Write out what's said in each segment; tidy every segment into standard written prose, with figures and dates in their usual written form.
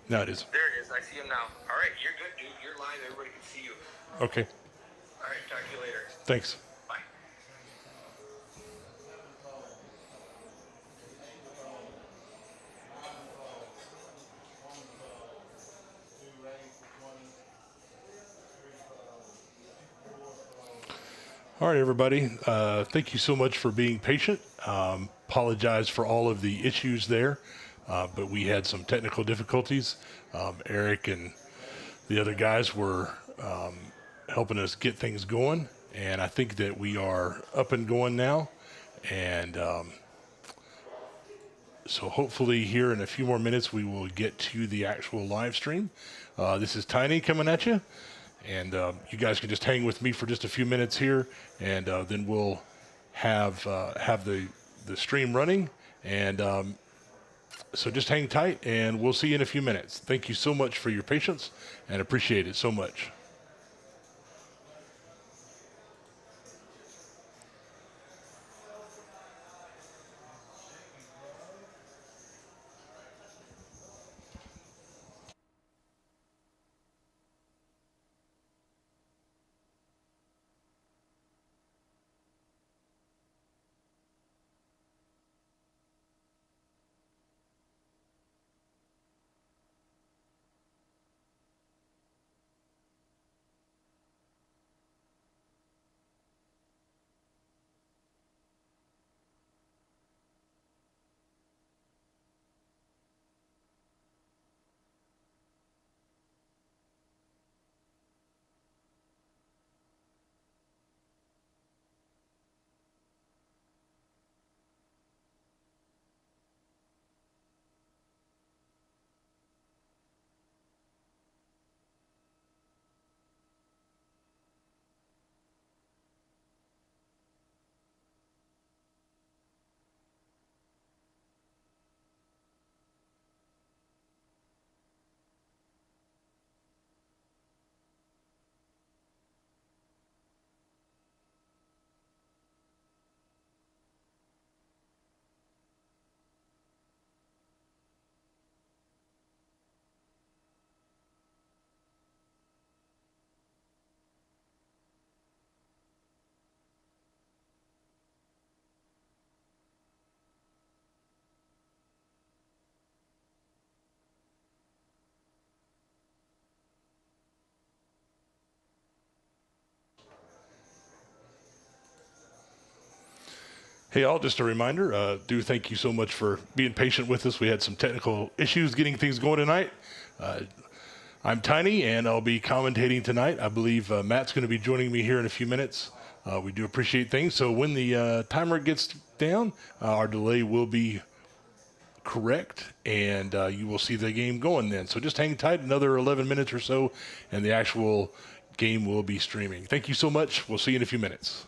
No, it is. There it is. I see him now. All right, you're good, dude. You're live. Everybody can see you. Okay. All right, talk to you later. Thanks. Bye. All right, everybody. Thank you so much for being patient. Apologize for all of the issues there, but we had some technical difficulties. Eric and the other guys were helping us get things going, and I think that we are up and going now. And so hopefully here in a few more minutes, we will get to the actual live stream. This is Tiny coming at you. And you guys can just hang with me for just a few minutes here, and then we'll have the stream running. And so just hang tight, and we'll see you in a few minutes. Thank you so much for your patience, and appreciate it so much. Hey, all, just a reminder, do thank you so much for being patient with us. We had some technical issues getting things going tonight. I'm Tiny, and I'll be commentating tonight. I believe Matt's going to be joining me here in a few minutes. We do appreciate things. So when the timer gets down, our delay will be correct, and you will see the game going then. So just hang tight another 11 minutes or so, and the actual game will be streaming. Thank you so much. We'll see you in a few minutes.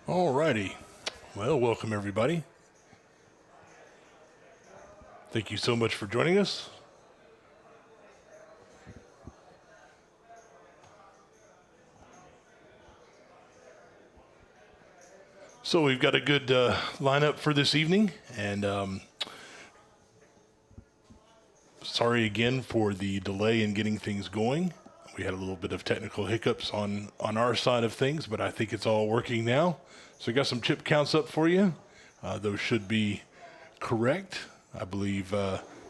All righty. Well, welcome everybody. Thank you so much for joining us. So we've got a good lineup for this evening, and sorry again for the delay in getting things going. We had a little bit of technical hiccups on our side of things, but I think it's all working now. So we got some chip counts up for you. Those should be correct. I believe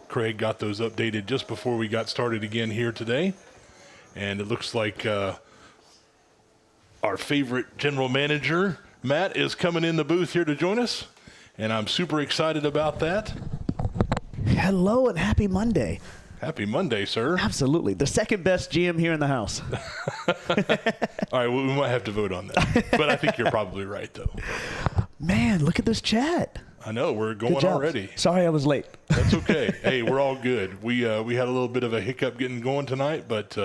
Craig got those updated just before we got started again here today. And it looks like our favorite general manager, Matt, is coming in the booth here to join us. And I'm super excited about that. Hello and happy Monday. Happy Monday, sir. Absolutely. The second best GM here in the house. All right, well, we might have to vote on that. But I think you're probably right, though. Man, look at this chat. I know, we're Good going job. already. Sorry I was late. That's okay. Hey, we're all good. We had a little bit of a hiccup getting going tonight, but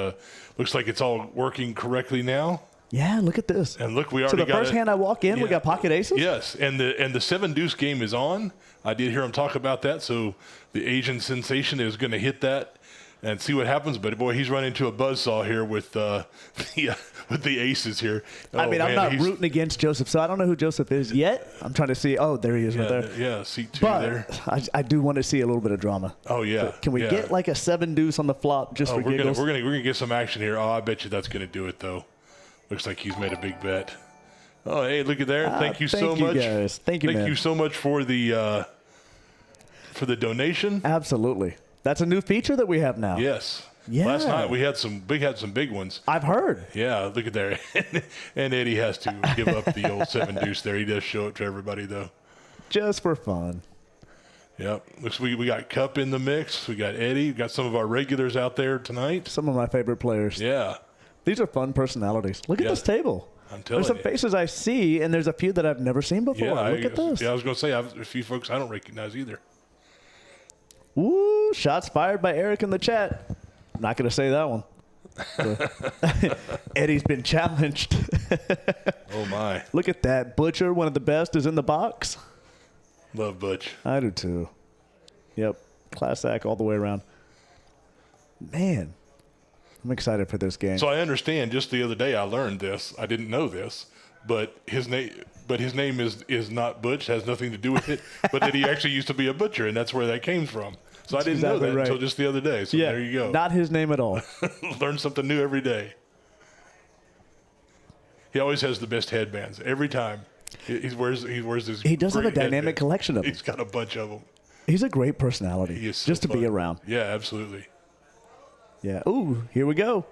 looks like it's all working correctly now. Yeah, look at this. And look, we So already the got first hand I walk in, we got pocket aces? Yes, and the 7-deuce game is on. I did hear him talk about that, so the Asian sensation is going to hit that and see what happens. But boy, he's run into a buzzsaw here with the aces here. I mean, I'm man, not rooting against Joseph, so I don't know who Joseph is yet. I'm trying to see. Oh, there he is right there. Yeah, seat 2 But there. I do want to see a little bit of drama. Oh yeah. Can we get like a 7-deuce on the flop just for we're giggles? gonna get some action here. Oh, I bet you that's gonna do it though. Looks like he's made a big bet. Oh, hey, look at there. Thank you so much. Guys. Thank you, man. Thank you so much for the donation. Absolutely. That's a new feature that we have now. Yes. Yeah. Last night we had some big ones. I've heard. Yeah, look at there. And Eddie has to give up the old 7-deuce there. He does show it to everybody though. Just for fun. Yep. Looks we got Cup in the mix. We got Eddie. We got some of our regulars out there tonight. Some of my favorite players. Yeah. These are fun personalities. Look at this table. I'm telling There's some you. faces I see, and there's a few that I've never seen before. Yeah, Look at this. Yeah, I was going to say, I have a few folks I don't recognize either. Woo, shots fired by Eric in the chat. Not going to say that one. Eddie's been challenged. Oh, my. Look at that. Butcher, one of the best, is in the box. Love Butch. I do too. Yep. Class act all the way around. Man, I'm excited for this game. So I understand. Just the other day, I learned this. I didn't know this, but his name is not Butch. Has nothing to do with it. But that he actually used to be a butcher, and that's where that came from. So I didn't know that until just the other day. So yeah, there you go. Not his name at all. Learn something new every day. He always has the best headbands every time. He wears his. He does have a great dynamic headbands. collection of them. He's got a bunch of them. He's a great personality. He is so just to fun. be around. Yeah, absolutely. Yeah. Ooh, here we go.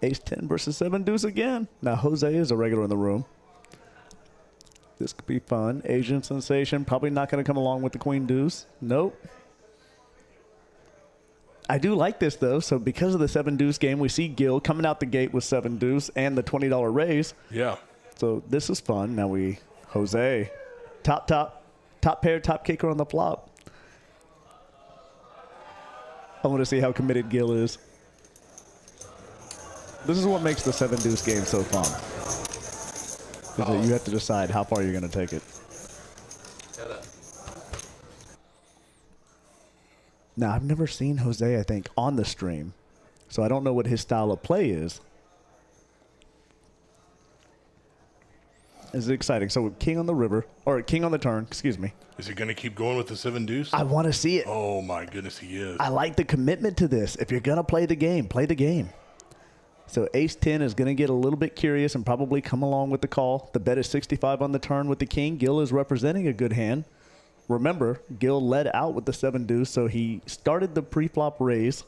Ace 10 versus 7-deuce again. Now, Jose is a regular in the room. This could be fun. Asian sensation. Probably not going to come along with the queen deuce. Nope. I do like this, though. So because of the 7-deuce game, we see Gil coming out the gate with 7-deuce and the $20 raise. Yeah. So this is fun. Now Jose. Top pair, top kicker on the flop. I want to see how committed Gil is. This is what makes the 7-deuce game so fun. Is that you have to decide how far you're going to take it. Now, I've never seen Jose, I think, on the stream. So I don't know what his style of play is. This is exciting. So king on the river, or king on the turn, excuse me. Is he going to keep going with the 7-deuce? I want to see it. Oh, my goodness, he is. I like the commitment to this. If you're going to play the game, play the game. So ace 10 is going to get a little bit curious and probably come along with the call. The bet is 65 on the turn with the king. Gil is representing a good hand. Remember, Gil led out with the 7-deuce, so he started the pre-flop raise.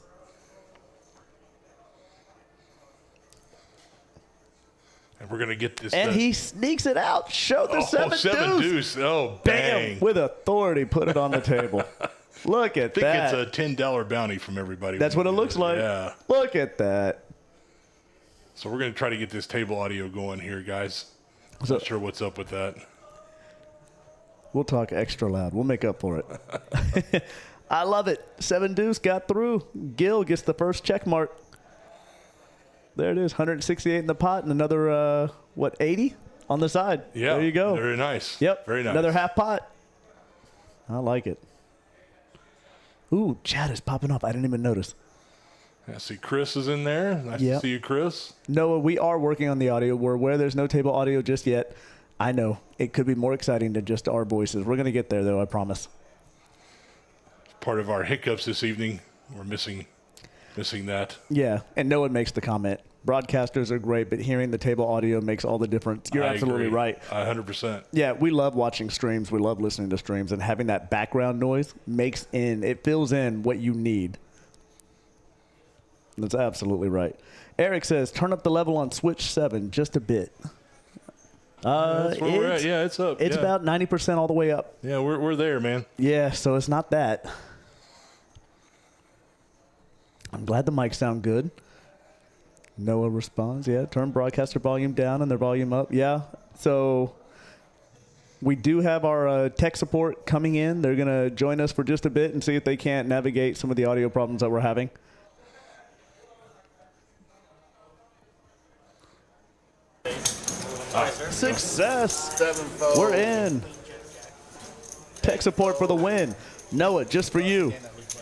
And we're going to get this. And he sneaks it out. Show the 7-deuce. Oh, Bam. bang. With authority, put it on the table. Look at that. I think it's a $10 bounty from everybody. That's what it looks like. Yeah. Look at that. So we're going to try to get this table audio going here, guys. So, Not sure what's up with that. We'll talk extra loud. We'll make up for it. I love it. 7-deuce got through. Gil gets the first check mark. There it is, 168 in the pot and another, 80 on the side. Yeah. There you go. Very nice. Yep. Very nice. Another half pot. I like it. Ooh, chat is popping up. I didn't even notice. I see Chris is in there. Nice to see you, Chris. Noah, we are working on the audio. We're aware there's no table audio just yet. I know. It could be more exciting than just our voices. We're going to get there, though, I promise. Part of our hiccups this evening. We're missing that. Yeah, and Noah makes the comment. Broadcasters are great, but hearing the table audio makes all the difference. You're absolutely right. 100%. Yeah, we love watching streams. We love listening to streams, and having that background noise it fills in what you need. That's absolutely right. Eric says, turn up the level on Switch 7 just a bit. That's where we're at. Yeah, it's up. It's about 90% all the way up. Yeah, we're there, man. Yeah, so it's not that. I'm glad the mics sound good. Noah responds, yeah, turn broadcaster volume down and their volume up. Yeah, so we do have our tech support coming in. They're going to join us for just a bit and see if they can't navigate some of the audio problems that we're having. Success! Sevenfold. We're in. Tech support for the win. Noah, just for you.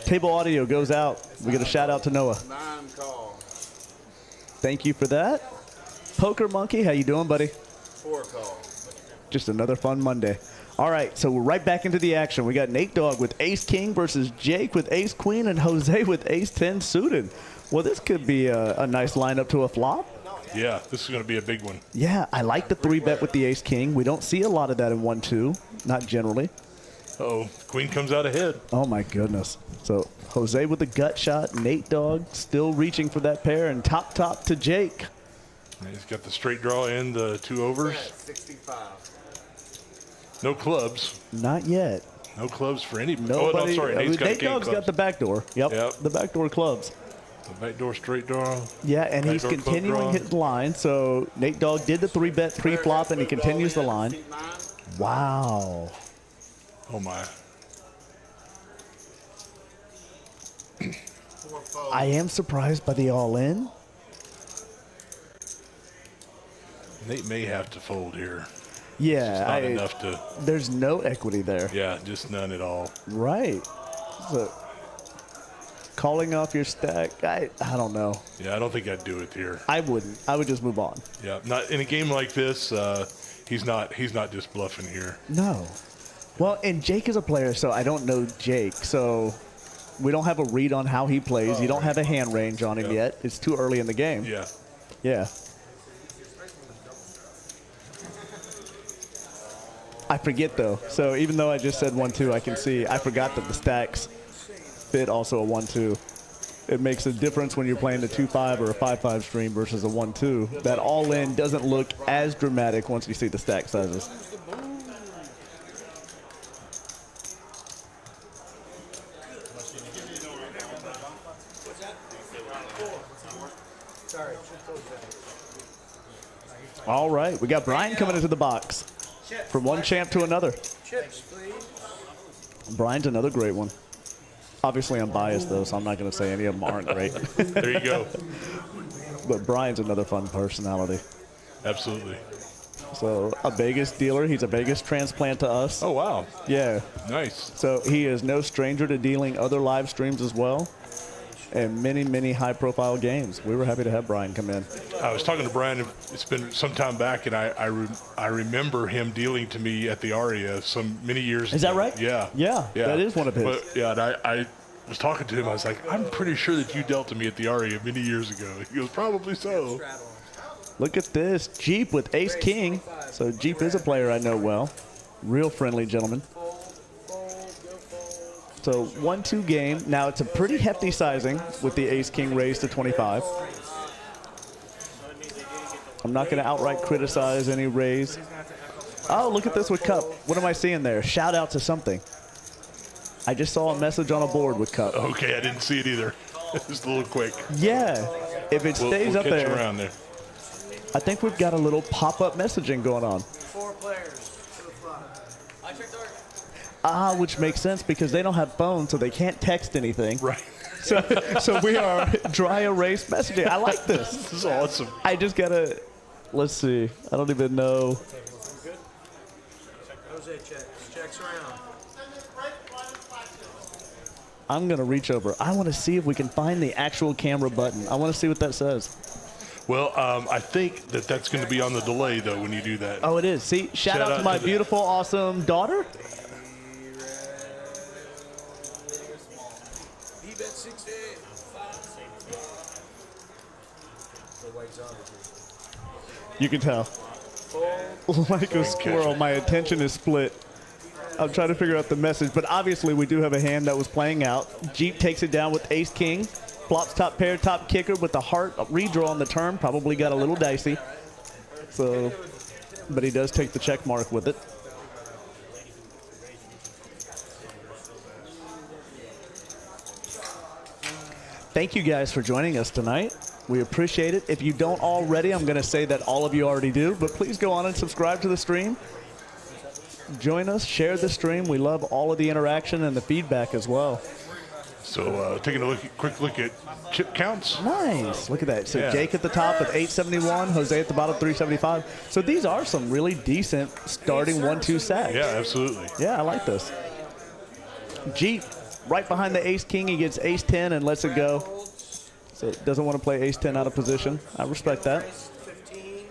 Table audio goes out. We get a shout out to Noah. 9 call. Thank you for that. Poker Monkey, how you doing, buddy? 4 call. Just another fun Monday. All right, so we're right back into the action. We got Nate Dogg with Ace King versus Jake with Ace Queen and Jose with Ace 10 suited. Well, this could be a nice lineup to a flop. Yeah, this is going to be a big one. Yeah, I like the 3-bet with the Ace King. We don't see a lot of that in 1-2, not generally. Uh-oh, Queen comes out ahead. Oh, my goodness. So Jose with the gut shot. Nate Dogg still reaching for that pair. And top to Jake. And he's got the straight draw and the 2 overs. 65. No clubs. Not yet. No clubs for any. Nobody, Oh, no, sorry. Nate's got Nate king Dogg's clubs. got the back door. Yep. The back door clubs. The backdoor straight draw. Yeah, and he's Backdoor club continuing draw. his line. So Nate Dogg did the 3-bet pre-flop, and he continues the line. Wow. Oh, my. I am surprised by the all-in. Nate may have to fold here. Yeah, Not enough to. there's no equity there. Yeah, just none at all. Right. So calling off your stack, I don't know. Yeah, I don't think I'd do it here. I wouldn't. I would just move on. Yeah, not in a game like this. He's not just bluffing here. No. Well, and Jake is a player, so I don't know Jake. So we don't have a read on how he plays. You don't have a hand range on him yet. It's too early in the game. Yeah. Yeah. I forget, though. So even though I just said 1-2, I can see I forgot that the stacks fit also a 1-2. It makes a difference when you're playing a 2-5 or a 5-5 stream versus a 1-2. That all-in doesn't look as dramatic once you see the stack sizes. All right, we got Brian coming into the box. From one champ to another. Chips, please. Brian's another great one. Obviously, I'm biased, though, so I'm not going to say any of them aren't great. There you go. But Brian's another fun personality. Absolutely. So, a Vegas dealer. He's a Vegas transplant to us. Oh, wow. Yeah. Nice. So, he is no stranger to dealing other live streams as well. And many, many high-profile games. We were happy to have Brian come in. I was talking to Brian. It's been some time back, and I remember him dealing to me at the Aria many years ago. Is that right? Yeah. Yeah, that is one of his. But, yeah, and I was talking to him. I was like, I'm pretty sure that you dealt to me at the Aria many years ago. He goes, probably so. Look at this. Jeep with Ace King. So Jeep is a player I know well. Real friendly gentleman. So 1-2 game. Now it's a pretty hefty sizing with the Ace King raised to 25. I'm not going to outright criticize any raise. Oh, look at this with Cup. What am I seeing there? Shout out to something. I just saw a message on a board with Cup. Okay, I didn't see it either. Just a little quick. Yeah. If it stays we'll up catch there, you around there. I think we've got a little pop-up messaging going on. 4 players. I checked our. Which makes sense because they don't have phones, so they can't text anything. Right. So we are dry erase messaging. I like this. This is awesome. I just gotta Let's see. I don't even know. Jose checks around. I'm going to reach over. I want to see if we can find the actual camera button. I want to see what that says. Well, I think that's going to be on the delay, though, when you do that. Oh, it is. See, shout out to my beautiful, awesome daughter. He bet 60. The white zombie. You can tell. Like a squirrel, my attention is split. I'm trying to figure out the message, but obviously we do have a hand that was playing out. Jeep takes it down with ace king, flops top pair, top kicker with the heart redraw on the turn. Probably got a little dicey. So, but he does take the check mark with it. Thank you guys for joining us tonight. We appreciate it. If you don't already, I'm going to say that all of you already do, but please go on and subscribe to the stream. Join us, share the stream. We love all of the interaction and the feedback as well. So taking a quick look at chip counts. Nice. Look at that. So Yeah. Jake at the top with 871, Jose at the bottom 375. So these are some really decent starting 1-2 sacks. Yeah, absolutely. Yeah, I like this. Jeep right behind the ace king. He gets ace 10 and lets it go. So doesn't want to play ace 10 out of position. I respect that. 15.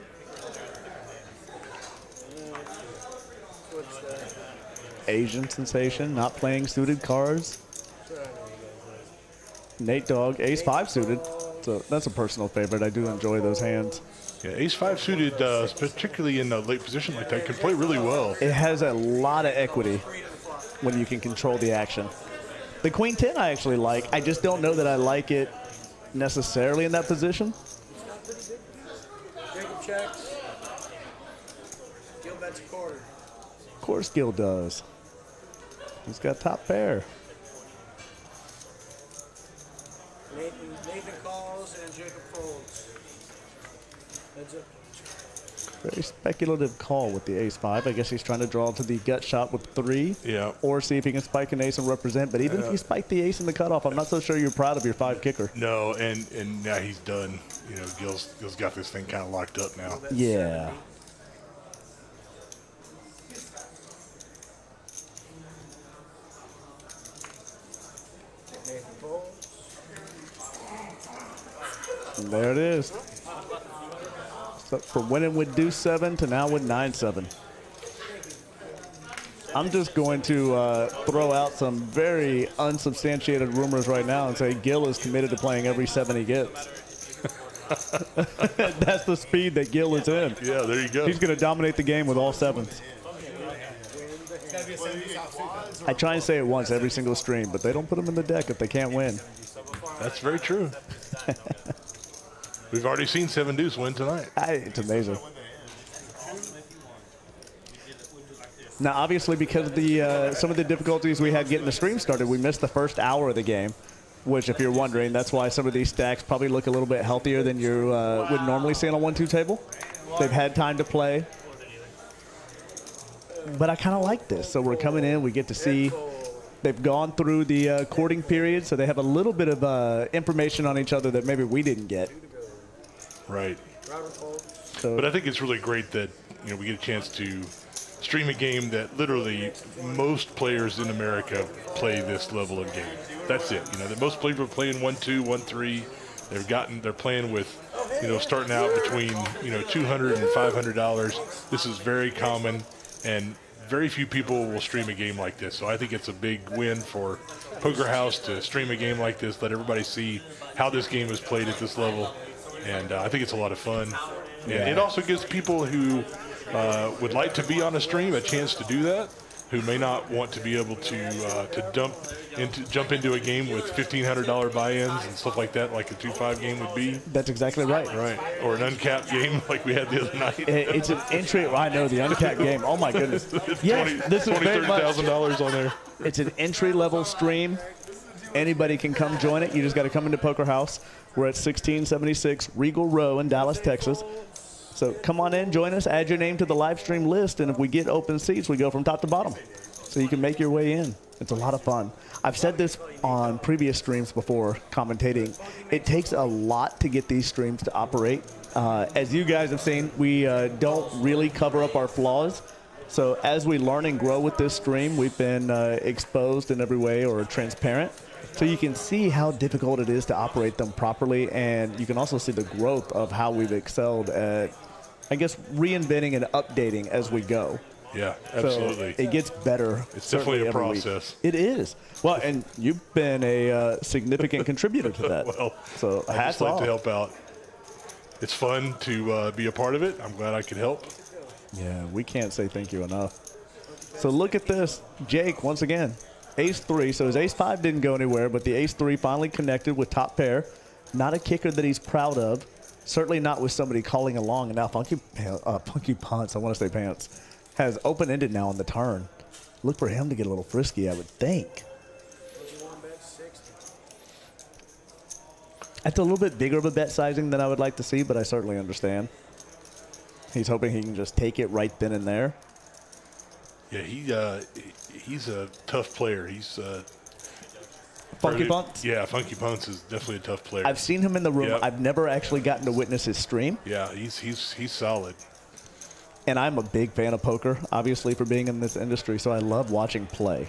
What's that? Asian sensation, not playing suited cards. Nate Dogg, ace 5 suited. So that's a personal favorite. I do enjoy those hands. Yeah, ace 5 suited, particularly in a late position like that, can play really well. It has a lot of equity when you can control the action. The queen 10 I actually like. I just don't know that I like it necessarily in that position. Jacob checks. Gil bets a quarter. Of course Gil does. He's got top pair. Nathan calls and Jacob folds. Heads up. Very speculative call with the ace 5. I guess he's trying to draw to the gut shot with 3. Yeah. Or see if he can spike an ace and represent. But even if you spike the ace in the cutoff, I'm not so sure you're proud of your 5 kicker. No, and now he's done. You know, Gil's got this thing kind of locked up now. Yeah. Nathan folds. And there it is. So from winning with deuce 7 to now with 9-7. I'm just going to throw out some very unsubstantiated rumors right now and say Gil is committed to playing every 7 he gets. That's the speed that Gil is in. Yeah, there you go. He's going to dominate the game with all 7s. I try and say it once every single stream, but they don't put them in the deck if they can't win. That's very true. We've already seen 7 deuce win tonight. It's amazing. Now, obviously, because of the some of the difficulties we had getting the stream started, we missed the first hour of the game, which, if you're wondering, that's why some of these stacks probably look a little bit healthier than you would normally see on a 1-2 table. They've had time to play. But I kind of like this. So we're coming in, we get to see they've gone through the courting period, so they have a little bit of information on each other that maybe we didn't get. Right. So, But I think it's really great that, you know, we get a chance to stream a game that literally most players in America play this level of game. That's it. You know, that most players are playing 1-2, 1-3. They're playing with, you know, starting out between, you know, $200 and $500. This is very common, and very few people will stream a game like this. So I think it's a big win for Poker House to stream a game like this, let everybody see how this game is played at this level. And I think it's a lot of fun. And it also gives people who would like to be on a stream a chance to do that, who may not want to be able to jump into a game with $1,500 buy-ins and stuff like that, like a 2-5 game would be. that's exactly right. Right. Or an uncapped game like we had the other night. It's an entry. I know the uncapped game. Oh my goodness. Yes, this is very much. $30,000 on there. It's an entry-level stream. Anybody can come join it. You just got to come into Poker House. We're at 1676 Regal Row in Dallas, Texas. So come on in, join us, add your name to the live stream list, and if we get open seats, we go from top to bottom. So you can make your way in. It's a lot of fun. I've said this on previous streams before, commentating. It takes a lot to get these streams to operate. As you guys have seen, we don't really cover up our flaws. So as we learn and grow with this stream, we've been exposed in every way or transparent. So you can see how difficult it is to operate them properly, and you can also see the growth of how we've excelled at, I guess, reinventing and updating as we go. Yeah, absolutely. So it gets better. It's definitely a every week. process. It is. Well, and you've been a significant contributor to that. Well, so I hats just like off. to help out. It's fun to be a part of it. I'm glad I could help. Yeah, we can't say thank you enough. So look at this. Jake, once again, ace-3. So his ace-5 didn't go anywhere, but the ace-3 finally connected with top pair. Not a kicker that he's proud of. Certainly not with somebody calling along. And now Funky Punts, I want to say Pants, has open-ended now on the turn. Look for him to get a little frisky, I would think. That's a little bit bigger of a bet sizing than I would like to see, but I certainly understand. He's hoping he can just take it right then and there. Yeah, he's a tough player. He's Funky Punts? Yeah, Funky Punts is definitely a tough player. I've seen him in the room. Yep. I've never actually gotten to witness his stream. Yeah, he's solid. And I'm a big fan of poker, obviously, for being in this industry, so I love watching play.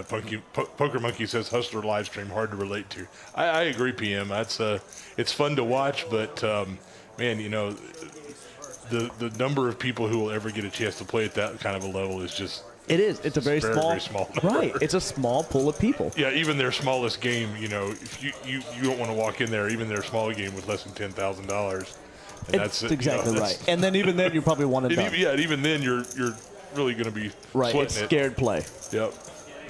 Poker Monkey says Hustler live stream hard to relate to. I agree, PM. That's it's fun to watch, but man, you know, the number of people who will ever get a chance to play at that kind of a level is just. It is. It's a very small number. Right. It's a small pool of people. Yeah, even their smallest game, you know, if you don't want to walk in there, even their small game with less than $10,000. That's exactly right. And then even then, you're probably one and done. Yeah, even then, you're really going to be right. sweating It's scared play. Yep.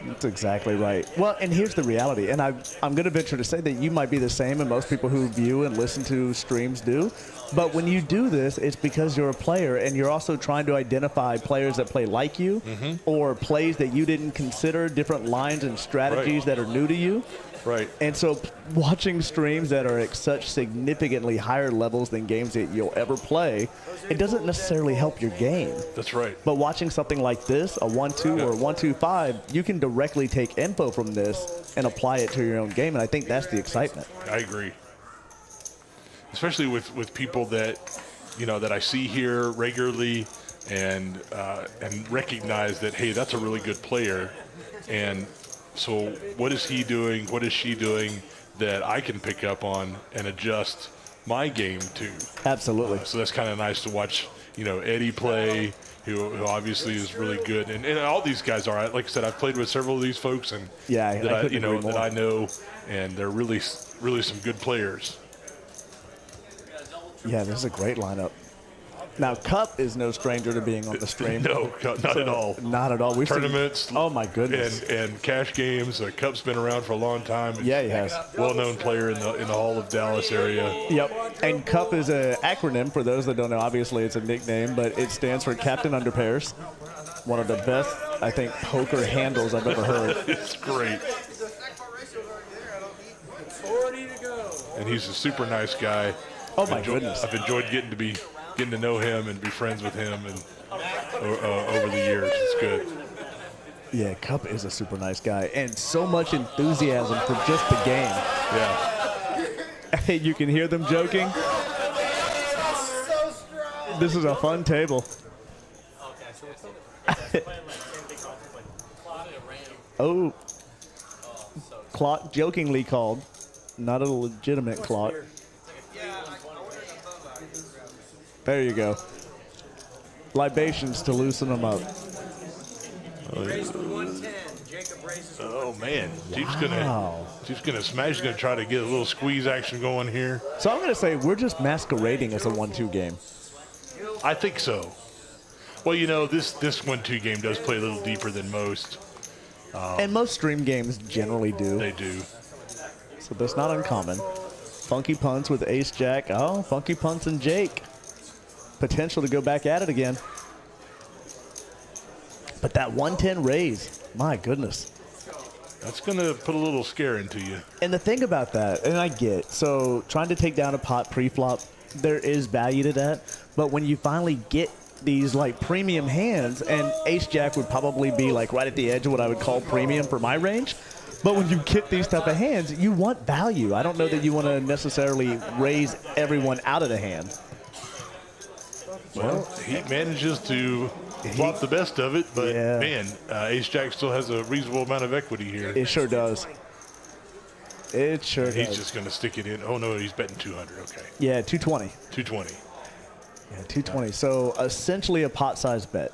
That's exactly right. Well, and here's the reality, and I'm going to venture to say that you might be the same, and most people who view and listen to streams do. But when you do this, it's because you're a player, and you're also trying to identify players that play like you, or plays that you didn't consider, different lines and strategies that are new to you. Right. And so watching streams that are at such significantly higher levels than games that you'll ever play, it doesn't necessarily help your game. That's right. But watching something like this, a 1-2 or a 1-2-5, you can directly take info from this and apply it to your own game, and I think that's the excitement. I agree. Especially with people that, you know, that I see here regularly and recognize that, hey, that's a really good player. And so what is he doing? What is she doing that I can pick up on and adjust my game to? Absolutely. So that's kind of nice to watch, you know, Eddie play, who obviously is really good. And all these guys are. Like I said, I've played with several of these folks and yeah, that I know, and they're really some good players. Yeah, this is a great lineup. Now, Cup is no stranger to being on the stream. No, not at all. Not at all. We've tournaments. Seen, oh, my goodness. And cash games. Cup's been around for a long time. Yeah, he has. Well-known player in the Hall of Dallas area. Yep. And Cup is an acronym. For those that don't know, obviously it's a nickname, but it stands for Captain Underpairs. One of the best, I think, poker handles I've ever heard. It's great. 40 to go. And he's a super nice guy. Oh, my goodness. I've enjoyed getting to know him and be friends with him and over the years. It's good. Yeah, Cup is a super nice guy, and so much enthusiasm for just the game. Yeah. You can hear them joking. This is a fun table. Oh, clock jokingly called, not a legitimate clock. There you go. Libations to loosen them up. Oh man, Jeep's gonna smash. He's gonna try to get a little squeeze action going here. So I'm gonna say we're just masquerading as a 1-2 game. I think so. Well, you know, this 1-2 game does play a little deeper than most. And most stream games generally do. They do. So that's not uncommon. Funky Punts with Ace Jack. Oh, Funky Punts and Jake. Potential to go back at it again. But that 110 raise, my goodness. That's going to put a little scare into you. And the thing about that, and I get, so trying to take down a pot pre-flop, there is value to that. But when you finally get these like premium hands, and Ace Jack would probably be like right at the edge of what I would call premium for my range. But when you get these type of hands, you want value. I don't know that you want to necessarily raise everyone out of the hand. Well, he manages to flop the best of it, but Yeah. man, Ace-Jack still has a reasonable amount of equity here. It sure does. It sure He's does. just going to stick it in. Oh, no, he's betting 200. Okay. Yeah, 220. 220. Yeah, 220. So essentially a pot-sized bet.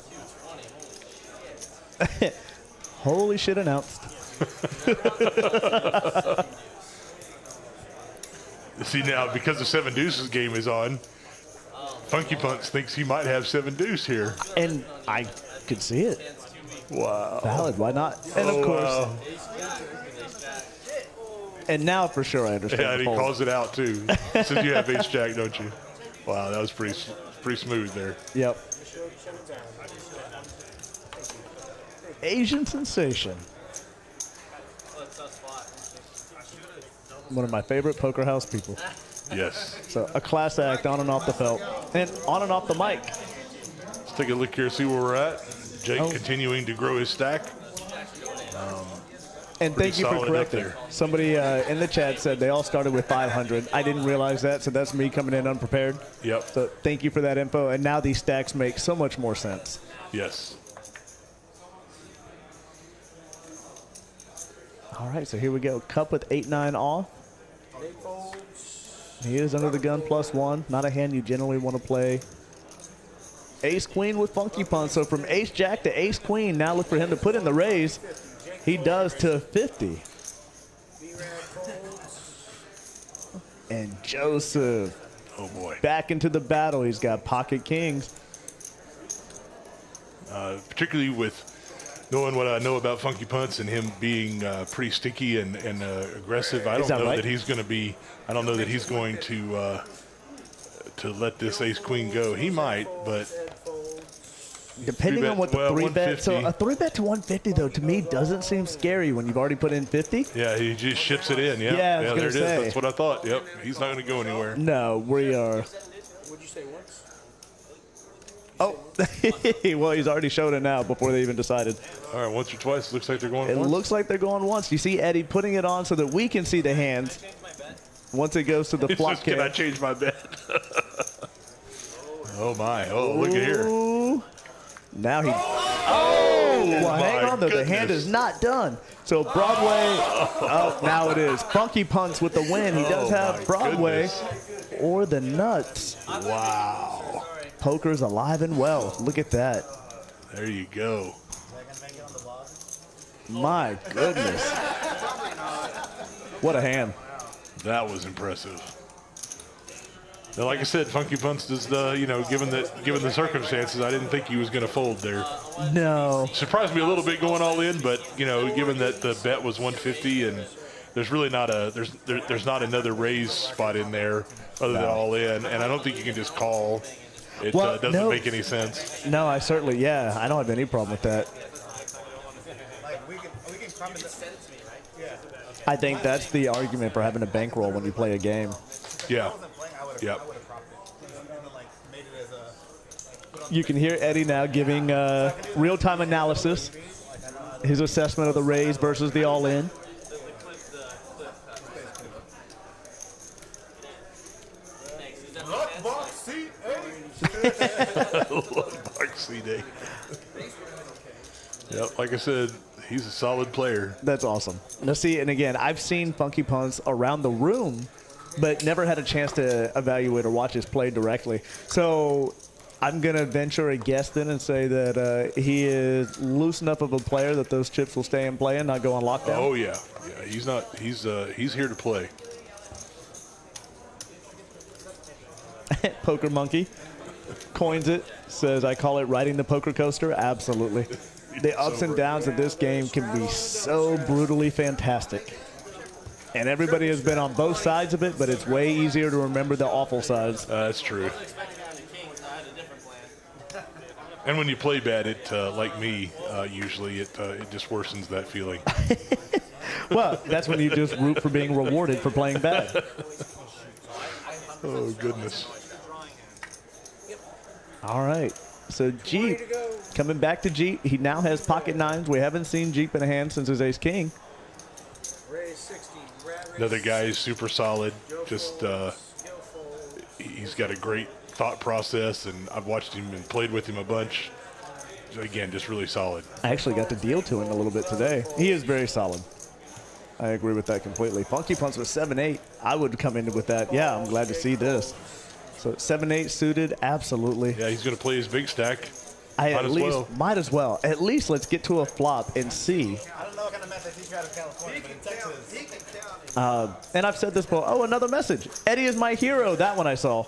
Holy shit announced. See, now, because the 7 deuces game is on, Funky Punch thinks he might have 7 deuce here. And I could see it. Wow. Valid, why not? And of course. And now for sure I understand. Yeah, and the he fold. calls it out, too. Since you have Ace-Jack, don't you? Wow, that was pretty smooth there. Yep. Asian sensation. One of my favorite poker house people. Yes. So a class act on and off the felt. And on and off the mic. Let's take a look here, see where we're at. Jake continuing to grow his stack. And Pretty thank you for solid up correcting. there. Somebody in the chat said they all started with 500. I didn't realize that, so that's me coming in unprepared. Yep. So thank you for that info. And now these stacks make so much more sense. Yes. All right, so here we go. Cup with 8-9 off. He is under the gun +1. Not a hand you generally want to play. Ace Queen with Funky Punch. So from Ace Jack to Ace Queen, now look for him to put in the raise. He does to 50. And Joseph Oh, boy. back into the battle. He's got pocket kings. Particularly with knowing what I know about Funky Punch and him being pretty sticky and aggressive, I don't that know right? that he's going to be. I don't know that he's going to let this Ace Queen go. He might, but Depending on what the well, 3-bet. So 150. a 3-bet to 150, though, to me doesn't seem scary when you've already put in 50. yeah, he just ships it in. Yeah, Yeah, I was there gonna it is. say. That's what I thought. Yep, he's not going to go anywhere. No, we are. What'd you say once? Oh, well, he's already showed it now before they even decided. All right, once or twice. Looks like they're going. It once. looks like they're going once. You see Eddie putting it on so that we can see the hands. Once it goes to the It's flop just, can I kick. change my bet? Oh my! Oh, look at here. Ooh. Now he. Oh, well, hang my on though. The hand goodness. is not done. So Broadway. Oh, now it is. Funky Punch with the win. He does Oh, have my Broadway goodness. or the nuts. Wow! Poker's alive and well. Look at that. There you go. My goodness. What a hand. That was impressive. Now, like I said, Funky Punch does the, given the circumstances, I didn't think he was going to fold there. No. Surprised me a little bit going all in, but given that the bet was 150 and there's really not there's not another raise spot in there other than all in, and I don't think you can just call. It Well, doesn't no. make any sense. No, I certainly, I don't have any problem with that. I think that's the argument for having a bankroll when you play a game. Yeah. Yep. You can hear Eddie now giving real-time analysis, his assessment of the raise versus the all-in. Mark C-Day. Yep. Like I said, he's a solid player. That's awesome. Now see, and again, I've seen Funky Punch around the room, but never had a chance to evaluate or watch his play directly. So I'm going to venture a guess then and say that he is loose enough of a player that those chips will stay in play and not go on lockdown. Oh yeah. Yeah. He's not. He's here to play. Poker Monkey coins it, says, I call it riding the poker coaster. Absolutely. The ups and downs of this game can be so brutally fantastic. And everybody has been on both sides of it, but it's way easier to remember the awful sides. That's true. And when you play bad, it like me, usually it just worsens that feeling. Well, that's when you just root for being rewarded for playing bad. Oh goodness. All right. So Jeep, coming back to Jeep, he now has pocket nines. We haven't seen Jeep in a hand since his ace king. Raise 60. Rat raise Another guy is super solid. Joe Just folds. Skill folds. he's got a great thought process, and I've watched him and played with him a bunch. Again, just really solid. I actually got to deal to him a little bit today. He is very solid. I agree with that completely. Funky Punch was 7-8. I would come in with that. Yeah, I'm glad to see this. So 7-8 suited, absolutely. Yeah, he's going to play his big stack. Might as well. At least let's get to a flop and see. I don't know what kind of method he's got in California, but in Texas. He can count. And I've said this before. Oh, another message. Eddie is my hero. That one I saw.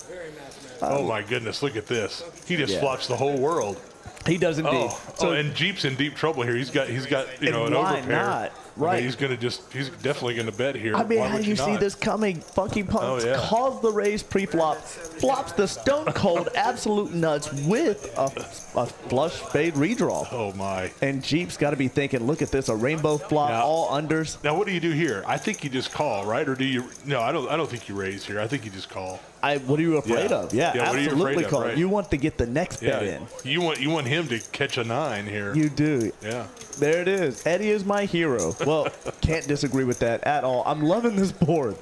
Very mathematical. Oh my goodness, look at this. He just Yeah. flops the whole world. He does indeed. Oh, and Jeep's in deep trouble here. He's got you know, an why overpair. not? Right. He's definitely gonna bet here. I mean, Why how would do you see not? this coming? Funky Punch Oh, yeah. calls the raise pre-flop, flops the stone cold absolute nuts with a flush fade redraw. Oh my. And Jeep's got to be thinking, look at this, a rainbow flop, Now- all unders. Now what do you do here? I think you just call, right? Or do you? No, I don't think you raise here. I think you just call. What are you afraid Yeah. of? Yeah, Yeah, what are you absolutely afraid of, call. right? You want to get the next bet in. You want him to catch a 9 here. You do. Yeah. There it is. Eddie is my hero. Well, can't disagree with that at all. I'm loving this board.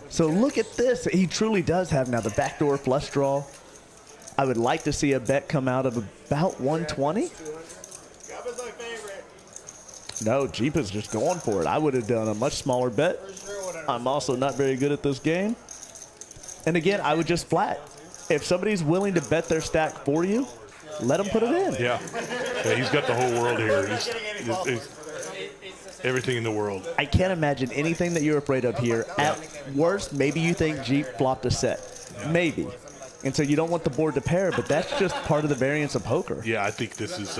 So look at this. He truly does have now the backdoor flush draw. I would like to see a bet come out of about 120. Gabba's my favorite. No, Jeep is just going for it. I would have done a much smaller bet. For sure, whatever. I'm also not very good at this game. And again, I would just flat. If somebody's willing to bet their stack for you, let them put it in. Yeah. He's got the whole world here. He's everything in the world. I can't imagine anything that you're afraid of here. At worst, maybe you think Jeep flopped a set. Maybe. And so you don't want the board to pair, but that's just part of the variance of poker. Yeah, I think this is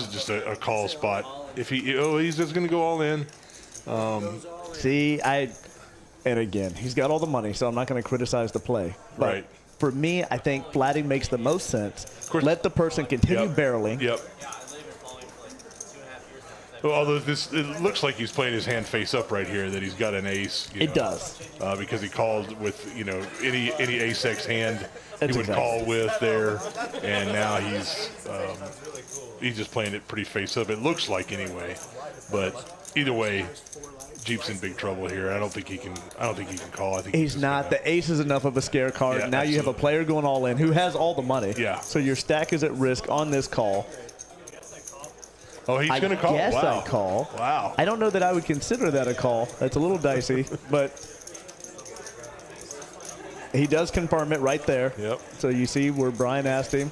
just a call spot. If he's just going to go all in. See, and again, he's got all the money, so I'm not going to criticize the play. But Right. for me, I think flatting makes the most sense. course. Let the person continue Yep. barreling. Yep. Well, although it looks like he's playing his hand face up right here, that he's got an ace. It does. Because he called with any ace X hand That's he would exactly. call with there, and now he's just playing it pretty face up. It looks like anyway, but either way, Jeep's in big trouble here. I don't think he can call. I think He's just not. gonna- The ace is enough of a scare card. Yeah, now you have a absolutely. player going all in who has all the money. Yeah. So your stack is at risk on this call. Oh, he's going to call. I guess Wow. I call. Wow. I don't know that I would consider that a call. That's a little dicey, but he does confirm it right there. Yep. So you see where Brian asked him.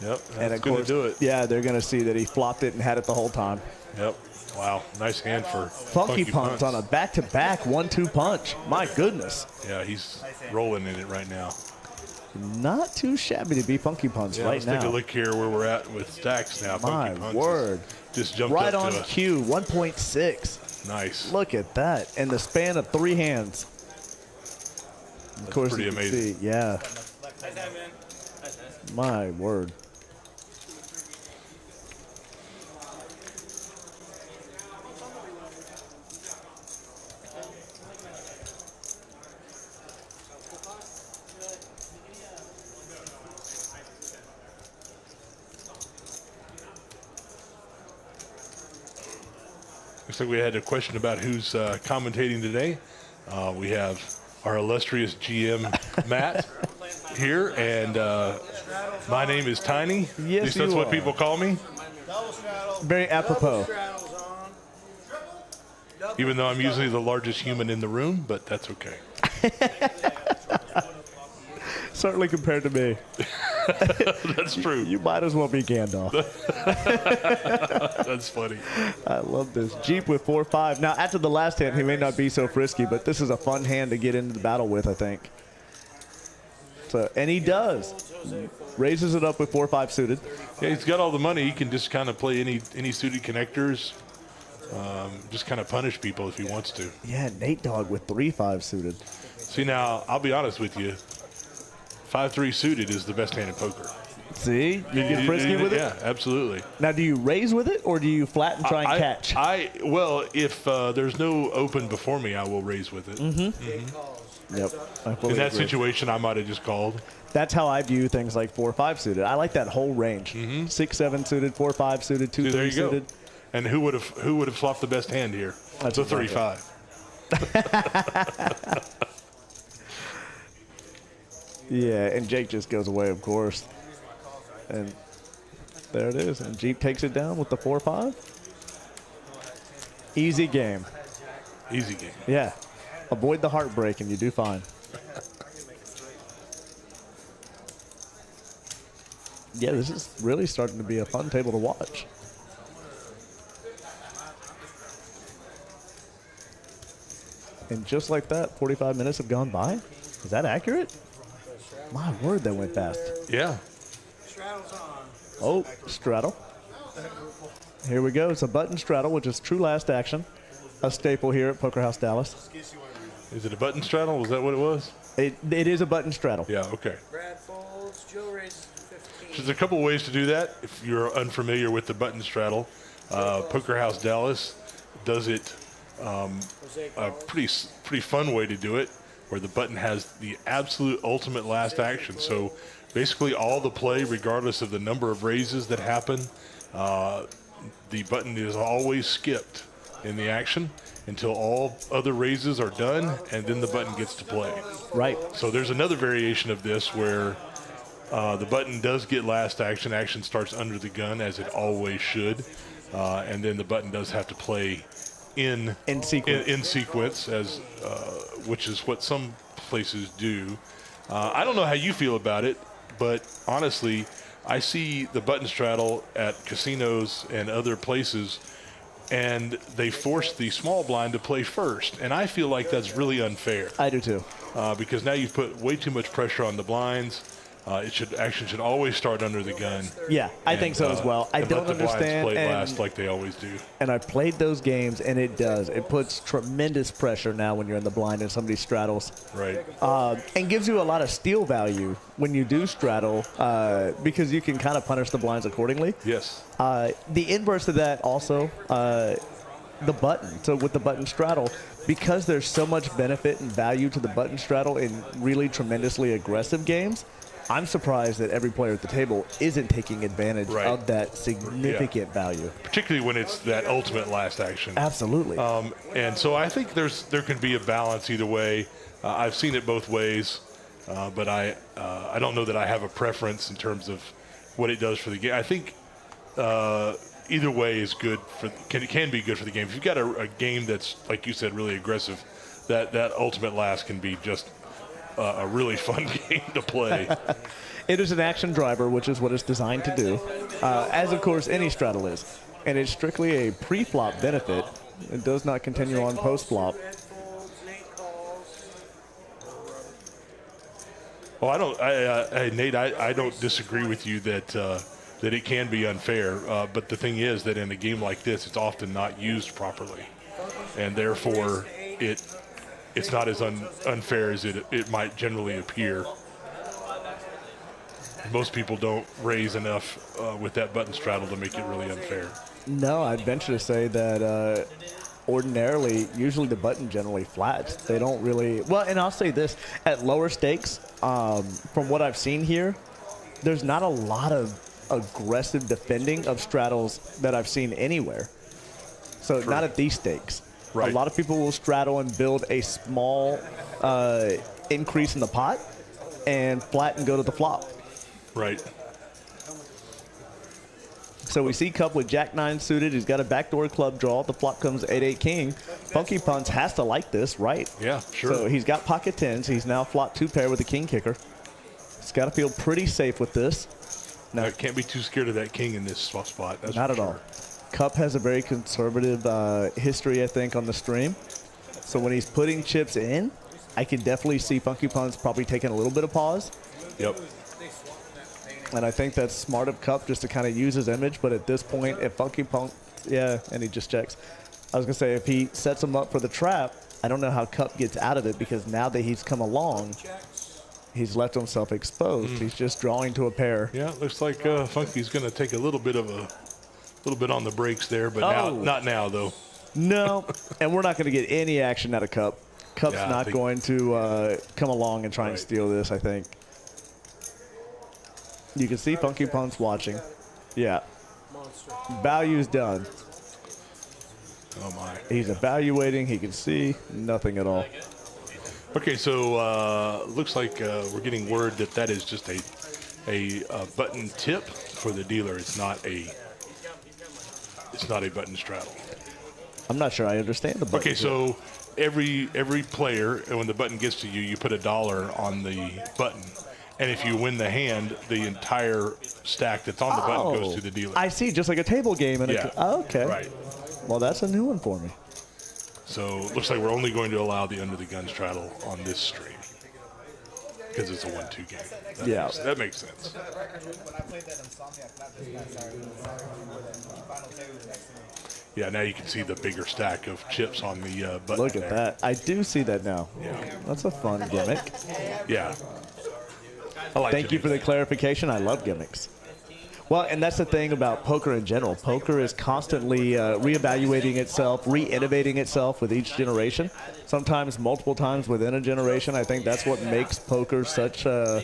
Yep. And That's of going course, to do it. yeah, they're going to see that he flopped it and had it the whole time. Yep. Wow. Nice hand for Funky punch on a back-to-back 1-2 punch. My goodness. Yeah, he's rolling in it right now. Not too shabby to be Funky Punch Yeah, right let's now. take a look here where we're at with stacks now. My Funky Punch word. just jumped Right up on to cue, 1.6. nice. Look at that. In the span of 3 hands. Of course, pretty you can amazing. see. Yeah. My word. Looks like we had a question about who's commentating today. We have our illustrious GM, Matt, here, and my name is Tiny. Yes, At least that's you what are. people call me, Double straddle. Very apropos. Straddles on. even though I'm usually the largest human in the room, but that's okay. Certainly compared to me. That's true. You might as well be Gandalf. That's funny. I love this. Jeep with 4-5. Now, after the last hand, he may not be so frisky, but this is a fun hand to get into the battle with, I think. So, and he does. Raises it up with 4-5 suited. Yeah, he's got all the money. He can just kind of play any suited connectors. Just kind of punish people if he wants to. Yeah, Nate Dogg with 3-5 suited. See, now, I'll be honest with you. 5-3 suited is the best hand in poker. See? You get frisky with it? Yeah, absolutely. Now, do you raise with it, or do you flat and try and catch? Well, if there's no open before me, I will raise with it. Yep. I fully In that agree. situation, I might have just called. That's how I view things like 4-5 suited. I like that whole range. 6-7 suited, 4-5 suited, 2-3 there you go. suited. And who would have flopped the best hand here? That's a a banter. 35. Yeah, and Jake just goes away, of course. And there it is. And Jeep takes it down with the 4-5. Easy game. Easy game. Yeah. Avoid the heartbreak and you do fine. Yeah, this is really starting to be a fun table to watch. And just like that, 45 minutes have gone by. Is that accurate? My word, that went fast. Yeah. Straddle's on. Oh, straddle. Here we go. It's a button straddle, which is true last action. A staple here at Poker House Dallas. Is it a button straddle? Was that what it was? It is a button straddle. Yeah, okay. Brad folds. Joe raises 15. There's a couple ways to do that. If you're unfamiliar with the button straddle, Poker House Dallas does it a pretty fun way to do it, where the button has the absolute ultimate last action. So basically all the play, regardless of the number of raises that happen, the button is always skipped in the action until all other raises are done, and then the button gets to play. Right. So there's another variation of this where the button does get last action. Action starts under the gun, as it always should, and then the button does have to play in sequence, as which is what some places do. I don't know how you feel about it, but honestly, I see the button straddle at casinos and other places, and they force the small blind to play first, and I feel like that's really unfair. I do too. Because now you've put way too much pressure on the blinds. Action should always start under the gun. Yeah, I think so as well. I don't let the understand. blinds play last like they always do. And I've played those games, and it does. It puts tremendous pressure now when you're in the blind and somebody straddles. Right. And gives you a lot of steal value when you do straddle, because you can kind of punish the blinds accordingly. Yes. The inverse of that also, the button. So with the button straddle, because there's so much benefit and value to the button straddle in really tremendously aggressive games, I'm surprised that every player at the table isn't taking advantage of that significant value. Particularly when it's that ultimate last action. Absolutely. And so I think there can be a balance either way. I've seen it both ways, but I don't know that I have a preference in terms of what it does for the game. I think either way is good can be good for the game. If you've got a game that's, like you said, really aggressive, that ultimate last can be just a really fun game to play. It is an action driver, which is what it's designed to do, as of course any straddle is, and it's strictly a pre-flop benefit. It does not continue on post-flop. Brad folds. Nate calls. Well, Nate, I don't disagree with you that it can be unfair, but the thing is that in a game like this, it's often not used properly, and therefore it's not as unfair as it might generally appear. Most people don't raise enough with that button straddle to make it really unfair. No, I'd venture to say that ordinarily, usually the button generally flats. They don't really, well, and I'll say this, at lower stakes, from what I've seen here, there's not a lot of aggressive defending of straddles that I've seen anywhere. So not at these stakes. Right. A lot of people will straddle and build a small increase in the pot and flat and go to the flop. Right. So we see Cup with Jack-9 suited. He's got a backdoor club draw. The flop comes 8-8 king. Funky Punch has to like this, right? Yeah, sure. So he's got pocket tens. He's now flop 2 pair with a king kicker. He's got to feel pretty safe with this. Now, can't be too scared of that king in this spot. That's Not for at sure. all. Cup has a very conservative history, I think, on the stream. So when he's putting chips in, I can definitely see Funky Punch probably taking a little bit of pause. Yep. And I think that's smart of Cup just to kind of use his image. But at this point, if Funky Punch, yeah, and he just checks. I was going to say, if he sets him up for the trap, I don't know how Cup gets out of it, because now that he's come along, he's left himself exposed. He's just drawing to a pair. Yeah, it looks like Funky's going to take a little bit on the brakes there, but not now though. No, and we're not going to get any action out of Cup. Cup's not going to come along and try and steal this, I think. You can see Funky Punch watching. Yeah. Value's done. Oh, my. He's evaluating. He can see nothing at all. Okay, so looks like we're getting word that that is just a button tip for the dealer. It's not a button straddle. I'm not sure I understand the button. Okay, so every player, and when the button gets to you, you put $1 on the button. And if you win the hand, the entire stack that's on the button goes to the dealer. I see, just like a table game. Okay. Right. Well, that's a new one for me. So it looks like we're only going to allow the under the gun straddle on this stream because it's a 1-2 game. That makes sense. When I played that Insomniac, not this guy, sorry, the final table was next to me. Yeah, now you can see the bigger stack of chips on the button. Look at that. I do see that now. Yeah. That's a fun gimmick. Yeah. I like Thank you for the clarification. I love gimmicks. Well, and that's the thing about poker in general. Poker is constantly reevaluating itself, re-innovating itself with each generation, sometimes multiple times within a generation. I think that's what makes poker such an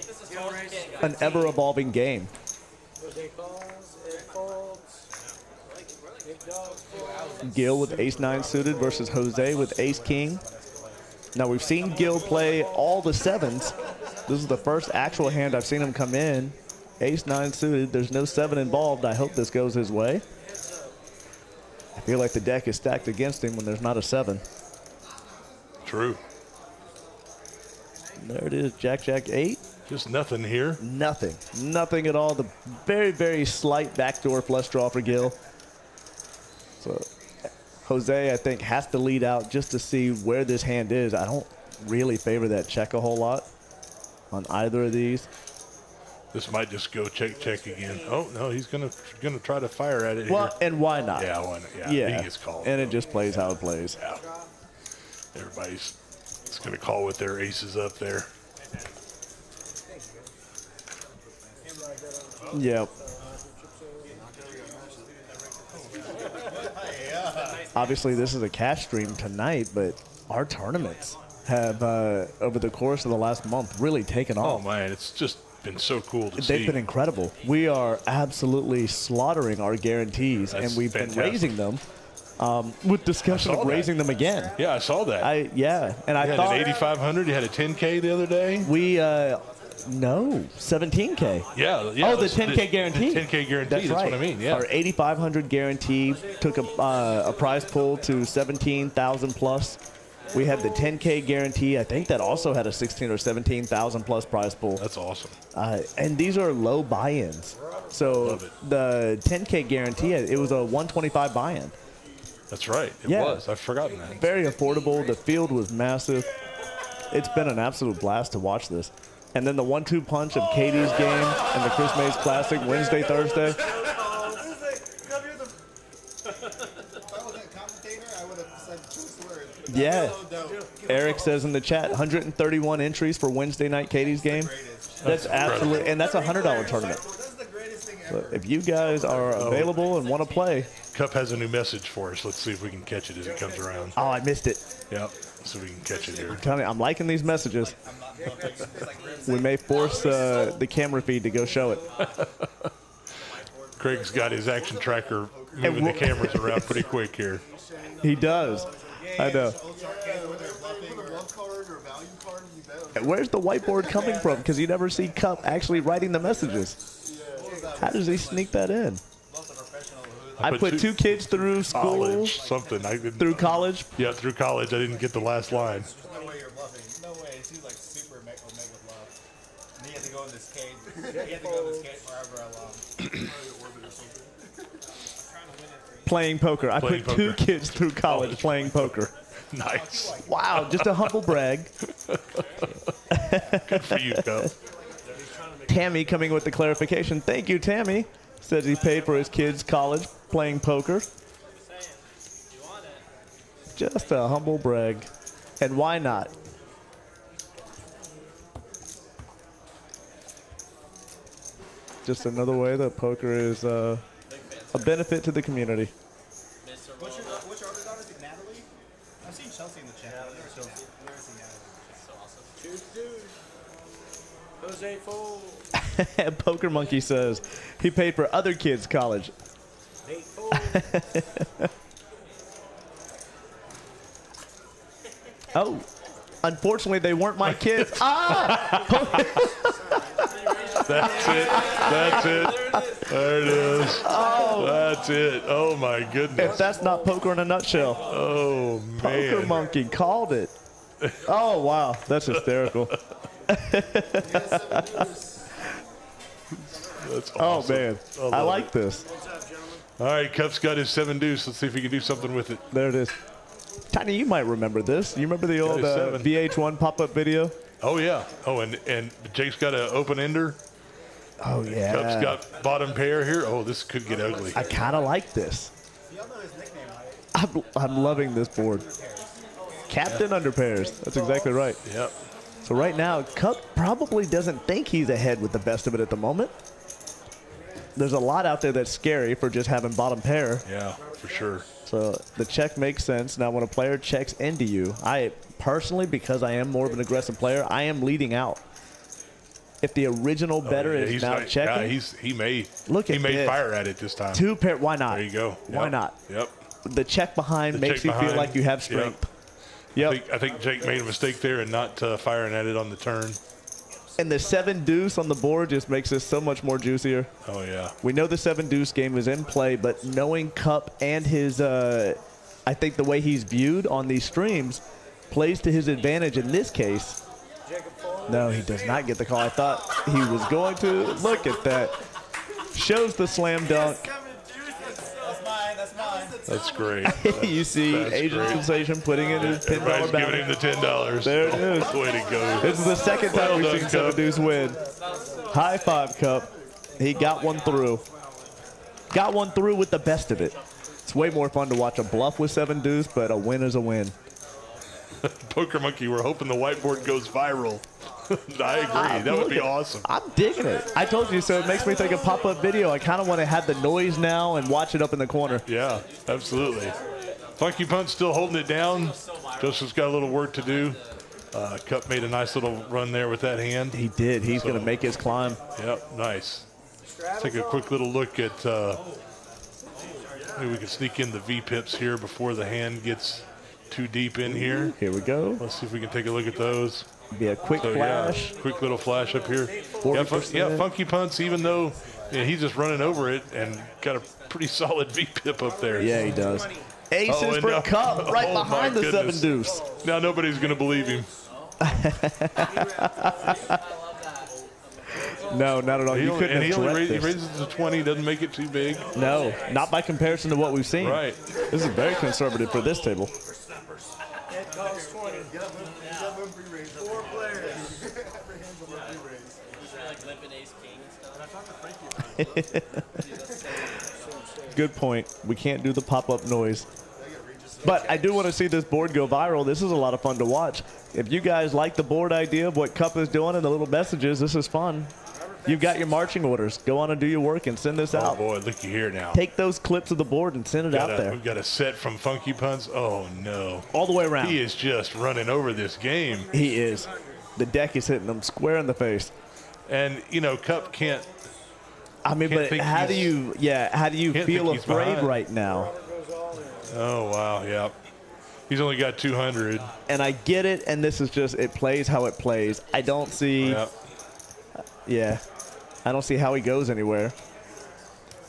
ever-evolving game. Gil with ace-9 suited versus Jose with ace-king. Now, we've seen Gil play all the sevens. This is the first actual hand I've seen him come in. Ace-9 suited. There's no 7 involved. I hope this goes his way. I feel like the deck is stacked against him when there's not a 7. True. There it is, Jack, 8. Just nothing here. Nothing. Nothing at all. The very, very slight backdoor flush draw for Gil. So Jose, I think, has to lead out just to see where this hand is. I don't really favor that check a whole lot on either of these. This might just go check again. Oh no, he's gonna try to fire at it. Well, here. and why not? Yeah, why not? Yeah, He gets called. and it just plays how it plays. Yeah. Everybody's just gonna call with their aces up there. Yep. Obviously, this is a cash stream tonight, but our tournaments have, over the course of the last month, really taken Oh off. man, it's just been so cool to see. They've been incredible. We are absolutely slaughtering our guarantees, That's and we've fantastic. been raising them with discussion I saw of that. raising them again. Yeah, I saw that. And you I had thought an 8,500. You had a 10K the other day. we no 17K. Yeah. Oh, the 10K guarantee. The 10K guarantee. That's right. what I mean. Yeah. Our 8,500 guarantee took a prize pool to 17,000 plus. We had the 10K guarantee. I think that also had a 16 or 17,000 plus prize pool. That's awesome. And these are low buy-ins. So Love it. the 10K guarantee, it was a 125 buy-in. That's right. It Yeah. was. I've forgotten that. Very affordable. The field was massive. It's been an absolute blast to watch this. And then the 1-2 punch of Katie's game and the Chris Mays Classic Wednesday, Thursday. If I wasn't a commentator, I would have said choice words. Yeah. So dope. Eric says in the chat, 131 entries for Wednesday night Katie's game. That's absolutely, and that's a $100 tournament. That's the greatest thing So ever. if you guys are available and want to play, Cup has a new message for us. Let's see if we can catch it as it comes around. oh, I missed it. Yep. So we can catch it here. Tell me, I'm liking these messages. We may force the camera feed to go show it. Craig's got his action tracker moving the cameras around pretty quick here. He does. I know. Where's the whiteboard coming from? Because you never see Cup actually writing the messages. How does he sneak that in? I put two kids through school, College, something. I didn't, through college. yeah, through college. I didn't get the last line. No way you're bluffing. No way. She's like super mega bluff. And he had to go in this cage. He had to go in this cage forever long. Playing poker. I Playing put two poker. kids through college playing poker. Nice. Wow, just a humble brag. Good for you, Cup. Tammy coming with the clarification. Thank you, Tammy. Says he paid for his kids' college playing poker. Just a humble brag. And why not? Just another way that poker is a benefit to the community. What's your other daughter? Natalie? I've seen Chelsea in the chat. I've never seen Natalie. Jose fold. Poker Monkey says he paid for other kids' college. Nate fold. Oh, unfortunately, they weren't my kids. Ah! That's it. That's it. There it is. Oh. That's it. Oh, my If goodness. that's not poker in a nutshell. Oh, Poker man. monkey called it. Oh, wow. That's hysterical. That's Oh, awesome. man. love I like it. this. All right, Cup's got his 7 deuce. Let's see if he can do something with it. There it is. Tiny, you might remember this. You remember the old his 7. VH1 pop-up video? Oh, yeah. Oh, and Jake's got an open ender. Oh, yeah. Cup's got bottom pair here. Oh, this could get ugly. I kind of like this. Y'all know his nickname, right? I'm loving this board. Captain under pairs. That's exactly right. Yep. So right now, Cup probably doesn't think he's ahead with the best of it at the moment. There's a lot out there that's scary for just having bottom pair. Yeah, for sure. So the check makes sense. Now when a player checks into you, I personally, because I am more of an aggressive player, I am leading out. If the original better is now like, checking, yeah, he may Look at may this. fire at it this time. two pair, why not? There you go. Why Yep. not? Yep. The check behind The makes check you feel behind, like you have yep. strength. Yep. I think Jake made a mistake there and not firing at it on the turn. And the 7 deuce on the board just makes this so much more juicier. Oh, yeah. We know the 7 deuce game is in play, but knowing Cup and his, I think the way he's viewed on these streams plays to his advantage in this case. No, he does not get the call. I thought he was going to. Look at that. Shows the slam dunk. That's mine. That's mine. That's great. You see That's Asian great. Sensation putting in his $10 Everybody's giving him bounty. the $10. There it is. Way to go. This is the second time Well we've done, seen 7 Cup. deuce win. High five, Cup. He got one through. Got one through with the best of it. It's way more fun to watch a bluff with 7 deuce, but a win is a win. Poker Monkey, we're hoping the whiteboard goes viral. I agree. That would be Look at- awesome. I'm digging it. I told you so. It makes me think of pop-up video. I kind of want to have the noise now and watch it up in the corner. Yeah, absolutely. Funky Punch still holding it down. Joseph's got a little work to do. Cup made a nice little run there with that hand. He did. He's going to make his climb. Yep, nice. Let's take a quick little look at maybe we can sneak in the V-pips here before the hand gets too deep in here. Here we go. Let's see if we can take a look at those. Be a quick So, flash. yeah, quick little flash up here. Yeah, 40%. Funky Punch, even though he's just running over it and got a pretty solid V-pip up there. Yeah, he does. Aces Oh, and for now- Cup right oh, my behind the 7 goodness. deuce. Now nobody's going to believe him. No, not at all. He You only, couldn't and he have only threat he this. raises it to 20, doesn't make it too big. No, not by comparison to what we've seen. Right. This is very conservative for this table. It costs 20. 4 players. Good point. We can't do the pop-up noise. But I do want to see this board go viral. This is a lot of fun to watch. If you guys like the board idea of what Cup is doing and the little messages, this is fun. You've got your marching orders. Go on and do your work and send this Oh, out. boy, looky here now. Take those clips of the board and send it out there. We've got a set from Funky Punch. Oh, no. All the way around. He is just running over this game. He is. The deck is hitting him square in the face. And, Cup can't. I mean, Can't but think how do he's- you can't feel think he's afraid behind. right now? Oh, wow, yeah. He's only got 200. And I get it, and this is just, it plays how it plays. I don't see, Yep. yeah, I don't see how he goes anywhere.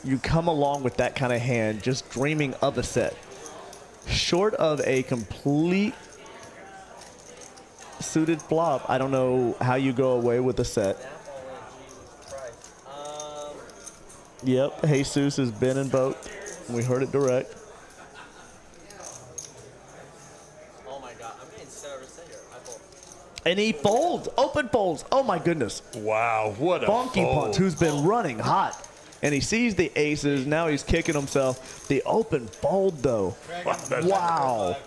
You come along with that kind of hand just dreaming of a set. Short of a complete suited flop, I don't know how you go away with a set. Yep, Jesus has been in both. We heard it direct. Oh my god, I'm getting set over set here. I thought. And he folds, open folds. Oh my goodness. Wow, what a Funky fold. Punch, who's been running hot. And he sees the aces. Now he's kicking himself. The open fold, though. Wow, that's- Wow.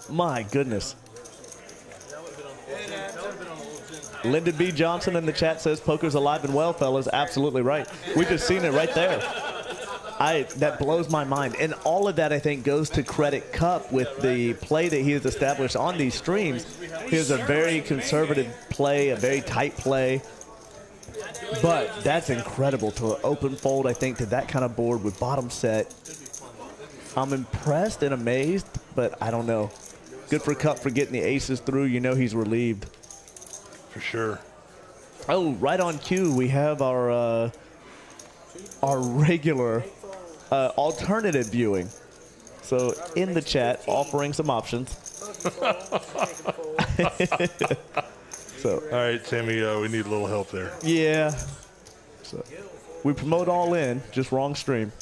My goodness. Lyndon B. Johnson in the chat says poker's alive and well, fellas. Absolutely right. We just seen it right there. That blows my mind. And all of that, I think, goes to credit Cup with the play that he has established on these streams. He has a very conservative play, a very tight play. But that's incredible to an open fold, I think, to that kind of board with bottom set. I'm impressed and amazed but I don't know. Good for Cup for getting the aces through. You know he's relieved. For sure. Oh, right on cue, we have our regular alternative viewing. So in the chat, offering some options. So, All right, Sammy, we need a little help there. yeah. So we promote all in, just wrong stream.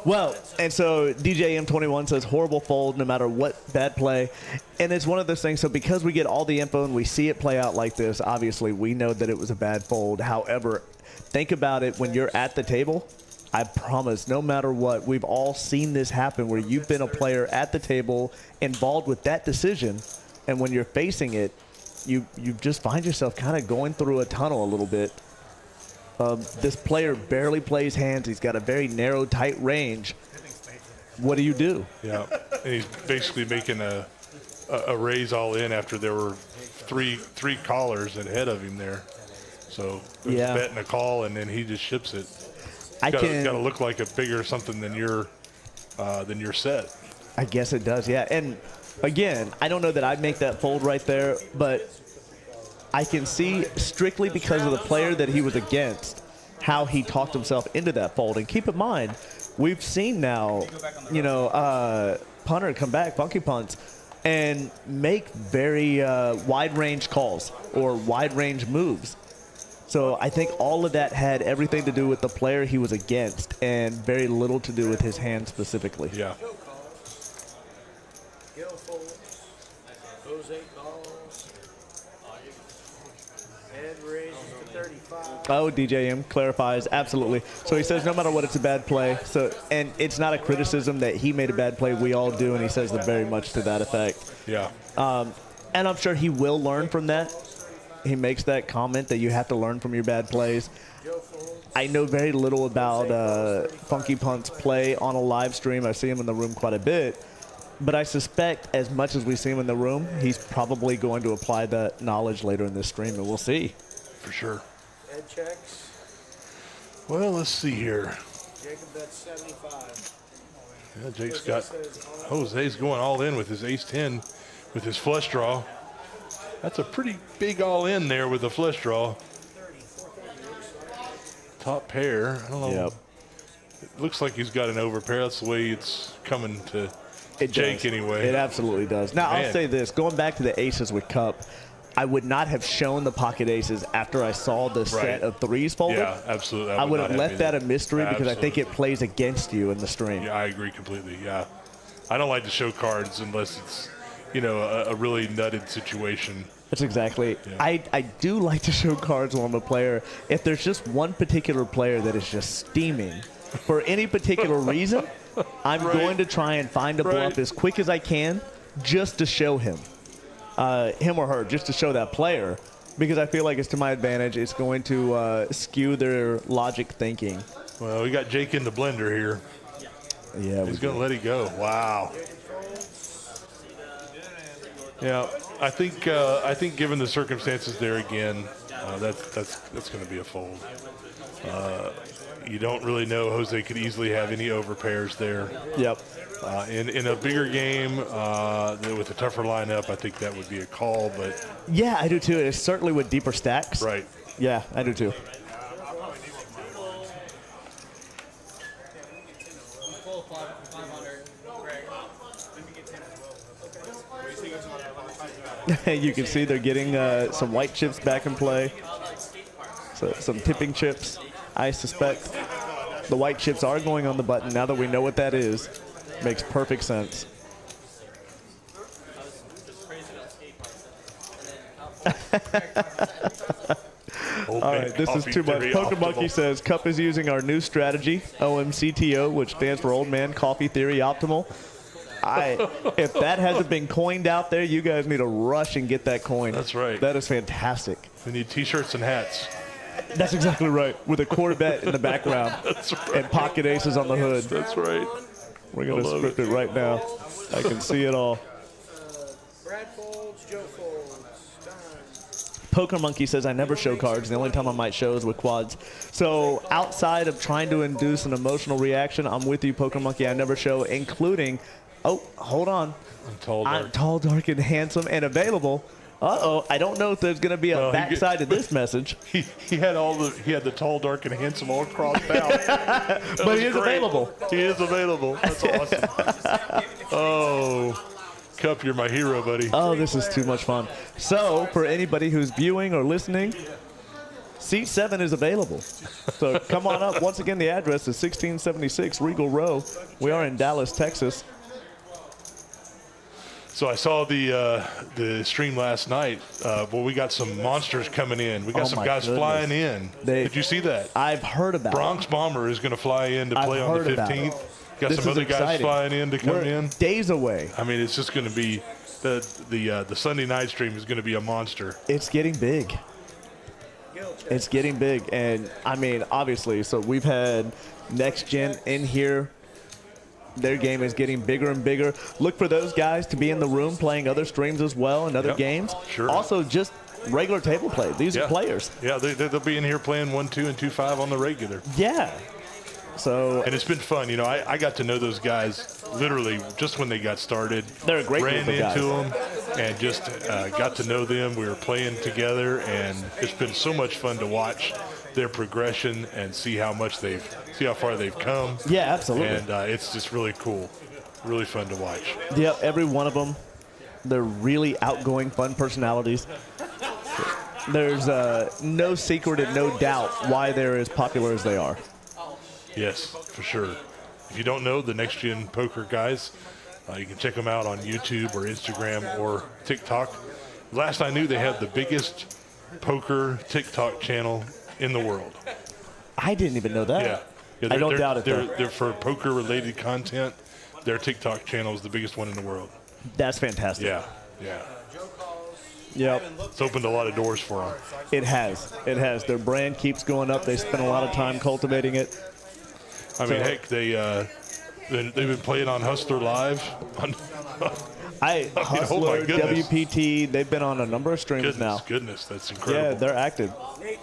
Well, and so DJ M21 says horrible fold no matter what, bad play. And it's one of those things, so because we get all the info and we see it play out like this, obviously we know that it was a bad fold. However, think about it when you're at the table. I promise, no matter what, we've all seen this happen where you've been a player at the table involved with that decision, and when you're facing it, you just find yourself kind of going through a tunnel a little bit. This player barely plays hands. He's got a very narrow, tight range. What do you do? Yeah, and he's basically making a raise all in after there were three callers ahead of him there. So there's a bet and a call, and then he just ships it. Got to look like a bigger something than your set. I guess it does, yeah. And again, I don't know that I'd make that fold right there, but I can see strictly because of the player that he was against how he talked himself into that fold. And keep in mind, we've seen now, punter come back, funky punts, and make very wide range calls or wide range moves. So I think all of that had everything to do with the player he was against and very little to do with his hand specifically. Yeah. Gil folds. Jose calls. Head raises to 35. Oh, DJM clarifies, absolutely. So he says no matter what, it's a bad play. So, and it's not a criticism that he made a bad play. We all do, and he says that very much to that effect. Yeah. And I'm sure he will learn from that. He makes that comment that you have to learn from your bad plays. I know very little about Funky Punt's play on a live stream. I see him in the room quite a bit. But I suspect as much as we see him in the room, he's probably going to apply that knowledge later in this stream, and we'll see. For sure. Head checks. Well, let's see here. Jacob bets 75. Yeah, Jake's got Jose's going all in with his ace-10 with his flush draw. That's a pretty big all in there with the flush draw. Top pair. I don't know. Yep. It looks like he's got an overpair. That's the way it's coming to Jake anyway. It absolutely does. Now, Man. I'll say this. Going back to the aces with Cup, I would not have shown the pocket aces after I saw the set of threes folded. Yeah, absolutely. I would have left that a mystery because I think Absolutely. it plays against you in the stream. Yeah, I agree completely. Yeah. I don't like to show cards unless it's, a really nutted situation. That's exactly. Yeah. I do like to show cards on the player. If there's just one particular player that is just steaming for any particular reason, I'm going to try and find a bluff as quick as I can just to show him or her, just to show that player, because I feel like it's to my advantage. It's going to skew their logic thinking. Well, we got Jake in the blender here. Yeah, He's going to let it go. Wow. Yeah, I think given the circumstances there again, that's going to be a fold. You don't really know. Jose could easily have any overpairs there. Yep. In a bigger game with a tougher lineup, I think that would be a call. But Yeah, I do too. It's certainly with deeper stacks. right. Yeah, I do too. You can see they're getting some white chips back in play. So some tipping chips. I suspect the white chips are going on the button now that we know what that is. Makes perfect sense. All right, this is too much. Pokemonkey says, Cup is using our new strategy, OMCTO, which stands for Old Man Coffee Theory Optimal. If that hasn't been coined out there, you guys need to rush and get that coin. That's right. That is fantastic. We need T-shirts and hats. That's exactly right. With a quarter bet in the background. That's right. And pocket aces on the hood. That's right. We're going to script it right now. I can see it all. Brad folds, Joe folds. Time. Poker Monkey says, I never show cards. The only time I might show is with quads. So outside of trying to induce an emotional reaction, I'm with you, Poker Monkey. I never show, including, oh, hold on. I'm tall, dark, and handsome and available. Uh-oh, I don't know if there's going to be a backside to this message. He had the tall, dark, and handsome all crossed out. But he is available. He is available. That's awesome. Oh, Cup, you're my hero, buddy. Oh, this is too much fun. So, for anybody who's viewing or listening, Seat 7 is available. So come on up. Once again, the address is 1676 Regal Row. We are in Dallas, Texas. So I saw the stream last night. Well, we got some monsters coming in. We got some guys flying in. Did you see that? I've heard about Bronx Bomber is going to fly in to play on the 15th. Got some other guys flying in to come in. Days away. I mean, it's just going to be the Sunday night stream is going to be a monster. It's getting big. It's getting big, and I mean, obviously, so we've had Next Gen in here. Their game is getting bigger and bigger. Look for those guys to be in the room playing other streams as well and other games. Sure. Also, just regular table play. These are players. Yeah, they'll be in here playing 1-2 and 2-5 on the regular. Yeah. So, and it's been fun. You know, I got to know those guys literally just when they got started. They're a great Ran group of into them and just got to know them. We were playing together, and it's been so much fun to watch their progression and see how far they've come. Yeah, absolutely. And it's just really cool, really fun to watch. Yeah, every one of them, they're really outgoing, fun personalities. There's no secret and no doubt why they're as popular as they are. Yes, for sure. If you don't know the Next Gen Poker guys, you can check them out on YouTube or Instagram or TikTok. Last I knew, they had the biggest poker TikTok channel in the world. I didn't even know that. Yeah, I don't doubt it, though. They're for poker-related content. Their TikTok channel is the biggest one in the world. That's fantastic. Yeah. Yep. It's opened a lot of doors for them. It has. It has. Their brand keeps going up. They spend a lot of time cultivating it. I mean, heck, they've been playing on Hustler Live. Hustler, WPT, they've been on a number of streams now. Goodness, that's incredible. Yeah, they're active.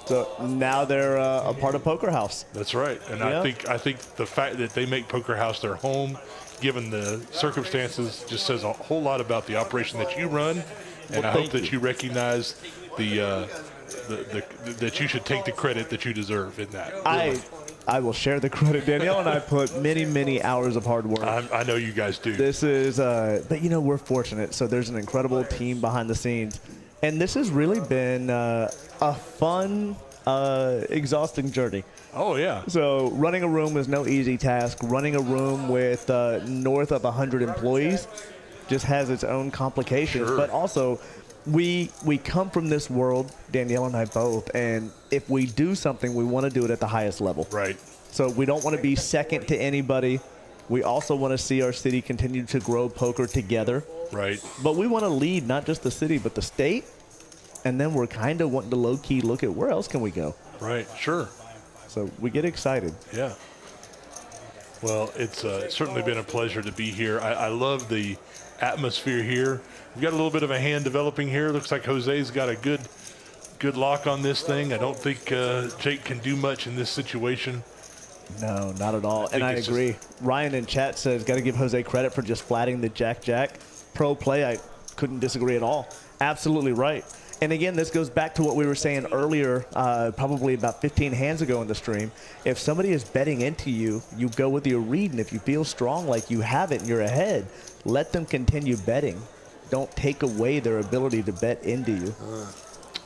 So now they're a part of Poker House. That's right. And I think the fact that they make Poker House their home, given the circumstances, just says a whole lot about the operation that you run. And I hope that you recognize that you should take the credit that you deserve in that. Really. I will share the credit. Danielle and I put many, many hours of hard work. I know you guys do. This is, but we're fortunate. So there's an incredible team behind the scenes. And this has really been a fun, exhausting journey. Oh, yeah. So running a room is no easy task. Running a room with north of 100 employees just has its own complications. Sure. But also, we come from this world, Danielle and I both, and if we do something, we want to do it at the highest level. Right. So we don't want to be second to anybody. We also want to see our city continue to grow poker together. Right. But we want to lead not just the city, but the state. And then we're kind of wanting to low-key look at where else can we go. Right, sure. So we get excited. Yeah. Well, it's certainly been a pleasure to be here. I love the atmosphere here. We've got a little bit of a hand developing here. Looks like Jose's got a good lock on this thing. I don't think Jake can do much in this situation. No, not at all. And I agree. Ryan in chat says, got to give Jose credit for just flatting the jack-jack. Pro play, I couldn't disagree at all. Absolutely right. And again, this goes back to what we were saying earlier, probably about 15 hands ago in the stream. If somebody is betting into you, you go with your read, and if you feel strong like you have it and you're ahead, let them continue betting. Don't take away their ability to bet into you.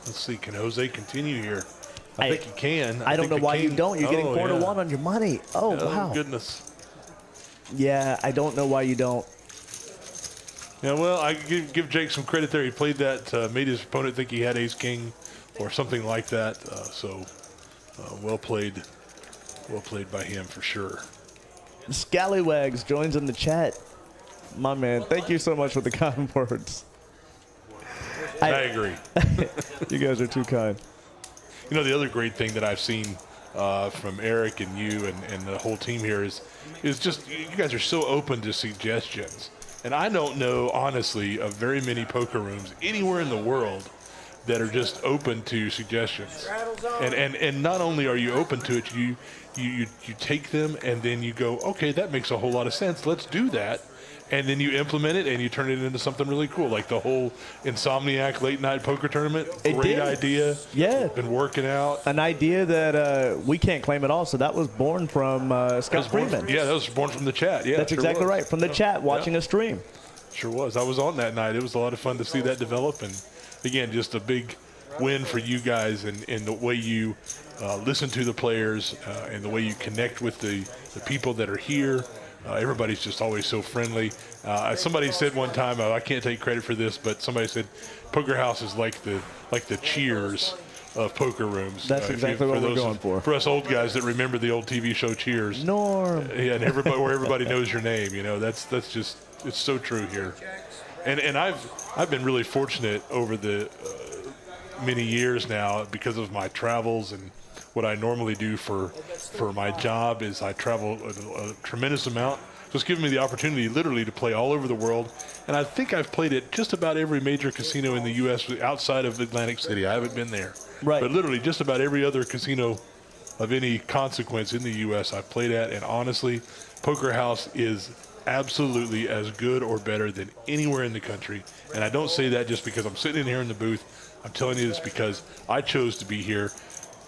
Let's see, can Jose continue here? I think he can. I don't know why you don't. You're getting 4-1 on your money. Oh, wow. Goodness. Yeah, I don't know why you don't. Yeah, well, I give Jake some credit there. He played that, made his opponent think he had ace-king or something like that. Well played by him for sure. Scallywags joins in the chat. My man, thank you so much for the kind words. I agree. You guys are too kind. You know, the other great thing that I've seen from Eric and you and the whole team here is just you guys are so open to suggestions. And I don't know, honestly, of very many poker rooms anywhere in the world that are just open to suggestions. Straddle's on. And not only are you open to it, you take them and then you go, okay, that makes a whole lot of sense. Let's do that. And then you implement it and you turn it into something really cool, like the whole Insomniac late night poker tournament. It Great did. idea. Yeah. Been working out. An idea that we can't claim at all. So that was born from Scott Freeman. Yeah, that was born from the chat. Yeah, That's sure exactly was. right. From the chat, watching a stream. Sure was. I was on that night. It was a lot of fun to see that develop. And again, just a big win for you guys and the way you listen to the players and the way you connect with the people that are here. Everybody's just always so friendly. Somebody said one time, I can't take credit for this, but somebody said Poker House is like the Cheers of poker rooms. That's exactly what we're going for. For us old guys that remember the old TV show Cheers. Norm. Yeah, and where everybody knows your name. You know, that's just, it's so true here. And I've been really fortunate over the many years now because of my travels and what I normally do for my job is I travel a tremendous amount. So it's given me the opportunity literally to play all over the world. And I think I've played at just about every major casino in the U.S. outside of Atlantic City. I haven't been there. Right. But literally just about every other casino of any consequence in the U.S. I've played at. And honestly, Poker House is absolutely as good or better than anywhere in the country. And I don't say that just because I'm sitting in here in the booth. I'm telling you this because I chose to be here.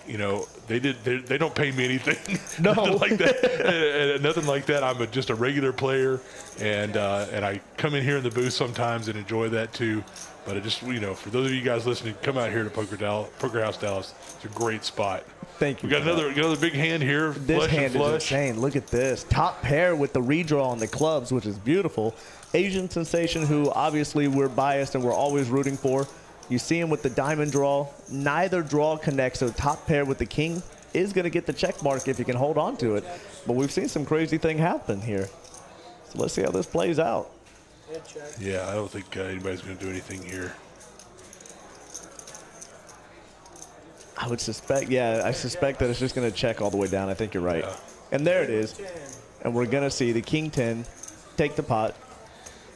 You know, they don't pay me anything. No. Nothing like that. Nothing like that. I'm just a regular player, and I come in here in the booth sometimes and enjoy that too. But I just, you know, for those of you guys listening, come out here to Poker House Dallas. It's a great spot. Thank you. We got another big hand here. This flush hand and flush. is insane. Look at this. Top pair with the redraw on the clubs, which is beautiful. Asian Sensation, who obviously we're biased and we're always rooting for. You see him with the diamond draw. Neither draw connects, so top pair with the king is going to get the check mark if you can hold on to it. But we've seen some crazy thing happen here. So let's see how this plays out. Yeah, I don't think anybody's going to do anything here. I would suspect, I suspect that it's just going to check all the way down. I think you're right. Yeah. And there it is. And we're going to see the king 10 take the pot.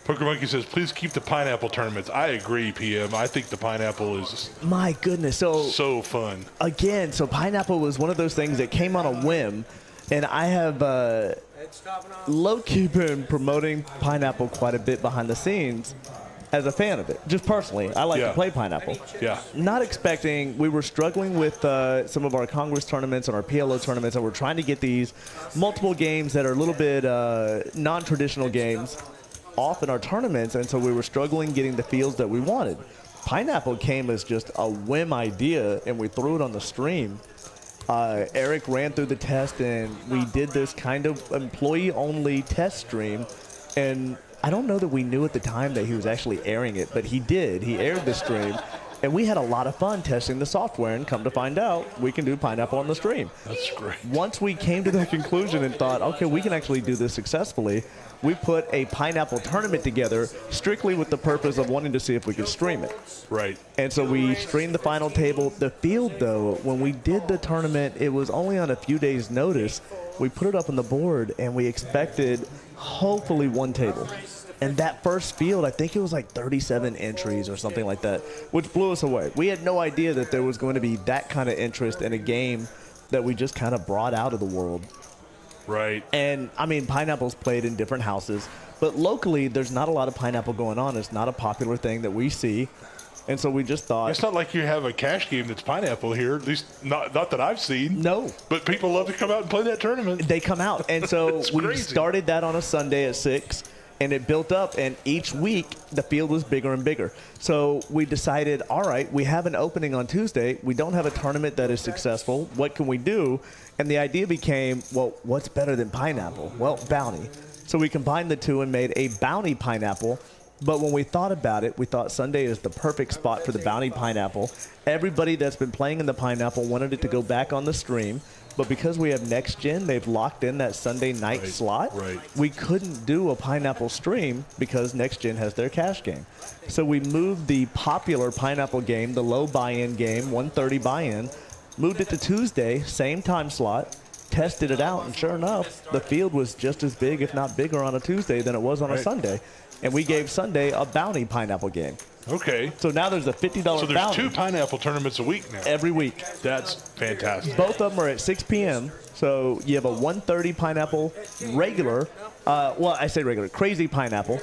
Poker Monkey says, please keep the pineapple tournaments. I agree, PM. I think the pineapple is My goodness. so fun. Again, so pineapple was one of those things that came on a whim. And I have low-key been promoting pineapple quite a bit behind the scenes as a fan of it. Just personally, I like to play pineapple. Yeah. Not expecting, we were struggling with some of our Congress tournaments and our PLO tournaments, and we're trying to get these multiple games that are a little bit non-traditional games off in our tournaments, and so we were struggling getting the fields that we wanted. Pineapple came as just a whim idea, and we threw it on the stream. Eric ran through the test, and we did this kind of employee-only test stream, and I don't know that we knew at the time that he was actually airing it, but he did. He aired the stream, and we had a lot of fun testing the software, and come to find out, we can do pineapple on the stream. That's great. Once we came to that conclusion and thought, okay, we can actually do this successfully, we put a pineapple tournament together strictly with the purpose of wanting to see if we could stream it. Right. And so we streamed the final table. The field, though, when we did the tournament, it was only on a few days' notice. We put it up on the board, and we expected hopefully one table. And that first field, I think it was like 37 entries or something like that, which blew us away. We had no idea that there was going to be that kind of interest in a game that we just kind of brought out of the world. Right. And, I mean, pineapple's played in different houses, but locally there's not a lot of pineapple going on. It's not a popular thing that we see. And so we just thought... It's not like you have a cash game that's pineapple here, at least not that I've seen. No. But people love to come out and play that tournament. They come out. And so we crazy. started that on a Sunday at 6, and it built up. And each week, the field was bigger and bigger. So we decided, all right, we have an opening on Tuesday. We don't have a tournament that is successful. What can we do? And the idea became, well, what's better than pineapple? Well, bounty. So we combined the two and made a bounty pineapple. But when we thought about it, we thought Sunday is the perfect spot for the bounty pineapple. Everybody that's been playing in the pineapple wanted it to go back on the stream. But because we have Next Gen, they've locked in that Sunday night slot. Right. We couldn't do a pineapple stream because Next Gen has their cash game. So we moved the popular pineapple game, the low buy-in game, 130 buy-in, moved it to Tuesday, same time slot, tested it out, and sure enough, the field was just as big, if not bigger, on a Tuesday than it was on a Sunday. And we gave Sunday a bounty pineapple game. Okay. So now there's a $50 So there's bounty. 2 pineapple tournaments a week now. Every week. That's fantastic. Both of them are at 6 p.m. So you have a 1:30 pineapple regular. I say regular, crazy pineapple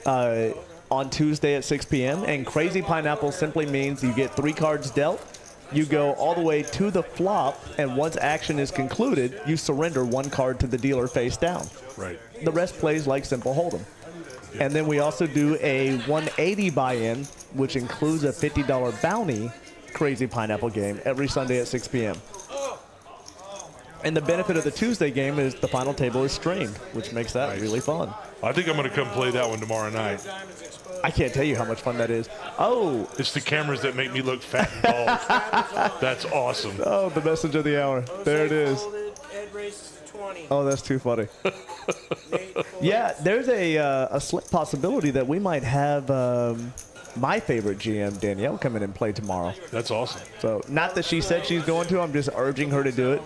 on Tuesday at 6 p.m. And crazy pineapple simply means you get 3 cards dealt. You go all the way to the flop, and once action is concluded, you surrender 1 card to the dealer face down. Right. The rest plays like simple hold'em. And then we also do a 180 buy-in, which includes a $50 bounty crazy pineapple game every Sunday at 6 p.m. And the benefit of the Tuesday game is the final table is streamed, which makes that really fun. I think I'm going to come play that one tomorrow night. I can't tell you how much fun that is. Oh, It's the cameras that make me look fat and bald. That's awesome. oh, the message of the hour. There it is. Ed races to 20. Oh, that's too funny. Nate folds. Yeah, there's a slight possibility that we might have my favorite GM, Danielle, come in and play tomorrow. That's awesome. So, not that she said she's going to, I'm just urging her to do it.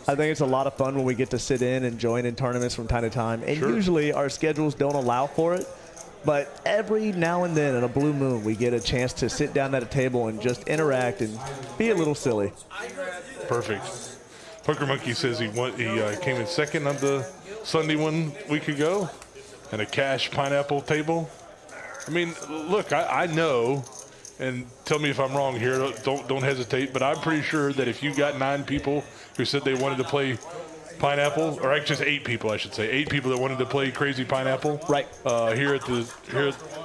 I think it's a lot of fun when we get to sit in and join in tournaments from time to time. And usually our schedules don't allow for it. But every now and then, in a blue moon, we get a chance to sit down at a table and just interact and be a little silly. Perfect. Poker Monkey says he came in second on the Sunday 1 week ago, and a cash pineapple table. I mean, look, I know, and tell me if I'm wrong here. Don't hesitate. But I'm pretty sure that if you got 9 people who said they wanted to play pineapple, or actually just 8 people, I should say, 8 people that wanted to play crazy pineapple, Right. Here at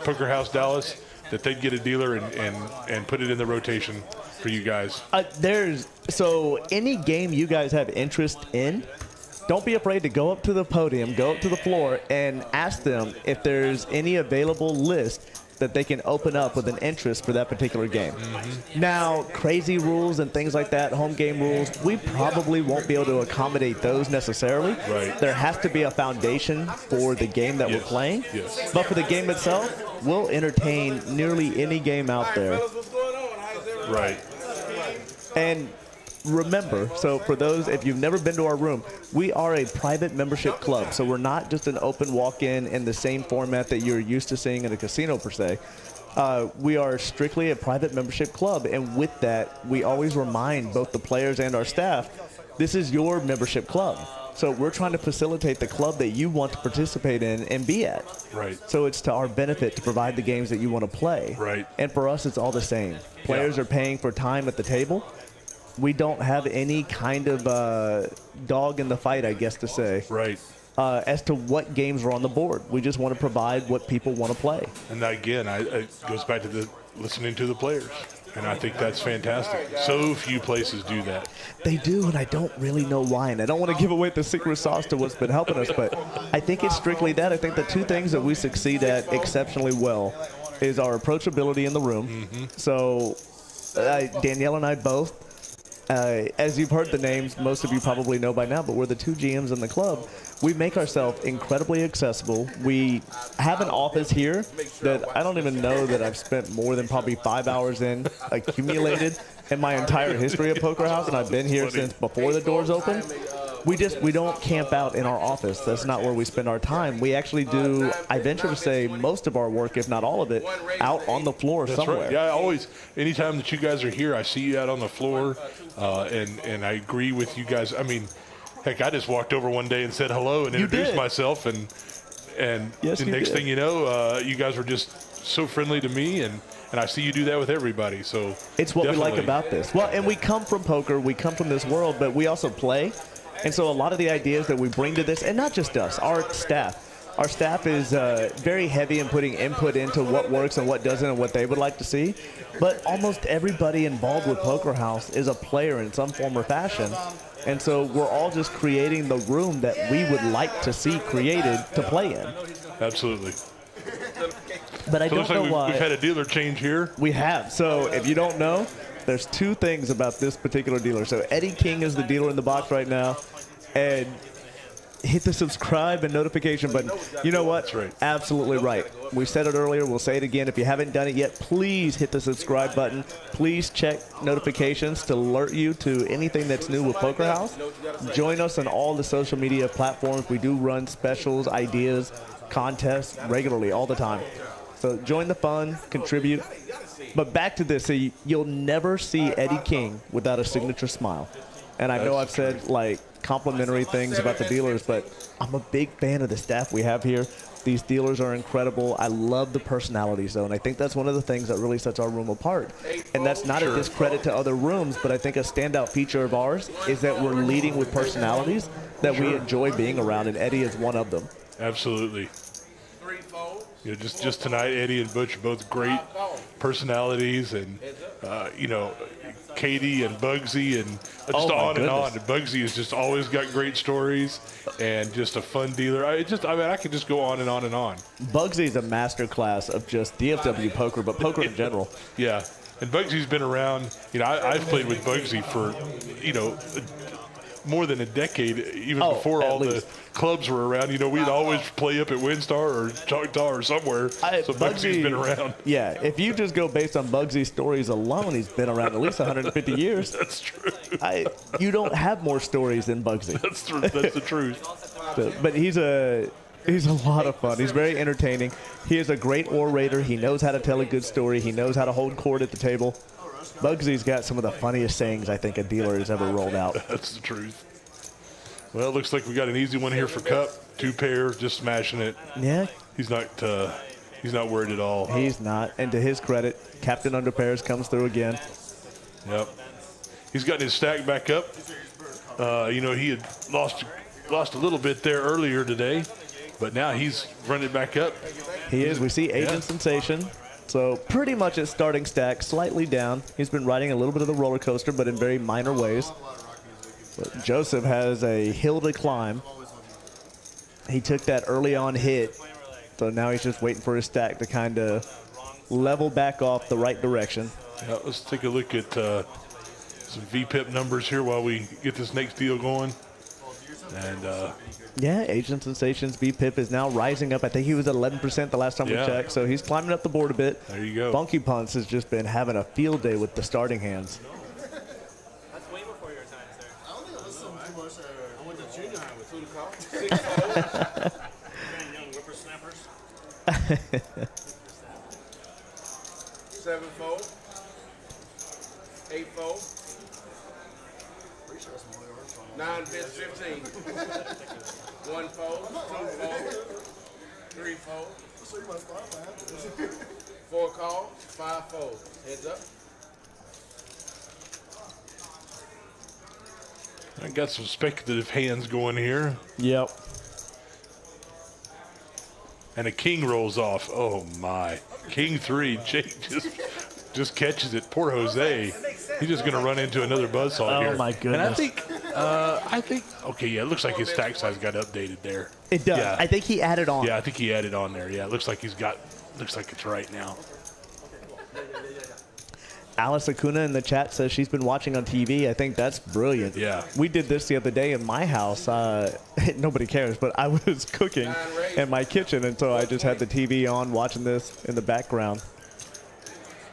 Poker House Dallas, that they'd get a dealer and put it in the rotation for you guys. So any game you guys have interest in, don't be afraid to go up to the podium, go up to the floor, and ask them if there's any available list that they can open up with an interest for that particular game. Now, crazy rules and things like that, home game rules, we probably won't be able to accommodate those necessarily. Right. There has to be a foundation for the game that we're playing. Yes. But for the game itself, we'll entertain nearly any game out there. Fellas, what's going on? How's everybody? Right. And remember, so for those, if you've never been to our room, we are a private membership club. So we're not just an open walk-in in the same format that you're used to seeing in a casino per se. We are strictly a private membership club. And with that, we always remind both the players and our staff, this is your membership club. So we're trying to facilitate the club that you want to participate in and be at. Right. So it's to our benefit to provide the games that you want to play. Right. And for us, it's all the same. Players are paying for time at the table. We don't have any kind of dog in the fight, I guess to say, Right. as to what games are on the board. We just want to provide what people want to play. And again, it goes back to the listening to the players. And I think that's fantastic. So few places do that. They do, and I don't really know why. And I don't want to give away the secret sauce to what's been helping us, but I think it's strictly that. I think the 2 things that we succeed at exceptionally well is our approachability in the room. So Danielle and I both, as you've heard the names, most of you probably know by now, but we're the 2 GMs in the club. We make ourselves incredibly accessible. We have an office here that I don't even know that I've spent more than probably 5 hours in accumulated in my entire history of Poker House, and I've been here since before the doors opened. We don't camp out in our office. That's not where we spend our time. We actually do, I venture to say, most of our work, if not all of it, out on the floor somewhere. Right. Yeah, I always, anytime that you guys are here, I see you out on the floor, and I agree with you guys. I mean, heck, I just walked over one day and said hello and introduced myself, and Yes, the you next did. thing you know, you guys were just so friendly to me, and I see you do that with everybody. So It's what we like definitely. about this. Well, and we come from poker, we come from this world, but we also play. And so a lot of the ideas that we bring to this, and not just us, our staff is very heavy in putting input into what works and what doesn't and what they would like to see. But almost everybody involved with Poker House is a player in some form or fashion. And so we're all just creating the room that we would like to see created to play in. Absolutely. But I So it don't looks like know we've why. had a dealer change here. We have. So if you don't know, there's 2 things about this particular dealer. So Eddie King is the dealer in the box right now. And hit the subscribe and notification button. You know what? That's right. Absolutely right. We said it earlier. We'll say it again. If you haven't done it yet, please hit the subscribe button. Please check notifications to alert you to anything that's new with Poker House. Join us on all the social media platforms. We do run specials, ideas, contests regularly all the time. So join the fun, contribute. But back to this, so you'll never see Eddie King without a signature smile. And I know I've said like complimentary things about the dealers, but I'm a big fan of the staff we have here. These dealers are incredible. I love the personalities, though, and I think that's one of the things that really sets our room apart. And that's not a discredit to other rooms, but I think a standout feature of ours is that we're leading with personalities that we enjoy being around, and Eddie is one of them. Absolutely. You know, just tonight, Eddie and Butch are both great personalities, and you know, Katie and Bugsy, and just on and on. And Bugsy has just always got great stories, and just a fun dealer. I mean, I could just go on and on and on. Bugsy's a master class of just DFW poker, but poker in general. Yeah, and Bugsy's been around. You know, I've played with Bugsy for, you know, more than a decade, even before all the clubs were around. You know, we'd always play up at Windstar or Choctaw or somewhere. So Bugsy's been around. Yeah, if you just go based on Bugsy's stories alone, he's been around at least 150 years. That's true. You don't have more stories than Bugsy. That's the truth. But he's a lot of fun. He's very entertaining. He is a great orator. He knows how to tell a good story. He knows how to hold court at the table. Bugsy's got some of the funniest sayings I think a dealer has ever rolled out. That's the truth. Well, it looks like we got an easy one here for Cup. 2 pair, just smashing it. Yeah. He's not worried at all. He's not. And to his credit, Captain Under Pairs comes through again. Yep. He's gotten his stack back up. You know, he had lost a little bit there earlier today, but now he's running it back up. He is. We see Agent Sensation. So pretty much at starting stack, slightly down. He's been riding a little bit of the roller coaster, but in very minor ways. But Joseph has a hill to climb. He took that early on hit, so now he's just waiting for his stack to kind of level back off the right direction. Yeah, let's take a look at some VPIP numbers here while we get this next deal going. And yeah, Agent Sensation's VPIP is now rising up. I think he was at 11% the last time we checked, so he's climbing up the board a bit. There you go. Funky Punts has just been having a field day with the starting hands. That's way before your time, sir. I don't think I listened too much. I went to junior high with 2 to call. Young whippersnappers. 7-4. 8-4. 9 bits 15. 1 fold, 2 fold, 3 fold, 4 call, 5 fold. Heads up. I got some speculative hands going here. Yep. And a king rolls off. Oh my. King 3. Jake just catches it. Poor Jose. He's just going to run into another buzzsaw here. Oh my goodness. And I think, okay, yeah, it looks like his stack size got updated there. It does. Yeah. I think he added on. Yeah, I think he added on there. Yeah, it looks like looks like it's right now. Alice Acuna in the chat says she's been watching on TV. I think that's brilliant. Yeah. We did this the other day in my house. Nobody cares, but I was cooking in my kitchen, and so I just had the TV on watching this in the background.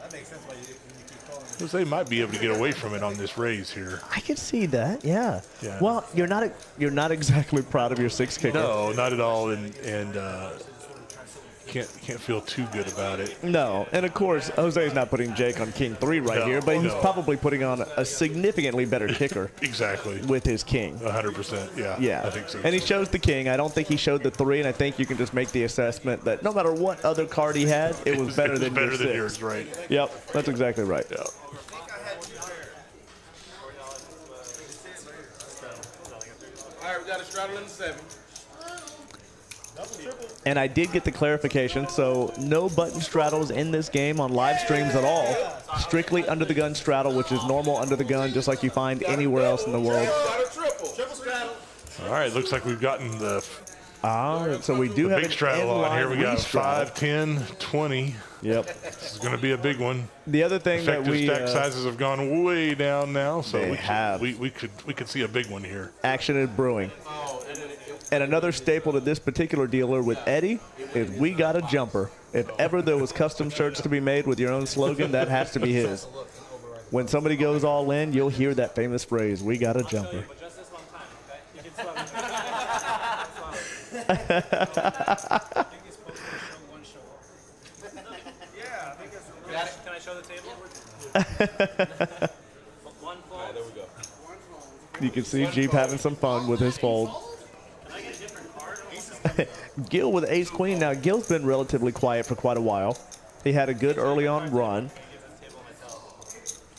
That makes sense why you keep calling. They might be able to get away from it on this raise here. I could see that, yeah. Yeah. Well, you're not exactly proud of your 6 kicker. No, not at all, and can't feel too good about it. No, and of course, Jose's not putting Jake on King 3 right here, but he's probably putting on a significantly better kicker. Exactly. With his King. 100%, yeah. Yeah. I think so. And he shows the King. I don't think he showed the 3, and I think you can just make the assessment that no matter what other card he had, it was better than your 6. Yours, right. Yep, that's exactly right. Yeah. All right, we got a straddle in the 7. And I did get the clarification, so no button straddles in this game on live streams at all. Strictly under the gun straddle, which is normal under the gun, just like you find anywhere else in the world. Got a triple. Triple straddle. All right, looks like we've gotten the So we do have big an straddle on here. We got re-straddle. 5, 10, 20. Yep. This is going to be a big one. The other thing that Effective we stack sizes have gone way down now, so They have. we could see a big one here. action is brewing. Oh, and then it And another staple to this particular dealer with Eddie is we got a jumper. If ever there was custom shirts to be made with your own slogan, that has to be his. When somebody goes all in, you'll hear that famous phrase, we got a jumper. But just this one time, okay? You can swap me. I think he's supposed to show one show up. Yeah, I think it's a little. Can I show the table? One fold. There we go. You can see Jeep having some fun with his fold. Can I get a different card? Gil with ace queen. Now, Gil's been relatively quiet for quite a while. He had a good early on run.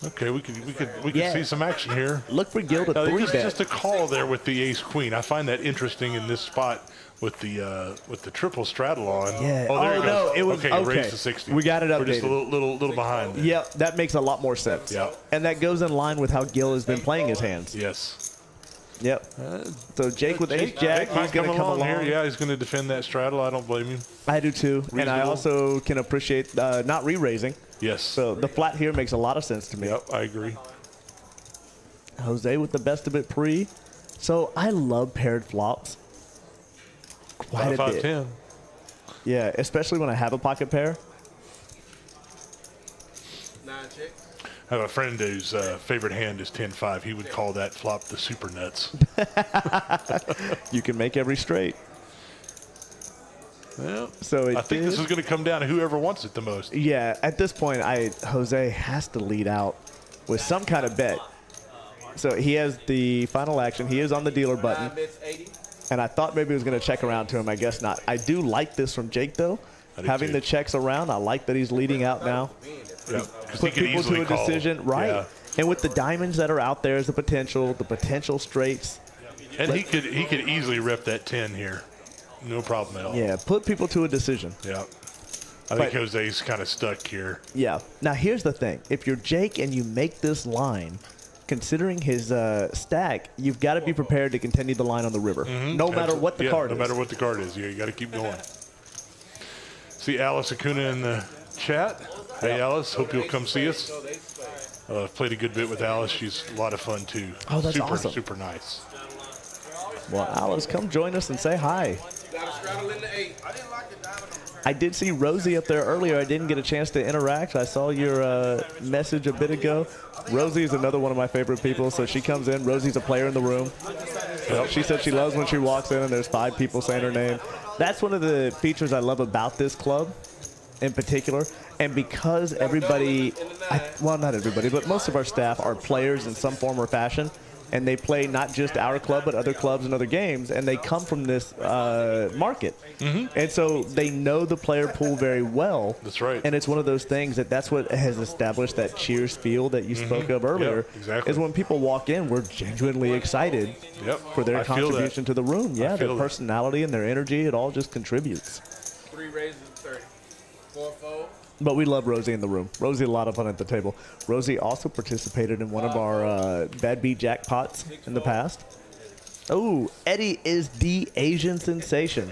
Okay, we could Yeah. see some action here. Look for Gil to Now, three bet. just a call there with the ace queen. I find that interesting in this spot with the triple straddle on. Yeah. Oh, there Oh, it goes. no, it was- okay. okay. Raised to 60. We got it We're just a updated. little behind. There. Yep, that makes a lot more sense. Yep. And that goes in line with how Gil has been playing his hands. Yes. Yep. So Jake with ace jack, Jake might he's going to come along. here. Yeah, he's going to defend that straddle. I don't blame him. I do too. And I Reasonable. also can appreciate not re-raising. Yes. So the flat here makes a lot of sense to me. Yep, I agree. Jose with the best of it pre. So I love paired flops. Quite a 5, bit. 10. Yeah, especially when I have a pocket pair. 9 check. I have a friend whose favorite hand is 10-5. He would call that flop the super nuts. You can make every straight. Well, So it I think this did. is going to come down to whoever wants it the most. Yeah, at this point, Jose has to lead out with some kind of bet. So he has the final action. He is on the dealer 9 button. bets 80. And I thought maybe he was going to check around to him. I guess not. I do like this from Jake, though. I do Having too. the checks around, I like that he's leading out now. Yep, 'cause he Put could people easily to a call. decision. Right. Yeah. And with the diamonds that are out there as the potential straights. And he could easily rep that 10 here. No problem at all. Yeah, put people to a decision. Yeah. I think Jose's kind of stuck here. Yeah. Now, here's the thing. If you're Jake and you make this line, considering his stack, you've got to be prepared to continue the line on the river, no matter what the card no is. matter what the card is. You got to keep going. See Alice Acuna in the chat. Hey, Alice. Hope you'll come see us. Played a good bit with Alice. She's a lot of fun, too. Oh, that's super, awesome. Super nice. Well, Alice, come join us and say hi. Got a straddle in the 8. I did see Rosie up there earlier. I didn't get a chance to interact. I saw your message a bit ago. Rosie is another one of my favorite people. So she comes in. Rosie's a player in the room. She said she loves when she walks in and there's 5 people saying her name. That's one of the features I love about this club in particular. And because everybody, well, not everybody, but most of our staff are players in some form or fashion. And they play not just our club, but other clubs and other games. And they come from this market. And so they know the player pool very well. That's right. And it's one of those things that's what has established that cheers feel that you spoke of earlier. Yep, exactly. Is when people walk in, we're genuinely excited Yep. for their I feel that. contribution to the room. Yeah, their feel that. personality and their energy, it all just contributes. 3 raises 30. 4 fold. But we love Rosie in the room. Rosie, a lot of fun at the table. Rosie also participated in one of our Bad Beat jackpots in the past. Oh, Eddie is the Asian sensation.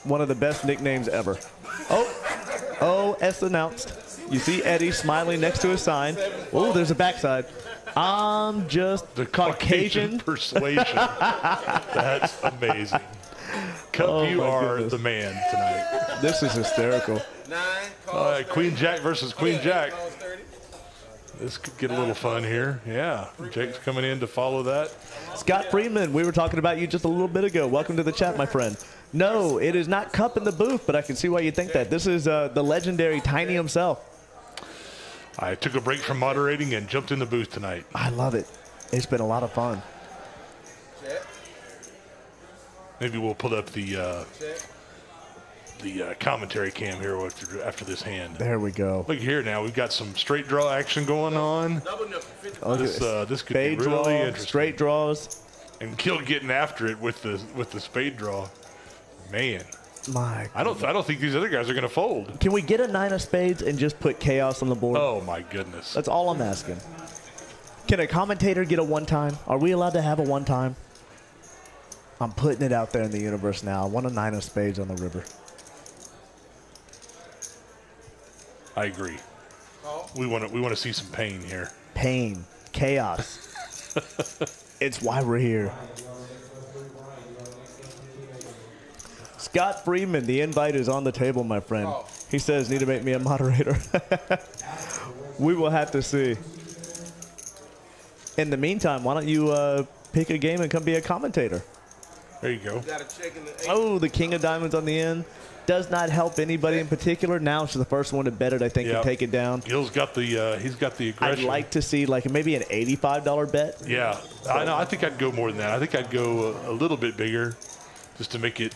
One of the best nicknames ever. Oh, S announced. You see Eddie smiling next to his sign. Oh, there's a backside. I'm just The Caucasian. persuasion. That's amazing. Cup, Oh, you my are goodness. the man tonight. This is hysterical. 9. All right, Queen Jack versus Queen Jack. Calls 30. This could get a little fun here. Yeah, Jake's coming in to follow that. Scott Freeman, we were talking about you just a little bit ago. Welcome to the chat, my friend. No, it is not Cup in the booth, but I can see why you think that. This is the legendary Tiny himself. I took a break from moderating and jumped in the booth tonight. I love it. It's been a lot of fun. Check. Maybe we'll put up the Check. commentary cam here after this hand. There we go. Look here now, we've got some straight draw action going on. Double nickel. 50. Look at This could be Spade really draw, interesting. straight draws. And Kill getting after it with the spade draw. Man, My, I don't think these other guys are going to fold. can we get a 9 of spades and just put chaos on the board? Oh my goodness. That's all I'm asking. Can a commentator get a 1-time? Are we allowed to have a 1-time? I'm putting it out there in the universe now. I want a 9 of spades on the river. I agree. We want to see some pain here. Pain, chaos. It's why we're here. Scott Freeman, the invite is on the table, my friend. He says, need to make me a moderator. We will have to see. In the meantime, why don't you pick a game and come be a commentator? There you go. Oh, the king of diamonds on the end. Does not help anybody in particular. Now she's the first one to bet it, I think, and take it down. Gil's got the he's got the aggression. I'd like to see like maybe an $85 bet. Yeah, I know. I think I'd go more than that. I think I'd go a little bit bigger, just to make it.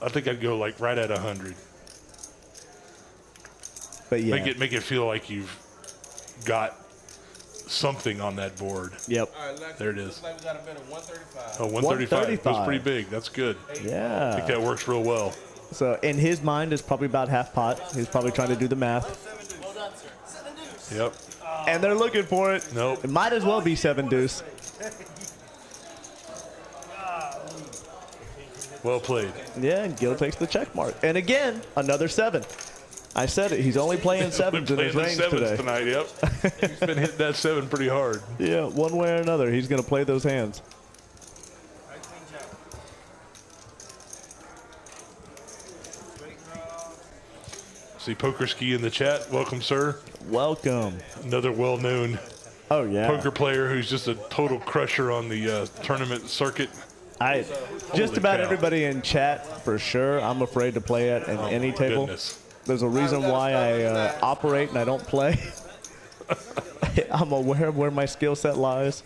I think I'd go like right at 100. But yeah, Make it feel like you've got something on that board. Yep. All right, Lex, There it is. looks like we got a bet of 135. Oh, 135. 135. That's pretty big. That's good. I think Yeah. that works real well. So in his mind, it's probably about half pot. He's probably trying to do the math. Yep. And they're looking for it. Nope. It might as well be 7 deuce. Well played. Yeah, and Gil takes the check mark. And again, another 7. I said it. He's only playing 7s in his range today. Tonight. Yep. He's been hitting that 7 pretty hard. Yeah, one way or another, he's going to play those hands. See Poker Ski in the chat. Welcome, sir. Welcome. Another well-known Oh, yeah. poker player who's just a total crusher on the tournament circuit. Just about cow. everybody in chat, for sure, I'm afraid to play at any table. Goodness. There's a reason why I operate and I don't play. I'm aware of where my skill set lies.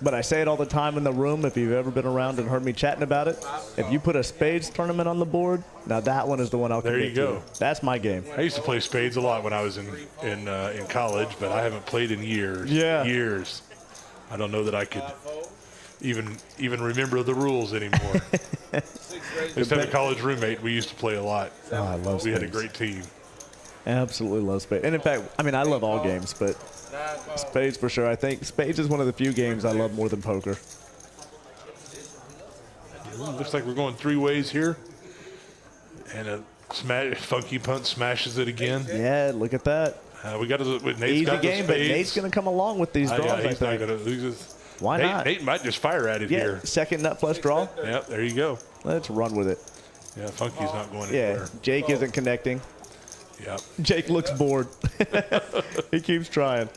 But I say it all the time in the room. If you've ever been around and heard me chatting about it, if you put a spades tournament on the board, now that one is the one I'll There commit you go. to. That's my game. I used to play spades a lot when I was in college, but I haven't played in years. Yeah. Years. I don't know that I could even remember the rules anymore. I used to have a college roommate. We used to play a lot. Oh, I love We had a spades. great team. Absolutely love spades. And in fact, I mean, I love all games, but spades for sure. I think spades is one of the few games I love more than poker. Looks like we're going 3 ways here. And a funky punt smashes it again. Yeah, look at that. We got Nate's Easy got the game, but spades. Nate's going to come along with these draws, I he's not think. gonna. Why not? Nate might just fire at it Yeah, here. second nut flush draw. Yep, there you go. Let's run with it. Yeah, Funky's not going Yeah, anywhere. Jake isn't connecting. Yep. Jake looks bored. He keeps trying.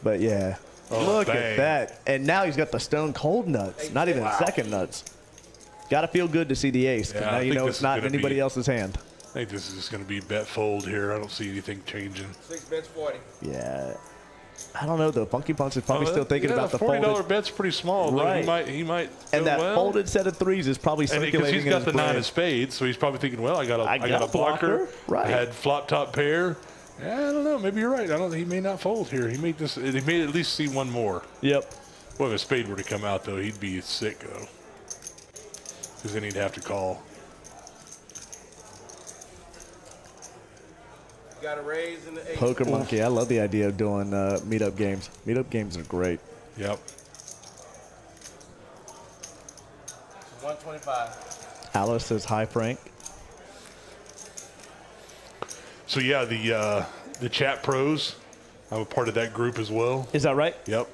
But yeah, look bang. at that. And now he's got the stone cold nuts, not even second nuts. Got to feel good to see the ace, 'cause Yeah, now I you think know this it's is not in gonna anybody be- else's hand. I think this is just going to be bet fold here. I don't see anything changing. 6 bets 40. Yeah. I don't know, though. Funky Punch is probably still thinking about the $40 folded. bet's pretty small. Though. Right. He might. And go that well. folded set of threes is probably And circulating because he's in got his the 9 brain. of spades, so he's probably thinking, well, I got got a blocker. Right. I had flop top pair. Yeah, I don't know. Maybe you're right. He may not fold here. He may at least see one more. Yep. Well, if a spade were to come out, though, he'd be sick, though. Because then he'd have to call. Got a raise in the 8. Poker Monkey. I love the idea of doing meetup games. Meetup games are great. Yep. 125. Alice says hi, Frank. So, yeah, the chat pros, I'm a part of that group as well. Is that right? Yep.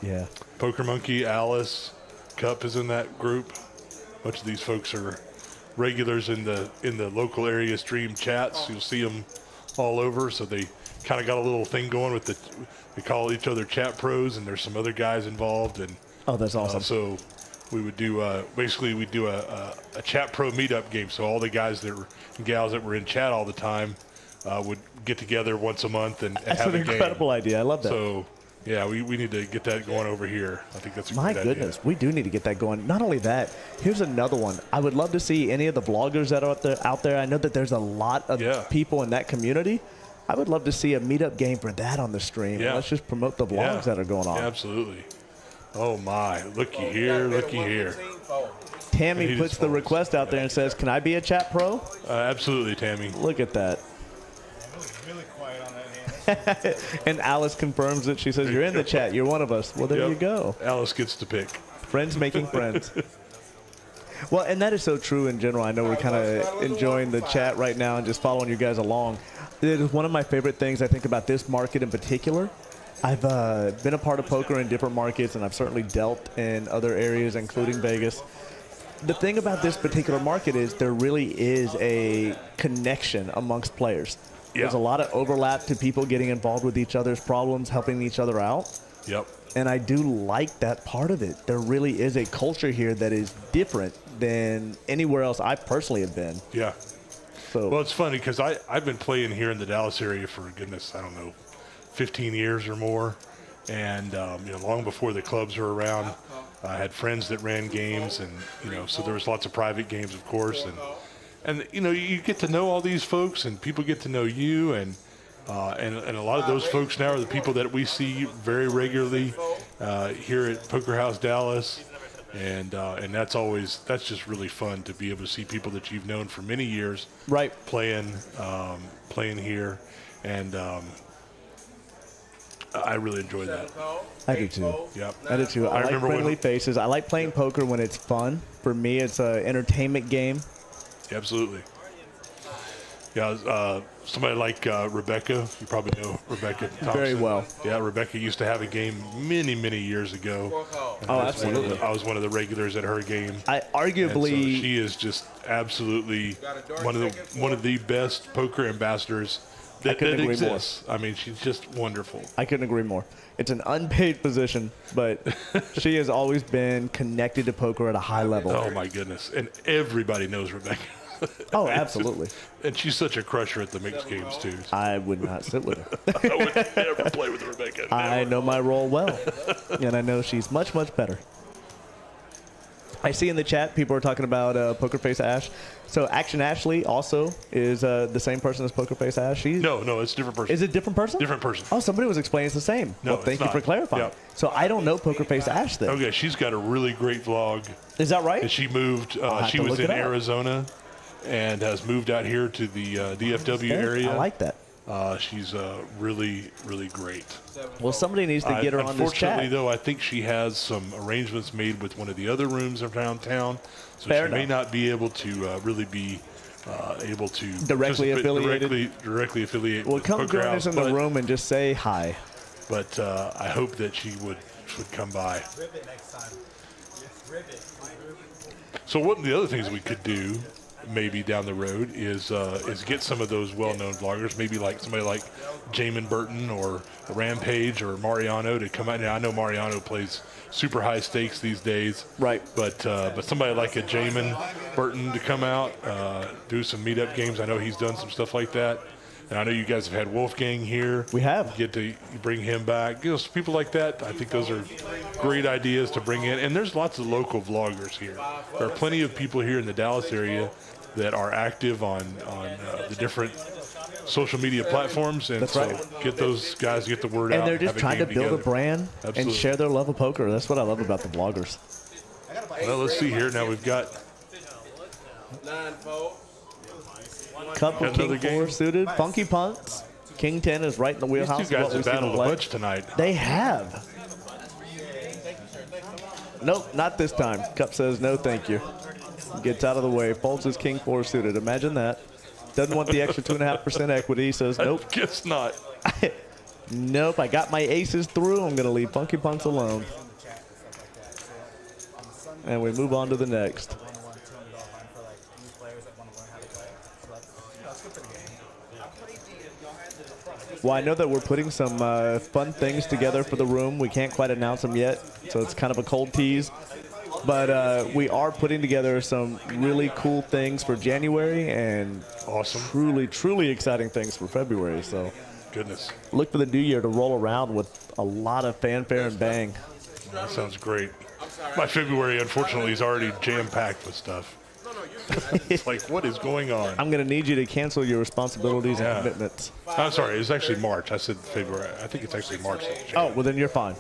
Yeah. Poker Monkey, Alice, Cup is in that group. A bunch of these folks are regulars in the local area stream chats. You'll see them all over. So they kind of got a little thing going with they call each other chat pros, and there's some other guys involved. And Oh, that's awesome. so we would do basically we'd do a chat pro meetup game. So all the guys and gals that were in chat all the time would get together once a month and That's have an a game. incredible idea. I love that. So yeah, we need to get that going over here. I think that's a My great goodness, idea. we do need to get that going. Not only that, here's another one. I would love to see any of the vloggers that are out there. I know that there's a lot of Yeah. people in that community. I would love to see a meetup game for that on the stream. Yeah. Let's just promote the vlogs that are going on. Yeah, absolutely. Oh my, looky here, looky here. Tammy He puts just the folds. request out there and says, "Can I be a chat pro?" Absolutely, Tammy. Look at that. Really quiet on that hand. And Alice confirms it. She says, "You're in the chat. You're one of us." Well, there Yep. you go. Alice gets to pick. Friends making friends. Well, and that is so true in general. I know we're kind of enjoying the chat right now and just following you guys along. It is one of my favorite things I think about this market in particular. I've been a part of poker in different markets, and I've certainly dealt in other areas, including Vegas. the thing about this particular market is there really is a connection amongst players. Yeah. There's a lot of overlap to people getting involved with each other's problems, helping each other out. Yep. And I do like that part of it. There really is a culture here that is different than anywhere else I personally have been. Yeah. So, Well, it's funny because I've been playing here in the Dallas area for, goodness, I don't know, 15 years or more. And, long before the clubs were around, I had friends that ran games. And, so there was lots of private games, of course. And you get to know all these folks and people get to know you. And a lot of those folks now are the people that we see very regularly here at Poker House Dallas. And that's just really fun to be able to see people that you've known for many years, right, playing here, and I really enjoy that. I do too. Yep. I do too. I like remember friendly when- faces. I like playing poker when it's fun. For me, it's an entertainment game. Absolutely. Yeah, somebody like Rebecca, you probably know Rebecca Thompson. Very well. Yeah, Rebecca used to have a game many, many years ago. And Oh, I was one of absolutely. I was one of the regulars at her game. I And so arguably, she is just absolutely one of the best poker ambassadors that couldn't agree more. exists. I mean, she's just wonderful. I couldn't agree more. It's an unpaid position, but she has always been connected to poker at a high level. Oh my goodness! And everybody knows Rebecca. Oh, absolutely. And she's such a crusher at the mixed games too. So I would not sit with her. I would never play with Rebecca. I never. know my role well, and I know she's much, much better. I see in the chat people are talking about Poker Face Ash. So Action Ashley also is the same person as Poker Face Ash. She's, No, it's a different person. Is it a different person? Different person. Oh, somebody was explaining it's the same. No, well, thank it's you not. for clarifying. Yep. So I don't know Poker Face Ash then. Okay, she's got a really great vlog. Is that right? And she moved. have She to was look in it up. Arizona, and has moved out here to the DFW area. I like that. She's really, really great. Well, somebody needs to get her on this Unfortunately, chat. though, I think she has some arrangements made with one of the other rooms around town, so Fair she may enough. not be able to really be able to Directly participate- affiliated? directly affiliate. Well, with come Poker join House, us in the but- room and just say hi. But I hope that she would come by. So one of the other things we could do, maybe down the road, is get some of those well-known vloggers, maybe like somebody like Jamin Burton or Rampage or Mariano to come out. Now I know Mariano plays super high stakes these days, Right. But somebody like a Jamin Burton to come out, do some meetup games. I know he's done some stuff like that. And I know you guys have had Wolfgang here. We have. Get to bring him back. So people like that, I think those are great ideas to bring in. And there's lots of local vloggers here. There are plenty of people here in the Dallas area that are active on the different social media platforms. And That's so right. get those guys, get the word out. And they're just have a trying to game build a together. brand and Absolutely. share their love of poker. That's what I love about the vloggers. Well, let's see here. Now we've got 9-4. Couple Got another King 4 game? suited. Funky punts. King 10 is right in the these wheelhouse two of guys what we have see them battled a play. bunch tonight. They have. Nope, not this time. Cup says no thank you. Gets out of the way. Folds his King 4 suited. Imagine that. Doesn't want the extra 2.5% equity. Says nope. I guess not. Nope, I got my aces through. I'm going to leave Funky Punts alone. And we move on to the next. Well, I know that we're putting some fun things together for the room. We can't quite announce them yet, so it's kind of a cold tease. But we are putting together some really cool things for January and Awesome. truly, truly exciting things for February. So Goodness. look for the new year to roll around with a lot of fanfare and bang. That sounds great. My February, unfortunately, is already jam-packed with stuff. It's like, what is going on? I'm going to need you to cancel your responsibilities Yeah. and commitments. I'm sorry, it's actually March. I said February. I think it's actually March. Oh, well, then you're fine.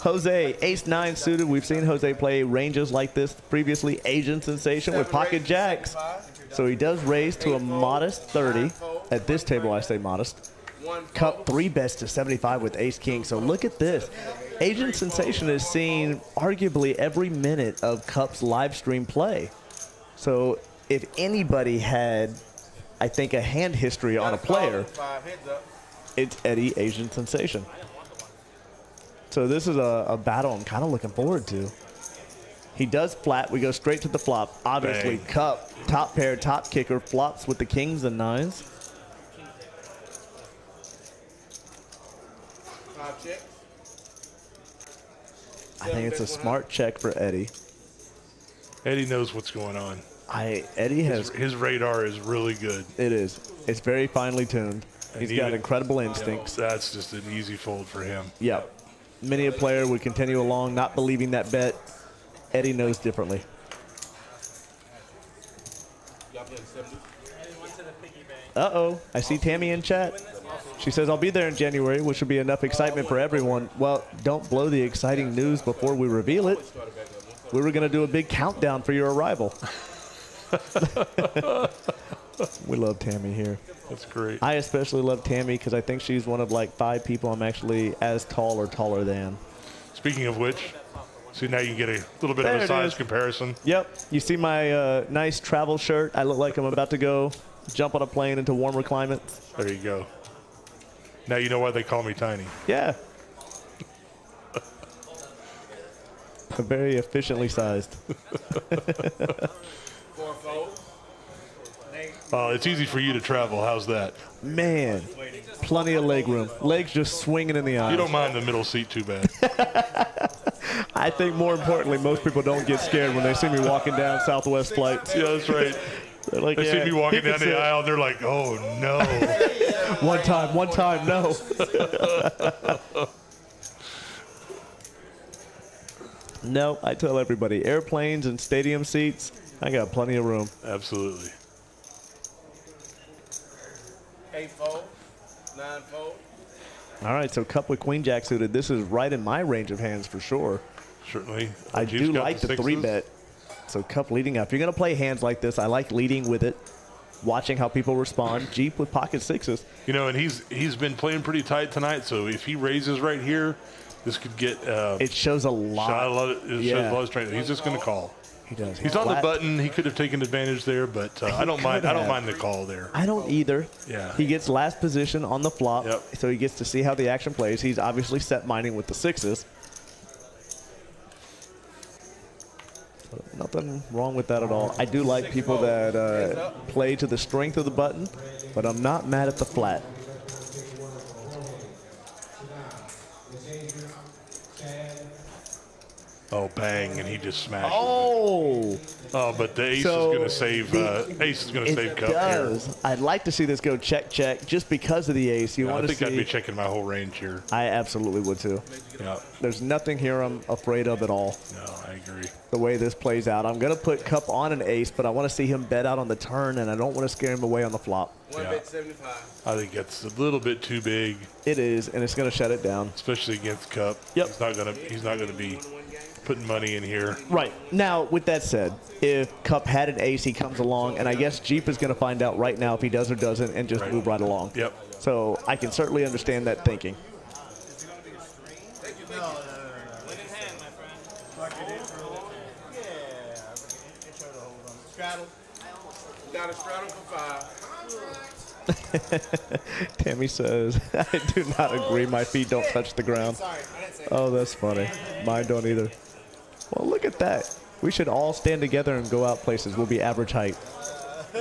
Jose, ace-9 suited. We've seen Jose play ranges like this previously. Asian sensation with pocket jacks. So he does raise to a modest 30. At this table, I say modest. Cup 3 bets to 75 with ace-king. So look at this. Asian sensation is seeing arguably every minute of Cup's live stream play. So if anybody had, I think, a hand history on a player, it's Eddie Asian Sensation. So this is a battle I'm kind of looking forward to. He does flat. We go straight to the flop. Obviously, Bang. cup, top pair, top kicker, flops with the kings and nines. 5 checks. I think it's a smart check for Eddie. Eddie knows what's going on. Eddie has, His radar is really good. it is. It's very finely tuned. He's got even- incredible instincts. That's just an easy fold for him. Yep. Many a player would continue along not believing that bet. Eddie knows differently. Y'all playing 70? Went to the piggy bank. Uh-oh. I see Tammy in chat. She says, I'll be there in January, which will be enough excitement for everyone. Well, don't blow the exciting news before we reveal it. We were going to do a big countdown for your arrival. We love Tammy here. That's great. I especially love Tammy because I think she's one of like 5 people I'm actually as tall or taller than. Speaking of which, see now you get a little bit There of a it size is. comparison. Yep. You see my nice travel shirt? I look like I'm about to go jump on a plane into warmer climates. There you go. Now you know why they call me Tiny. Yeah. Very efficiently sized. 4 fold. It's easy for you to travel. How's that? Man, plenty of leg room. Legs just swinging in the You aisle. don't mind the middle seat too bad. I think more importantly, most people don't get scared when they see me walking down Southwest flights. Yeah, that's right. They're like, They yeah, see me walking he can down the sit. aisle, and they're like, "Oh no!" One time, no. No, I tell everybody, airplanes and stadium seats, I got plenty of room. Absolutely. 8 fold. 9 fold. All right, so cup with queen jack suited. This is right in my range of hands for sure. Certainly. I Juice do got like the sixes. 3-bet. So cup leading up. If you're going to play hands like this, I like leading with it, watching how people respond. Jeep with pocket sixes. You know, and he's been playing pretty tight tonight. So if he raises right here, this could get It shows a lot. shot a lot. It shows Yeah. a lot of strength. He's just going to call. He does. He's on the flat. button. He could have taken advantage there, but I don't mind. could I don't have. mind the call there. I don't either. Yeah. He gets last position on the flop, Yep. so he gets to see how the action plays. He's obviously set mining with the sixes. So nothing wrong with that at all. I do like people that play to the strength of the button, but I'm not mad at the flat. Oh, bang! And he just smashed. Oh! Oh, but the ace So is going to save. Ace is going to save It cup here. does. I'd like to see this go check, check, just because of the ace. You I want to think see. I'd be checking my whole range here. I absolutely would too. Yeah. There's nothing here I'm afraid of at all. No, I agree. The way this plays out. I'm going to put cup on an ace, but I want to see him bet out on the turn, and I don't want to scare him away on the flop. 1 Yeah. bet 75. I think that's a little bit too big, It is, and it's going to shut it down. especially against cup. Yep. He's not gonna be putting money in here. Right. Now, with that said, if Cup had an ace, he comes along, and I guess Jeep is going to find out right now if he does or doesn't and just Right. move right along. Yep. So I can certainly understand that thinking. Win in hand, my friend. Straddle. Got a straddle for 5. Tammy says, I do not agree. My feet don't touch the ground. Sorry, I didn't say Oh, that's funny. Mine don't either. Well, look at that. We should all stand together and go out places. We'll be average height. The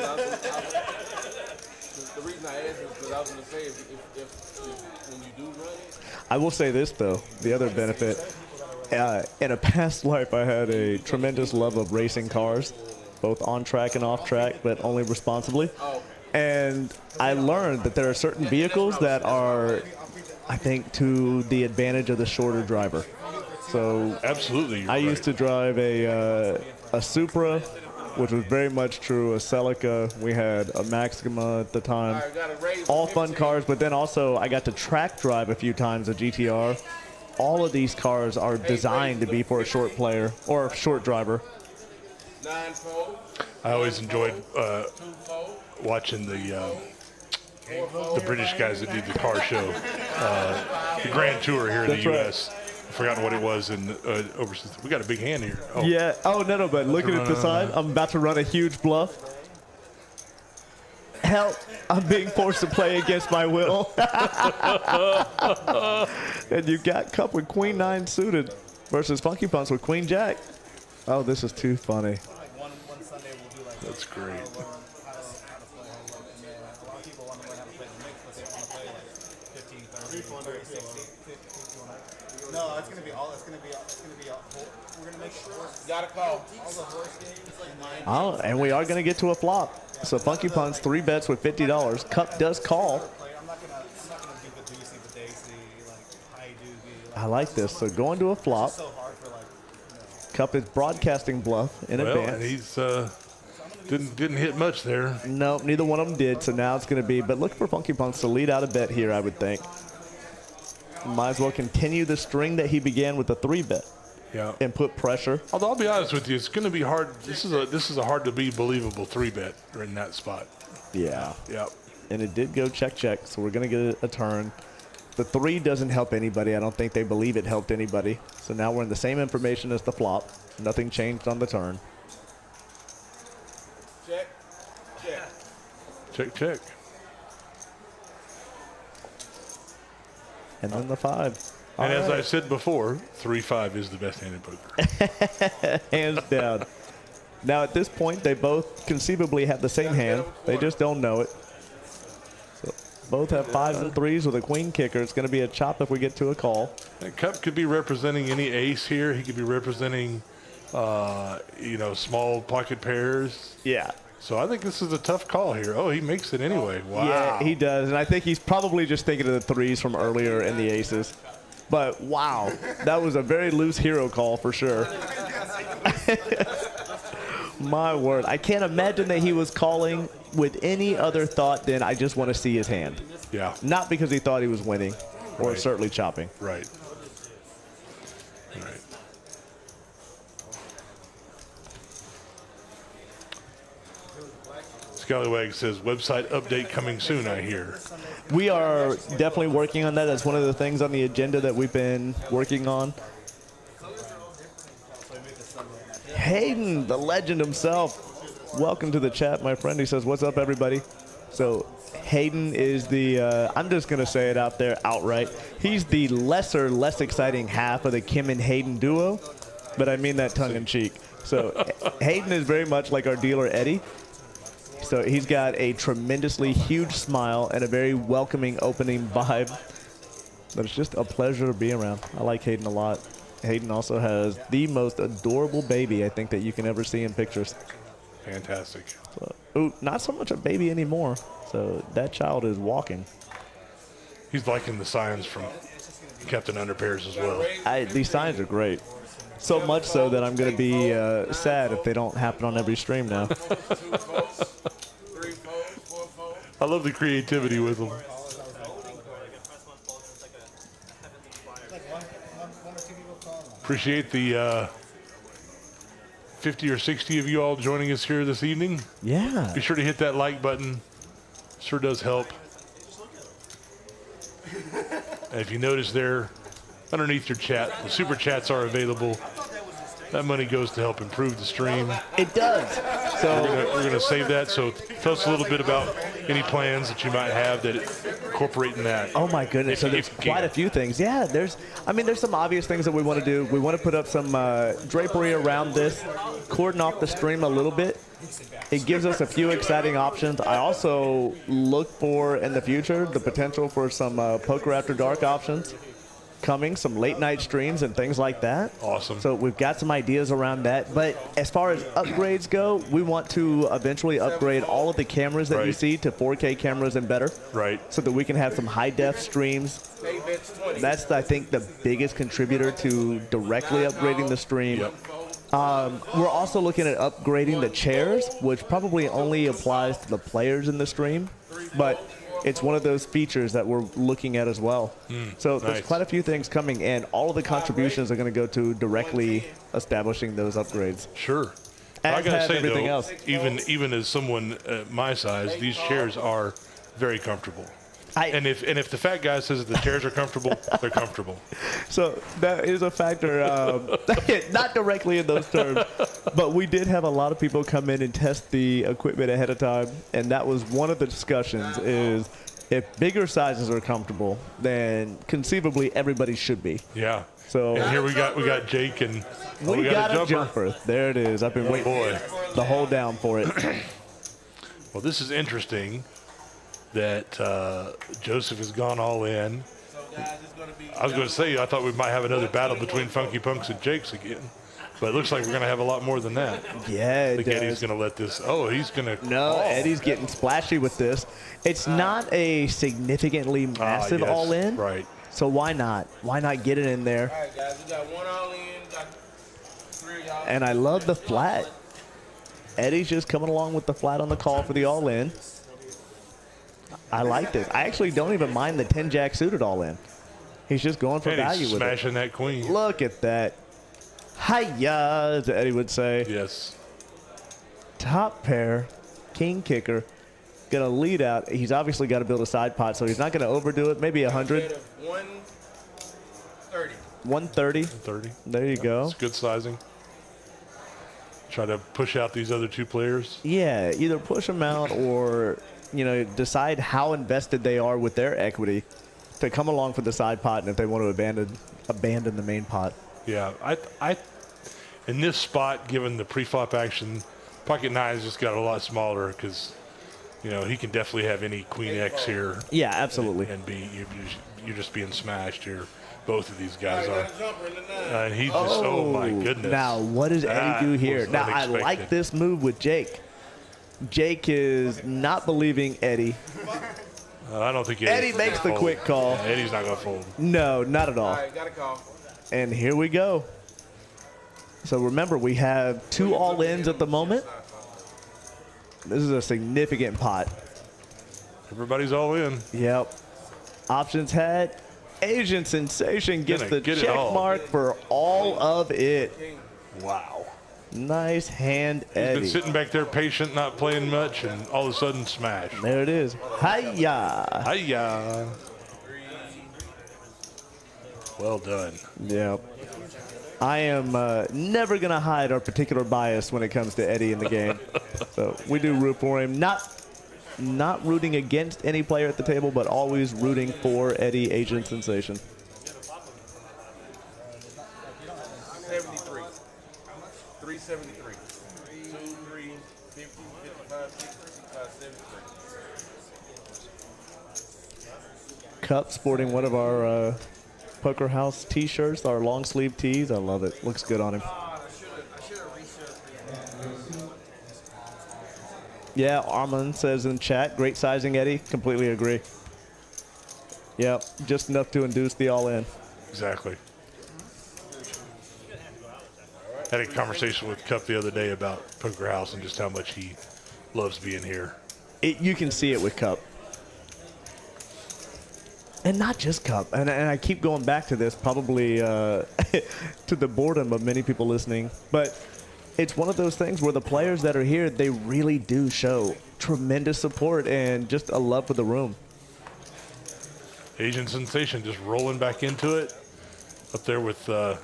reason I asked is because I was going to say, if when you do run it, I will say this, though. The other benefit, in a past life, I had a tremendous love of racing cars, both on track and off track, but only responsibly. And I learned that there are certain vehicles that are, I think, to the advantage of the shorter driver. So Absolutely. You're I right. used to drive a Supra, which was very much true, a Celica. We had a Maxima at the time. I got a raise. All fun cars, but then also I got to track drive a few times a GTR. All of these cars are designed to be for a short player or a short driver. 9 fold. I always enjoyed 2 fold. watching the British guys that do the car show, the Grand Tour here in That's the right. U.S. I've forgotten what it was in overseas. We got a big hand here. Oh, Yeah. Oh, no, but looking at the side, I'm about to run a huge bluff. Help. I'm being forced to play against my will. And you got Cup with Queen 9 suited versus Funky Punch with Queen Jack. Oh, this is too funny. Like one Sunday we'll do like That's great. how to play Halo, and then a lot of people want to learn how to play the mix, but they want to play like 15, 30, 60, 50. No, it's gonna be all. It's gonna be all. We're gonna make sure. Gotta call all the horse games like 9. Oh, and we are going to get to a flop. So Funky Punch 3 bets with $50. Cup does call. I'm not gonna do the doozy, the daisy, like high doobie. Like, I like this. So going to a flop. so hard for like. Cup is broadcasting bluff in Well, advance. and he's didn't hit much there. No, neither one of them did. So now it's going to be, but look for Funky Punch to lead out a bet here, I would think. Might as well continue the string that he began with the 3 bet Yeah. and put pressure. Although I'll be honest with you, it's going to be hard. This is a hard to be believable 3 bet in that spot. Yeah. Yep. And it did go check, check. So we're going to get a turn. The 3 doesn't help anybody. I don't think they believe it helped anybody. So now we're in the same information as the flop. Nothing changed on the turn. Check. Check. Check, check. And then the 5. And All as right. I said before, 3-5 is the best hand in poker. Hands down. Now at this point, they both conceivably have the same hand. They just don't know it. So both have 5s and 3s with a queen kicker. It's going to be a chop if we get to a call. And Cup could be representing any ace here. He could be representing, small pocket pairs. Yeah. So I think this is a tough call here. Oh, he makes it anyway. Wow. Yeah, he does. And I think he's probably just thinking of the 3s from earlier in the aces. But wow, that was a very loose hero call for sure. My word. I can't imagine that he was calling with any other thought than I just want to see his hand. Yeah. Not because he thought he was winning or Right. certainly chopping. Right. Right. Scallywag says website update coming soon, I hear. We are definitely working on that. That's one of the things on the agenda that we've been working on. Hayden, the legend himself. Welcome to the chat, my friend. He says, what's up, everybody? So Hayden is the, I'm just going to say it out there outright. He's the lesser, less exciting half of the Kim and Hayden duo, but I mean that tongue in cheek. So Hayden is very much like our dealer, Eddie. So he's got a tremendously huge smile and a very welcoming opening vibe. But it's just a pleasure to be around. I like Hayden a lot. Hayden also has the most adorable baby I think that you can ever see in pictures. Fantastic. So, ooh, not so much a baby anymore. So that child is walking. He's liking the signs from Captain Underpairs as well. These signs are great. So much so that I'm going to be sad if they don't happen on every stream now. I love the creativity with them. Appreciate the 50 or 60 of you all joining us here this evening. Yeah. Be sure to hit that like button. Sure does help. And if you notice there, underneath your chat, the super chats are available. That money goes to help improve the stream. It does. So We're gonna save that. So tell us a little bit about any plans that you might have that incorporate in that. oh my goodness, so If there's you can. quite a few things. Yeah, there's some obvious things that we want to do. We want to put up some drapery around this, cordon off the stream a little bit. It gives us a few exciting options. I also look for, in the future, the potential for some Poker After Dark options coming, some late night streams and things like that. Awesome. So we've got some ideas around that. But as far as upgrades go, we want to eventually upgrade all of the cameras that you Right. see to 4K cameras and better, Right. so that we can have some high def streams. That's, I think, the biggest contributor to directly upgrading the stream. Yep. We're also looking at upgrading the chairs, which probably only applies to the players in the stream, but it's one of those features that we're looking at as well. So there's nice. quite a few things coming, and all of the contributions are going to go to directly establishing those upgrades. Sure. As I gotta have say everything though, else. even as someone my size, these chairs are very comfortable. And if the fat guy says that the chairs are comfortable, they're comfortable. So that is a factor, not directly in those terms, but we did have a lot of people come in and test the equipment ahead of time, and that was one of the discussions is if bigger sizes are comfortable, then conceivably everybody should be. Yeah. So And here we got Jake and we got a jumper. There it is. I've been waiting Boy. the whole down for it. Well, this is interesting that Joseph has gone all in. So guys, it's gonna be. I was going to say, I thought we might have another battle between Funky Punks and Jake's again. But it looks like we're going to have a lot more than that. Yeah, I it think Eddie's does. going to let this. Oh, he's going to. No, Eddie's getting splashy with this. It's not a significantly massive all in. Right. So why not? Why not get it in there? All right, guys, we got one all in. Got 3 of y'all. And I love the flat. Eddie's just coming along with the flat on the call for the all in. I like this. I actually don't even mind the 10 jack suited all in. He's just going for And value he's with it. smashing that queen. Look at that. Hiya, as Eddie would say. Yes. Top pair, king kicker, gonna lead out. He's obviously got to build a side pot, so he's not gonna overdo it. Maybe 100, Instead of 130. 130. 30. There you go. It's good sizing. Try to push out these other two players. Yeah, either push them out or decide how invested they are with their equity to come along for the side pot, and if they want to abandon the main pot. Yeah, I in this spot, given the pre-flop action, Pocket Nine's just got a lot smaller because, he can definitely have any Queen X here. Yeah, absolutely. And you're just being smashed here. Both of these guys Got are. a jumper in the 9. And he's just, oh my goodness. Now, what does Eddie do here? was Now, I like unexpected. this move with Jake. Jake is not believing Eddie. I don't think Eddie makes the fold. quick call. Yeah, Eddie's not going to fold. No, not at all. All right, got a call. And here we go. So remember, we have 2 all-ins at the moment. This is a significant pot. Everybody's all in. Yep. Options had. Asian Sensation gets Gonna the get it check all. mark for all of it. Wow. Nice hand, He's been Eddie. sitting back there patient, not playing much, and all of a sudden smash. There it is. Hiya. Hiya. Well done. Yep. I am never going to hide our particular bias when it comes to Eddie in the game. So we do root for him. Not rooting against any player at the table, but always rooting for Eddie, Asian Sensation. 73. 373. 2, 3, 50, 55, 65, 73. Cup sporting one of our Poker House t-shirts, our long sleeve tees. I love it. Looks good on him. I should have researched the Yeah, Armand says in chat, great sizing, Eddie. Completely agree. Yep, just enough to induce the all-in. Exactly. Had a conversation with Cup the other day about Poker House and just how much he loves being here. You can see it with Cup. And not just Cup. And I keep going back to this, probably to the boredom of many people listening. But it's one of those things where the players that are here, they really do show tremendous support and just a love for the room. Asian Sensation just rolling back into it. Up there with the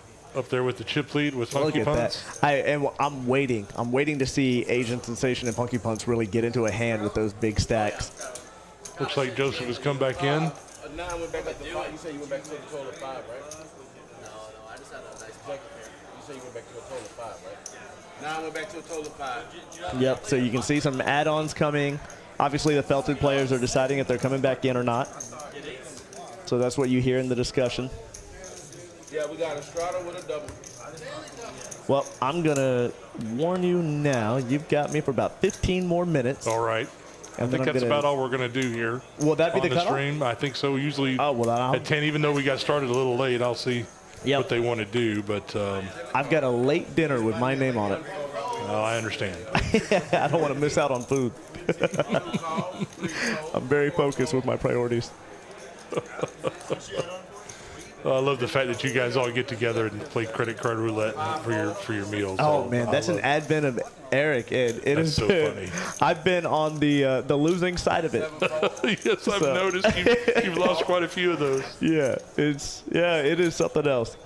chip lead with Look Funky at Punts. that. I'm waiting. I'm waiting to see Asian Sensation and Funky Punts really get into a hand with those big stacks. Looks like Joseph has come back in. 9 went back up to 5. You said you went back to a total of 5, right? No, I just had a nice You said you went back to a total of 5, right? 9 went back to a total of 5. Yep, so you can see some add-ons coming. Obviously, the felted players are deciding if they're coming back in or not. So that's what you hear in the discussion. Yeah, we got a Straddle with a double. Well, I'm going to warn you now. You've got me for about 15 more minutes. All right. I And then think I'm that's gonna- about all we're going to do here. Will that be on the cutoff? stream. I think so. Usually Oh, well, I'll- at 10, even though we got started a little late, I'll see Yep. what they want to do. But I've got a late dinner with my name on it. I understand. I don't want to miss out on food. I'm very focused with my priorities. I love the fact that you guys all get together and play credit card roulette for your meals. Oh So man, I that's an love- advent of Eric, and it That's is so funny. I've been on the losing side of it. Yes, I've So- noticed you've lost quite a few of those. Yeah, it is something else.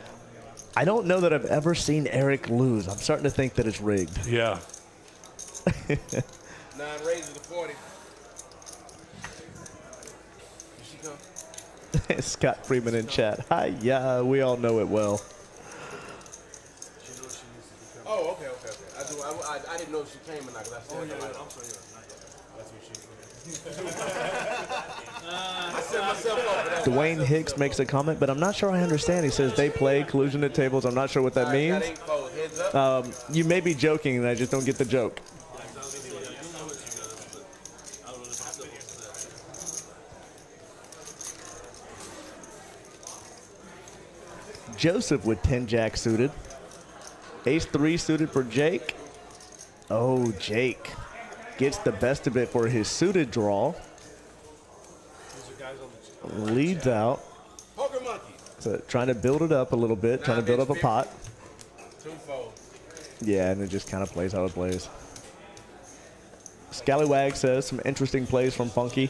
I don't know that I've ever seen Eric lose. I'm starting to think that it's rigged. Yeah. 9 raises to 40. Here she come. Scott Freeman in chat. Hi, yeah, we all know it well. Oh, okay. I didn't know if she came or not. Cause I said, I'm sorry. that's what I set myself up for that. Dwayne Hicks makes a comment, but I'm not sure I understand. He says they play collusion at tables. I'm not sure what that means. Heads up. You may be joking, and I just don't get the joke. Joseph with 10-jack suited. Ace-3 suited for Jake. Oh, Jake gets the best of it for his suited draw. Leads out. Poker monkey. So trying to build it up a little bit, trying to build up a pot. 2-4. Yeah, and it just kind of plays how it plays. Scallywag says some interesting plays from Funky.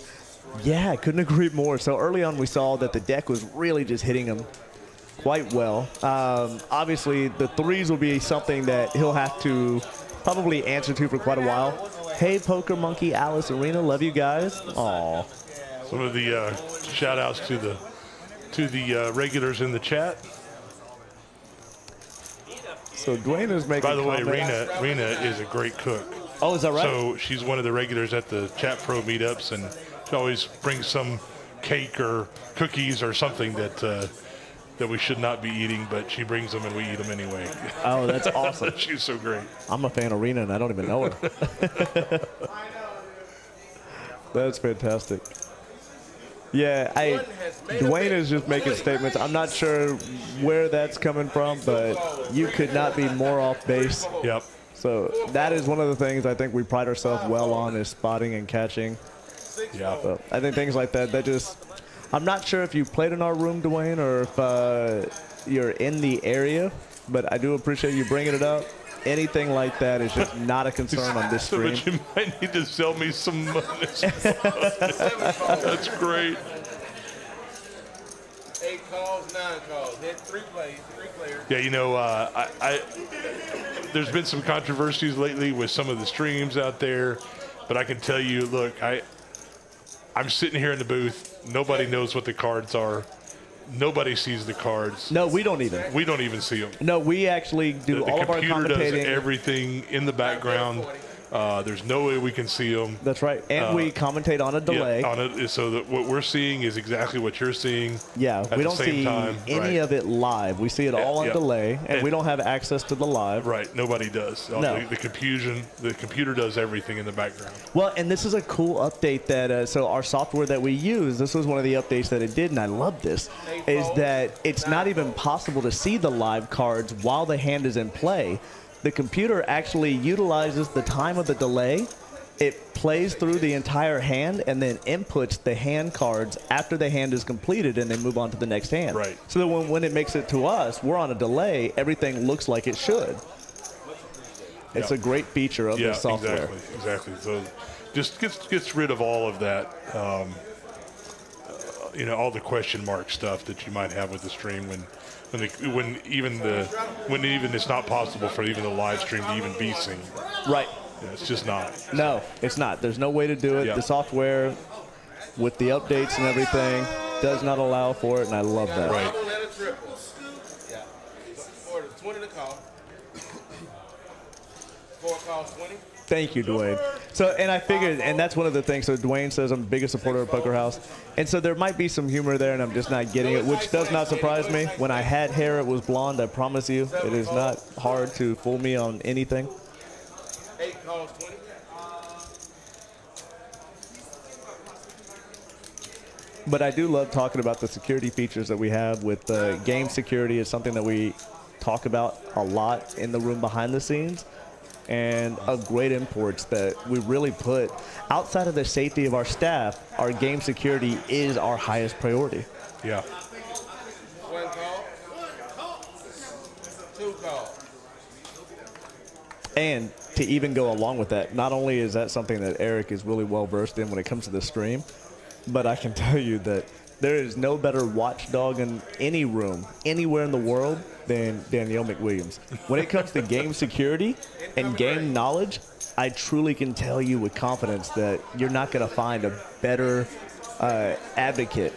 Yeah, I couldn't agree more. So early on we saw that the deck was really just hitting him quite well. Obviously, the threes will be something that he'll have to probably answer to for quite a while. Hey, Poker Monkey, Alice Arena, love you guys. Aw. Some of the shout outs to the regulars in the chat. So Dwayne is making By the way, comments. Rena is a great cook. Oh, is that right? So she's one of the regulars at the Chat Pro meetups, and she always brings some cake or cookies or something that we should not be eating, but she brings them and we eat them anyway. Oh, that's awesome. She's so great. I'm a fan of Rena, and I don't even know her. That's fantastic. Yeah, Dwayne is just making statements. I'm not sure where that's coming from, but you could not be more off base. Yep. So that is one of the things I think we pride ourselves well on is spotting and catching. Yeah. So I think things like that just, I'm not sure if you played in our room, Dwayne, or if you're in the area, but I do appreciate you bringing it up. Anything like that is just not a concern on this stream. But you might need to sell me some money. That's great. 8 calls, 9 calls. Hit 3 players. Yeah, you know, there's been some controversies lately with some of the streams out there, but I can tell you, look, I'm sitting here in the booth. Nobody knows what the cards are. Nobody sees the cards. No, we don't even. We don't even see them. No, we actually do all of our The computer does commentating. everything in the background. There's no way we can see them. That's right. And we commentate on a delay. Yeah, on it, so that what we're seeing is exactly what you're seeing. Yeah, at we the don't same see time. any Right. of it live. We see it all on yeah. delay, and we And- don't have access to the live. Right, nobody does. No. The computer does everything in the background. Well, and this is a cool update that, so our software that we use, this was one of the updates that it did, and I love this, is that it's not even possible to see the live cards while the hand is in play. The computer actually utilizes the time of the delay. It plays through the entire hand and then inputs the hand cards after the hand is completed and then move on to the next hand. Right. So that when it makes it to us, we're on a delay, everything looks like it should. It's a great feature of this software. Exactly. So just gets rid of all of that, all the question mark stuff that you might have with the stream when even it's not possible for even the live stream to even be seen. Right. Yeah, it's just not. No, it's not. There's no way to do it. Yeah. The software, with the updates and everything, does not allow for it, and I love that. Right. Double letter triple. Yeah. 20 to call. 4 calls, 20. Thank you, Dwayne. So, and I figured, and that's one of the things. So Dwayne says I'm the biggest supporter of Poker House, and so there might be some humor there, and I'm just not getting it, which does not surprise me. When I had hair, it was blonde. I promise you, it is not hard to fool me on anything. 8 calls, 20. But I do love talking about the security features that we have with game security. Is something that we talk about a lot in the room behind the scenes, and of great imports that we really put outside of the safety of our staff. Our game security is our highest priority. Yeah. 1 call. 2 calls. And to even go along with that, not only is that something that Eric is really well versed in when it comes to the stream, but I can tell you that there is no better watchdog in any room, anywhere in the world, than Danielle McWilliams. When it comes to game security and game knowledge, I truly can tell you with confidence that you're not going to find a better advocate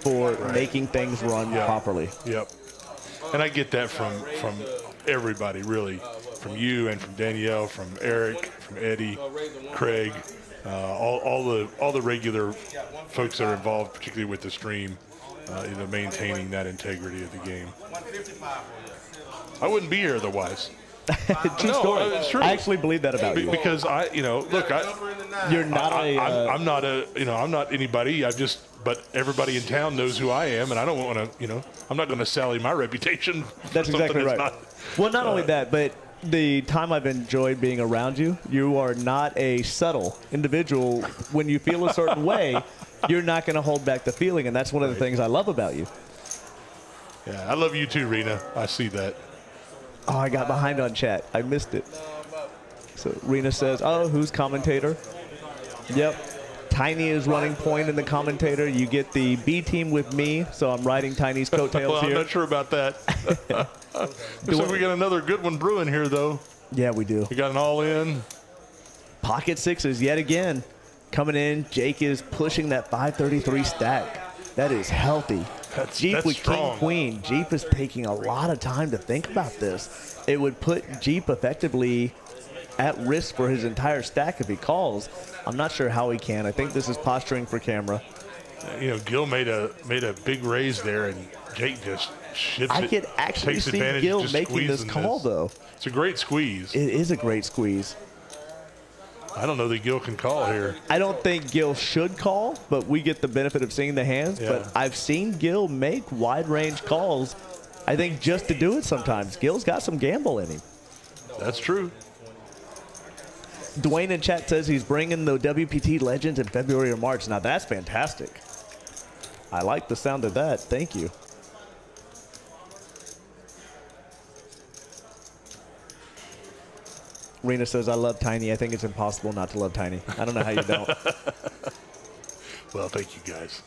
for making things run properly. Yep. And I get that from everybody, really, from you and from Danielle, from Eric, from Eddie, Craig, all the regular folks that are involved, particularly with the stream, maintaining that integrity of the game. I wouldn't be here otherwise. True story. It's true. I actually believe that about you. Because You're not I'm not anybody. But everybody in town knows who I am, and I don't want to, I'm not going to sally my reputation. That's exactly right. Not only that, but the time I've enjoyed being around you, you are not a subtle individual. When you feel a certain way, you're not going to hold back the feeling, and that's one of the things I love about you. Yeah, I love you too, Rena. I see that. Oh, I got behind on chat. I missed it. So Rena says, oh, who's commentator? Yep. Tiny is running point in the commentator. You get the B team with me, so I'm riding Tiny's coattails Well, here. I'm not sure about that. Looks like we got another good one brewing here, though. Yeah, we do. We got an all-in. Pocket sixes yet again coming in. Jake is pushing that 533 stack. That is healthy. Jeep that's with strong. king queen. Jeep is taking a lot of time to think about this. It would put Jeep effectively at risk for his entire stack if he calls. I'm not sure how he can. I think this is posturing for camera. Gil made a big raise there, and Jake just shifts it. I could actually takes see advantage, Gil just making this squeezing call, though. It's a great squeeze. It is a great squeeze. I don't know that Gil can call here. I don't think Gil should call, but we get the benefit of seeing the hands. Yeah. But I've seen Gil make wide-range calls, I think, just to do it sometimes. Gil's got some gamble in him. That's true. Dwayne in chat says he's bringing the WPT Legends in February or March. Now, that's fantastic. I like the sound of that. Thank you. Rena says, I love Tiny. I think it's impossible not to love Tiny. I don't know how you don't. Well, thank you, guys.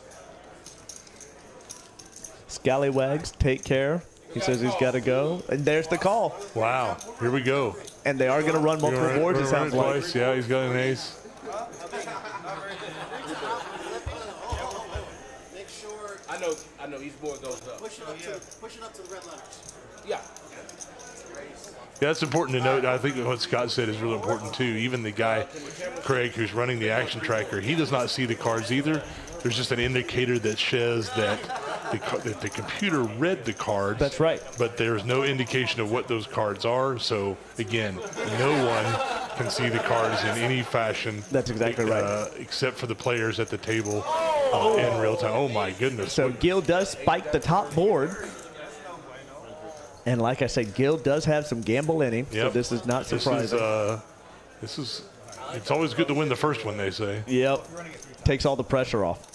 Scallywags, take care. He says he's got to go. And there's the call. Wow. Here we go. And they are going to run multiple boards, it sounds like. Twice. Yeah, he's got an ace. Make sure. I know. Each board goes up. Push it up to the red letters. Yeah. Yeah, that's important to note. I think what Scott said is really important, too. Even the guy, Craig, who's running the action tracker, he does not see the cards either. There's just an indicator that says that the computer read the cards. That's right. But there's no indication of what those cards are. So, again, no one can see the cards in any fashion. That's exactly right. Except for the players at the table in real time. Oh, my goodness. So Gil does spike the top board. And like I said, Gil does have some gamble in him, so this is not surprising. It's always good to win the first one, they say. Yep. Takes all the pressure off.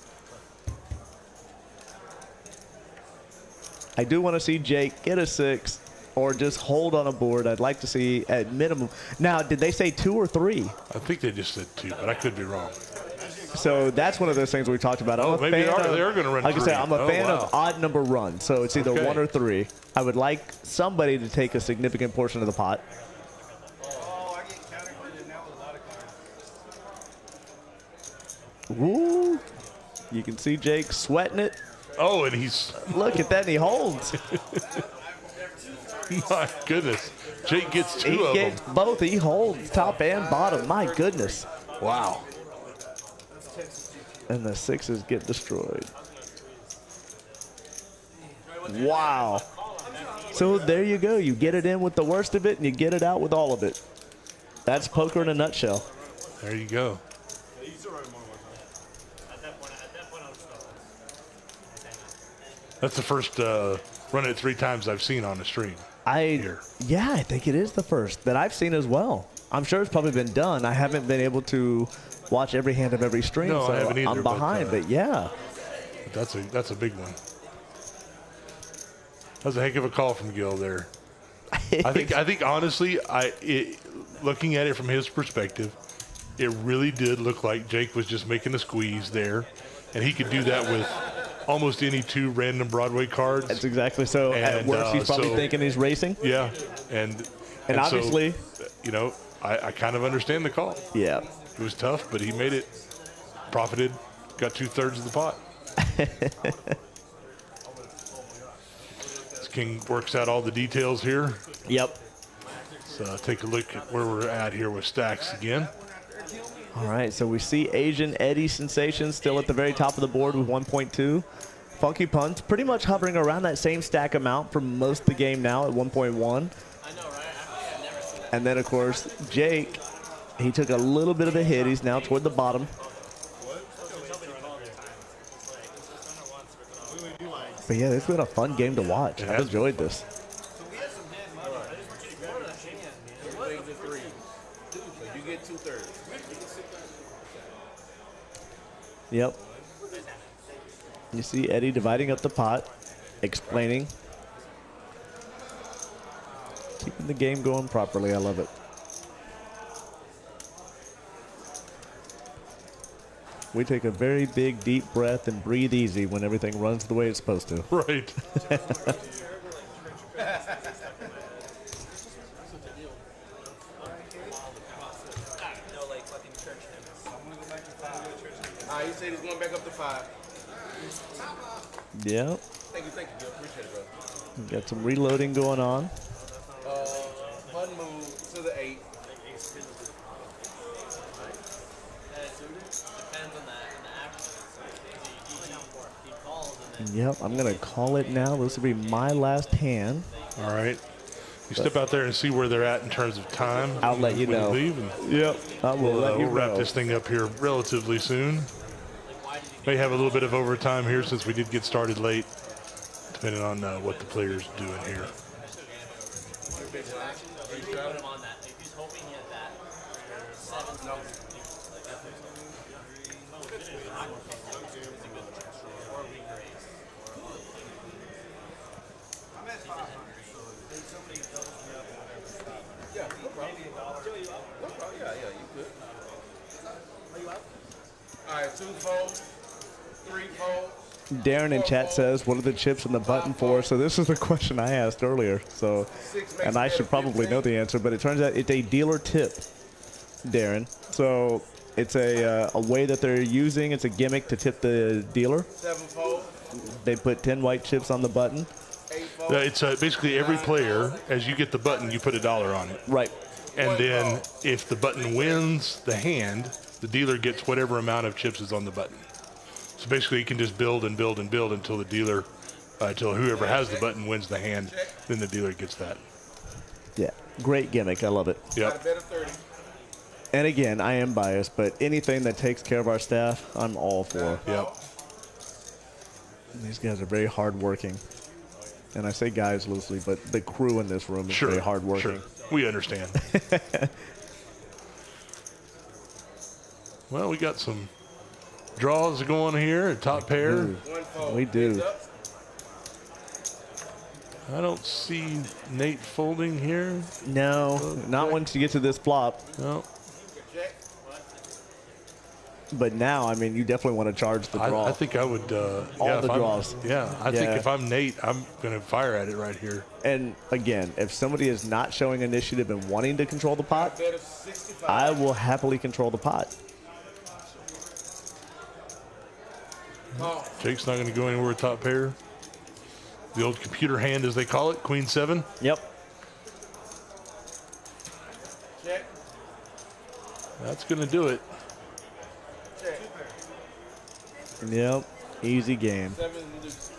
I do want to see Jake get a 6 or just hold on a board. I'd like to see at minimum. Now, did they say 2 or 3? I think they just said 2, but I could be wrong. So that's one of those things we talked about. Maybe they are going to run Like 3. I said, I'm a fan of odd number runs, so it's either 1 or 3. I would like somebody to take a significant portion of the pot. I get counterfeited now with a lot of cards. Woo! You can see Jake sweating it. Oh, and he's... Look at that, and he holds. My goodness. Jake gets 2 He of gets them. both. He holds top and bottom. My goodness. Wow. And the 6s get destroyed. Wow. So there you go. You get it in with the worst of it, and you get it out with all of it. That's poker in a nutshell. There you go. That's the first run it 3 times I've seen on the stream. Yeah, I think it is the first that I've seen as well. I'm sure it's probably been done. I haven't been able to watch every hand of every stream, No, so I haven't either, I'm behind. But yeah, that's a big one. That's a heck of a call from Gil there. I think honestly, looking at it from his perspective, it really did look like Jake was just making a squeeze there, and he could do that with almost any 2 random Broadway cards. That's exactly so. At worst, he's probably thinking he's racing. Yeah, and obviously, so, I kind of understand the call. Yeah, it was tough, but he made it, profited, got 2/3 of the pot. King works out all the details here. Yep. So take a look at where we're at here with stacks again. All right, so we see Asian Eddie Sensation still at the very top of the board with 1.2. Funky Punch pretty much hovering around that same stack amount for most of the game now at 1.1. I know, right? I've never seen that. And then, of course, Jake, he took a little bit of a hit. He's now toward the bottom. But yeah, it's been a fun game to watch. I've enjoyed this. You get 2/3. Yep. You see Eddie dividing up the pot, explaining. Keeping the game going properly. I love it. We take a very big, deep breath and breathe easy when everything runs the way it's supposed to. Right. He said he's going back up to 5. Yep. Thank you, Gil. Appreciate it, bro. Got some reloading going on. Button move to the 8. Depends on the action. He calls and then Yep, I'm going to call it now. This will be my last hand. All right. You step out there and see where they're at in terms of time. I'll let you when know. Leave and Yep. I will let you we'll wrap know. this thing up here relatively soon. May have a little bit of overtime here since we did get started late, depending on what the player's doing here. put him on that. If he's hoping he had that, 7 no. Yeah, no problem. No problem. Yeah, you good. All right, 2 fold, 3 fold. Darren in chat says, what are the chips in the button for? So this is the question I asked earlier. So, and I should probably know the answer, but it turns out it's a dealer tip, Darren. So it's a way that they're using. It's a gimmick to tip the dealer. 7 fold, They put 10 white chips on the button. 8 fold. It's basically every player, as you get the button, you put $1 on it. Right. And then if the button wins the hand, the dealer gets whatever amount of chips is on the button. So basically you can just build and build and build until the dealer, until whoever has the button wins the hand, then the dealer gets that. Yeah. Great gimmick. I love it. Got a Yep. bet of 30. And again, I am biased, but anything that takes care of our staff, I'm all for. Yep. These guys are very hardworking. And I say guys loosely, but the crew in this room is very hardworking. Sure. We understand. Well, we got some draws going here at top pair. 1 fold. We do. Heads up. I don't see Nate folding here. No, not once you get to this flop. No. Check. But now, I mean, you definitely want to charge the draw. I think I would. All yeah, the if I'm- draws. Yeah, I think Yeah. if I'm Nate, I'm going to fire at it right here. And again, if somebody is not showing initiative and wanting to control the pot, Bet of 65. I will happily control the pot. Call. Jake's not going to go anywhere with top pair. The old computer hand, as they call it, Queen 7. Yep. Check. That's going to do it. Check. Yep. Easy game. 7 loose.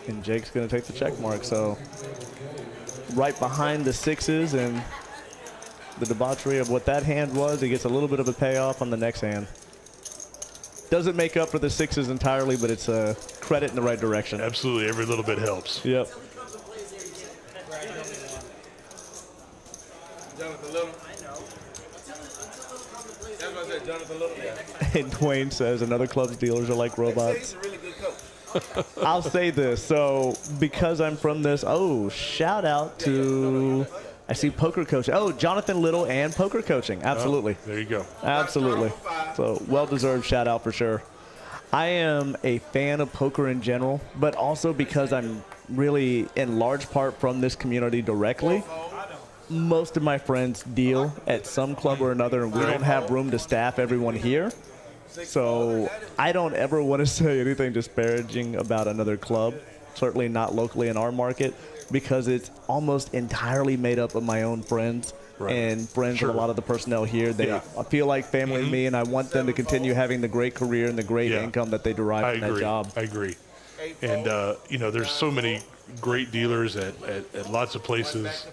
And Jake's going to take the check mark. So right behind the sixes and the debauchery of what that hand was, he gets a little bit of a payoff on the next hand. Doesn't make up for the sixes entirely, but it's a credit in the right direction. Absolutely. Every little bit helps. Yep. Jonathan Little. I know. That's what I said, Jonathan Little. Yeah. And Dwayne says another club's dealers are like He's robots. a really good coach. I'll say this. So because I'm from this, shout out to, I see poker coaching. Oh, Jonathan Little and poker coaching. Absolutely. There you go. Absolutely. So well-deserved shout out for sure. I am a fan of poker in general, but also because I'm really in large part from this community directly. Most of my friends deal at some club or another, and we don't have room to staff everyone here. So I don't ever want to say anything disparaging about another club, certainly not locally in our market, because it's almost entirely made up of my own friends and friends of a lot of the personnel here. They I feel like family to me, and I want them to continue having the great career and the great income that they derive from that job. I agree. And, you know, there's so many great dealers at lots of places.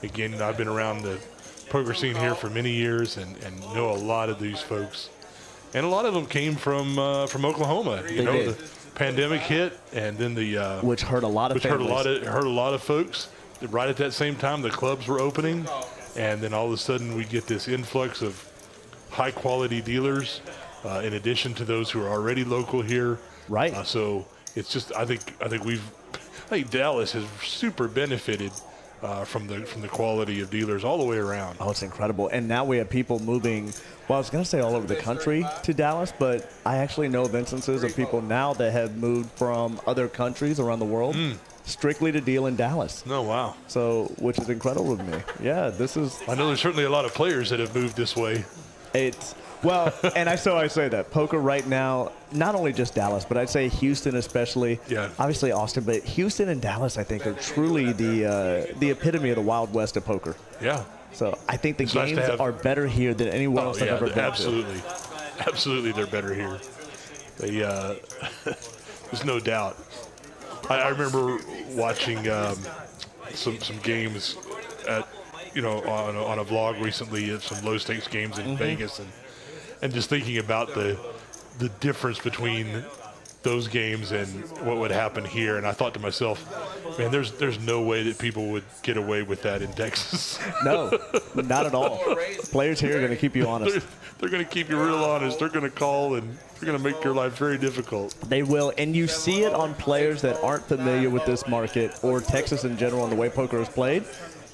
Again, I've been around the poker scene here for many years and know a lot of these folks. And a lot of them came from Oklahoma. You know, the pandemic hit, and then the which hurt a lot of families. hurt a lot of folks. Right at that same time, the clubs were opening, and then all of a sudden we get this influx of high-quality dealers, in addition to those who are already local here. Right. So it's just I think Dallas has super benefited from the quality of dealers all the way around. Oh, it's incredible. And now we have people moving, well, I was going to say all over the country to Dallas, but I actually know of instances of people now that have moved from other countries around the world strictly to deal in Dallas. Oh, wow. So, which is incredible to me. Yeah, this is... I know there's certainly a lot of players that have moved this way. It's... Well, and I say that. Poker right now, not only just Dallas, but I'd say Houston especially. Yeah. Obviously Austin, but Houston and Dallas, I think, are truly the epitome of the Wild West of poker. Yeah. So I think the It's games nice to have, are better here than anywhere else I've ever been absolutely. to. Absolutely, they're better here. They, there's no doubt. I remember watching some games at, you know, on a vlog recently of some low stakes games in Vegas, and just thinking about the difference between those games and what would happen here. And I thought to myself, man, there's no way that people would get away with that in Texas. No, not at all. Players here are going to keep you honest. They're going to keep you real honest. They're going to call, and they're going to make your life very difficult. They will, and you see it on players that aren't familiar with this market or Texas in general and the way poker is played.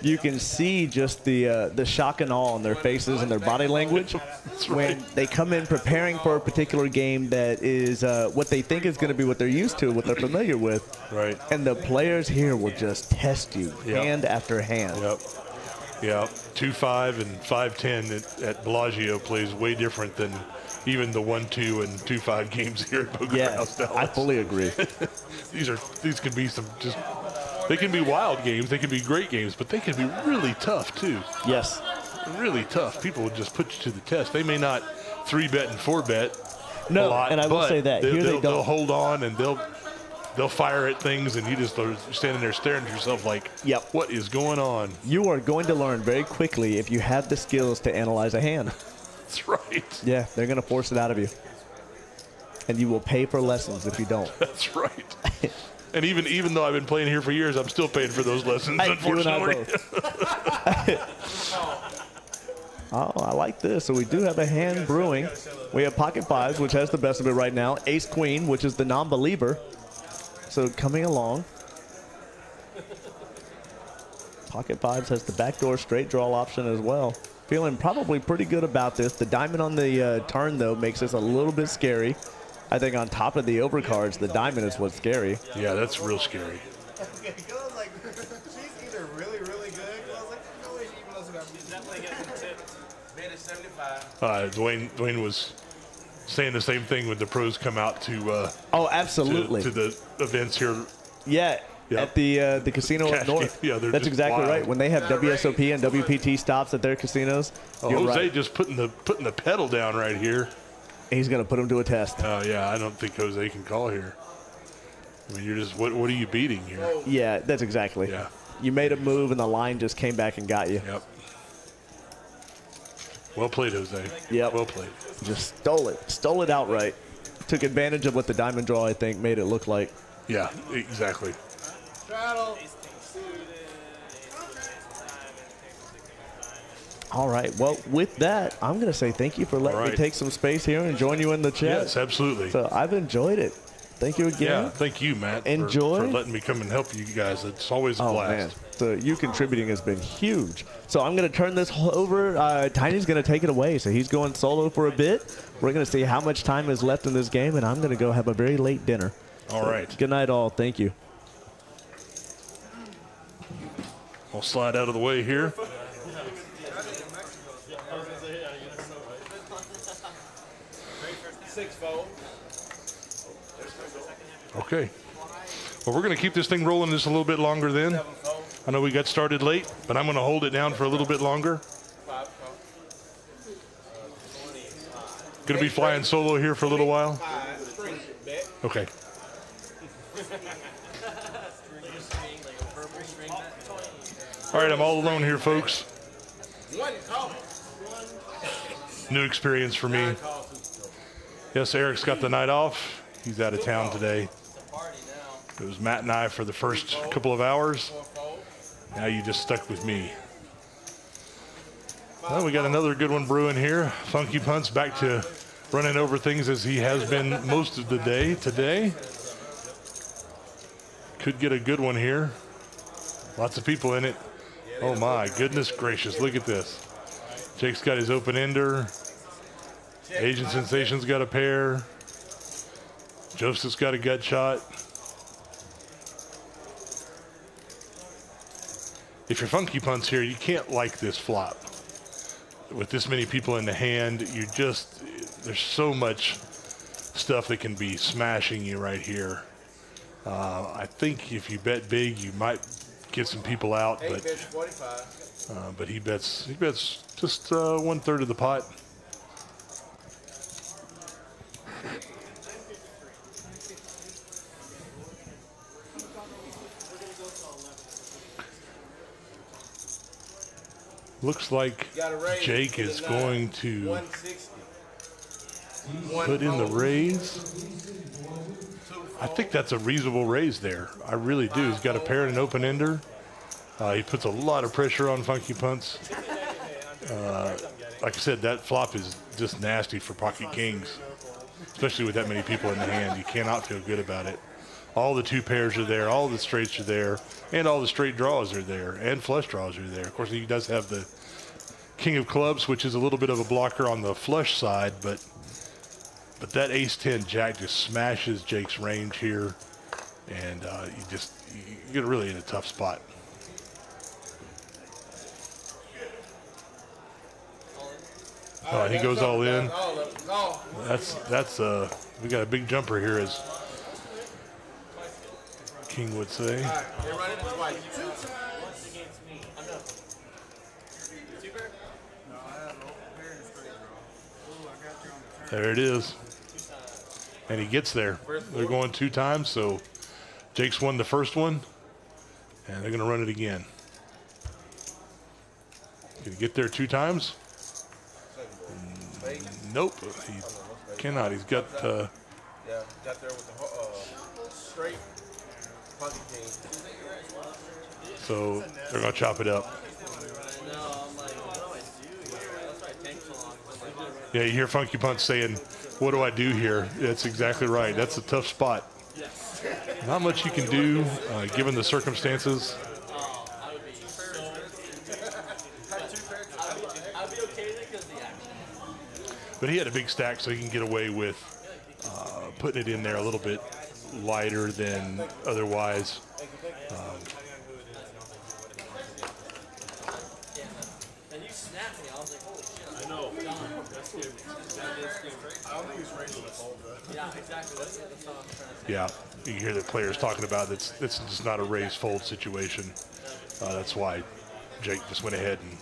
You can see just the shock and awe on their faces and their body language when they come in preparing for a particular game that is what they think is going to be what they're used to, what they're familiar with. Right. And the players here will just test you hand after hand. Yep. Yeah. 2-5 and 5-10 at Bellagio plays way different than even the 1-2 and 2-5 games here at Poker House Dallas. I fully agree. These could be some just. They can be wild games, they can be great games, but they can be really tough too. Yes. Really tough. People will just put you to the test. They may not 3-bet and 4-bet no, a lot, and I will say that. Here they don't. They'll hold on and they'll fire at things, and you just are standing there staring at yourself like, what is going on? You are going to learn very quickly if you have the skills to analyze a hand. That's right. Yeah, they're going to force it out of you. And you will pay for lessons if you don't. That's right. And even though I've been playing here for years, I'm still paying for those lessons, unfortunately. You and I both. Oh, I like this. So we do have a hand brewing. We have pocket fives, which has the best of it right now. Ace queen, which is the non-believer. So coming along. Pocket fives has the backdoor straight draw option as well. Feeling probably pretty good about this. The diamond on the turn, though, makes this a little bit scary. I think on top of the overcards, the diamond is what's scary. Yeah, that's real scary. Okay, Gil's like, she's either really, really good. I was like, no way she even knows about me. He's definitely getting tipped. Made it 75. Dwayne was saying the same thing when the pros come out to oh, absolutely. to the events here. Yeah. Yep. At the casino up north. Yeah, that's exactly right. When they have WSOP and WPT stops at their casinos. Jose just putting the pedal down right here. He's going to put him to a test. Oh, yeah, I don't think Jose can call here. I mean, you're just, what are you beating here? Yeah, that's exactly. Yeah. You made a move, and the line just came back and got you. Yep. Well played, Jose. Yep. Well played. Just stole it. Stole it outright. Took advantage of what the diamond draw, I think, made it look like. Yeah, exactly. Straddle. All right. Well, with that, I'm going to say thank you for letting me take some space here and join you in the chat. Yes, absolutely. So I've enjoyed it. Thank you again. Yeah, thank you, Matt, Enjoy. for letting me come and help you guys. It's always a blast. Man. So you contributing has been huge. So I'm going to turn this over. Tiny's going to take it away. So he's going solo for a bit. We're going to see how much time is left in this game, and I'm going to go have a very late dinner. All right. Good night, all. Thank you. I'll slide out of the way here. 6 fold. Okay. Well, we're going to keep this thing rolling just a little bit longer then. 7 fold. I know we got started late, but I'm going to hold it down for a little bit longer. 5 fold. Going to be flying solo here for a little while. 5 string bet. Okay. All right, I'm all alone here, folks. 1 call. New experience for me. Yes, Eric's got the night off. He's out of town today. It was Matt and I for the first couple of hours. Now you just stuck with me. Well, we got another good one brewing here. Funky Punts back to running over things as he has been most of the day today. Could get a good one here. Lots of people in it. Oh my goodness gracious, look at this. Jake's got his open ender. Asian Sensation's got a pair. Joseph's got a gut shot. If you're Funky Punts here, you can't like this flop. With this many people in the hand, there's so much stuff that can be smashing you right here. I think if you bet big, you might get some people out, 8 bets 45. but he bets just 1/3 of the pot. Looks like Got a raise. Jake is going to 160. put in the raise. I think that's a reasonable raise there. I really do. He's got a pair and an open ender. He puts a lot of pressure on Funky Punts. Like I said, that flop is just nasty for pocket kings, especially with that many people in the hand. You cannot feel good about it. All the 2 pairs are there, all the straights are there, and all the straight draws are there, and flush draws are there. Of course, he does have the King of Clubs, which is a little bit of a blocker on the flush side, but that ace-10 jack just smashes Jake's range here, and you get really in a tough spot. Oh, and he goes all in. That's we got a big jumper here, as King would say. They're running it twice. There it is. And he gets there. They're going 2 times, so Jake's won the first one, and they're going to run it again. Can he get there 2 times? Nope, he cannot. He's got Yeah, got there with the straight pocket king. so they're going to chop it up. Yeah, you hear Funky Punch saying, "What do I do here?" That's exactly right. That's a tough spot. Not much you can do given the circumstances. But he had a big stack, so he can get away with putting it in there a little bit lighter than otherwise. And you snapped me. I was like, holy shit. I know. That's good. I don't think he's raising the fold, though. Yeah, exactly. That's what I'm trying to say. Yeah, you hear the players talking about it's just not a raise fold situation. That's why Jake just went ahead and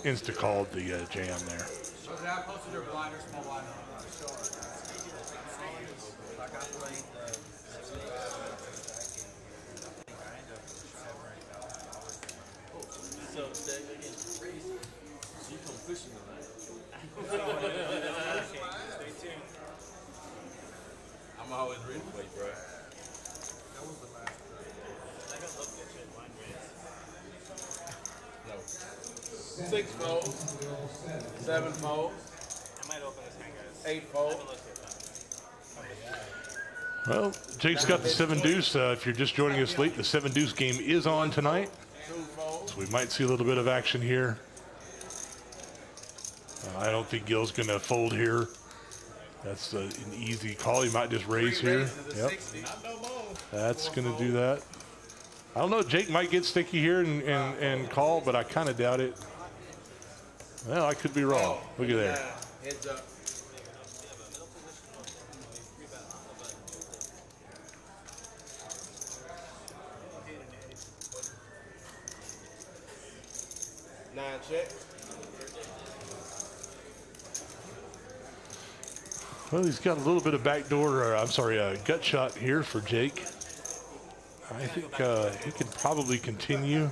insta called the jam there. So did I posted their blind or small blind on So sick. You come fishing tonight. I'm always ready to play, bro. No. 6 folds. 7 folds. I might open this hand, guys. 8 folds. Well, Jake's got the 7 deuce. If you're just joining us late, the 7 deuce game is on tonight. 2 folds. So we might see a little bit of action here. I don't think Gil's going to fold here. That's an easy call. He might just raise here. Yep, that's going to do that. I don't know. Jake might get sticky here and call, but I kind of doubt it. Well, I could be wrong. Look at there. Heads up. Nine check. Well, he's got a little bit of backdoor, or I'm sorry, gut shot here for Jake. I think he could probably continue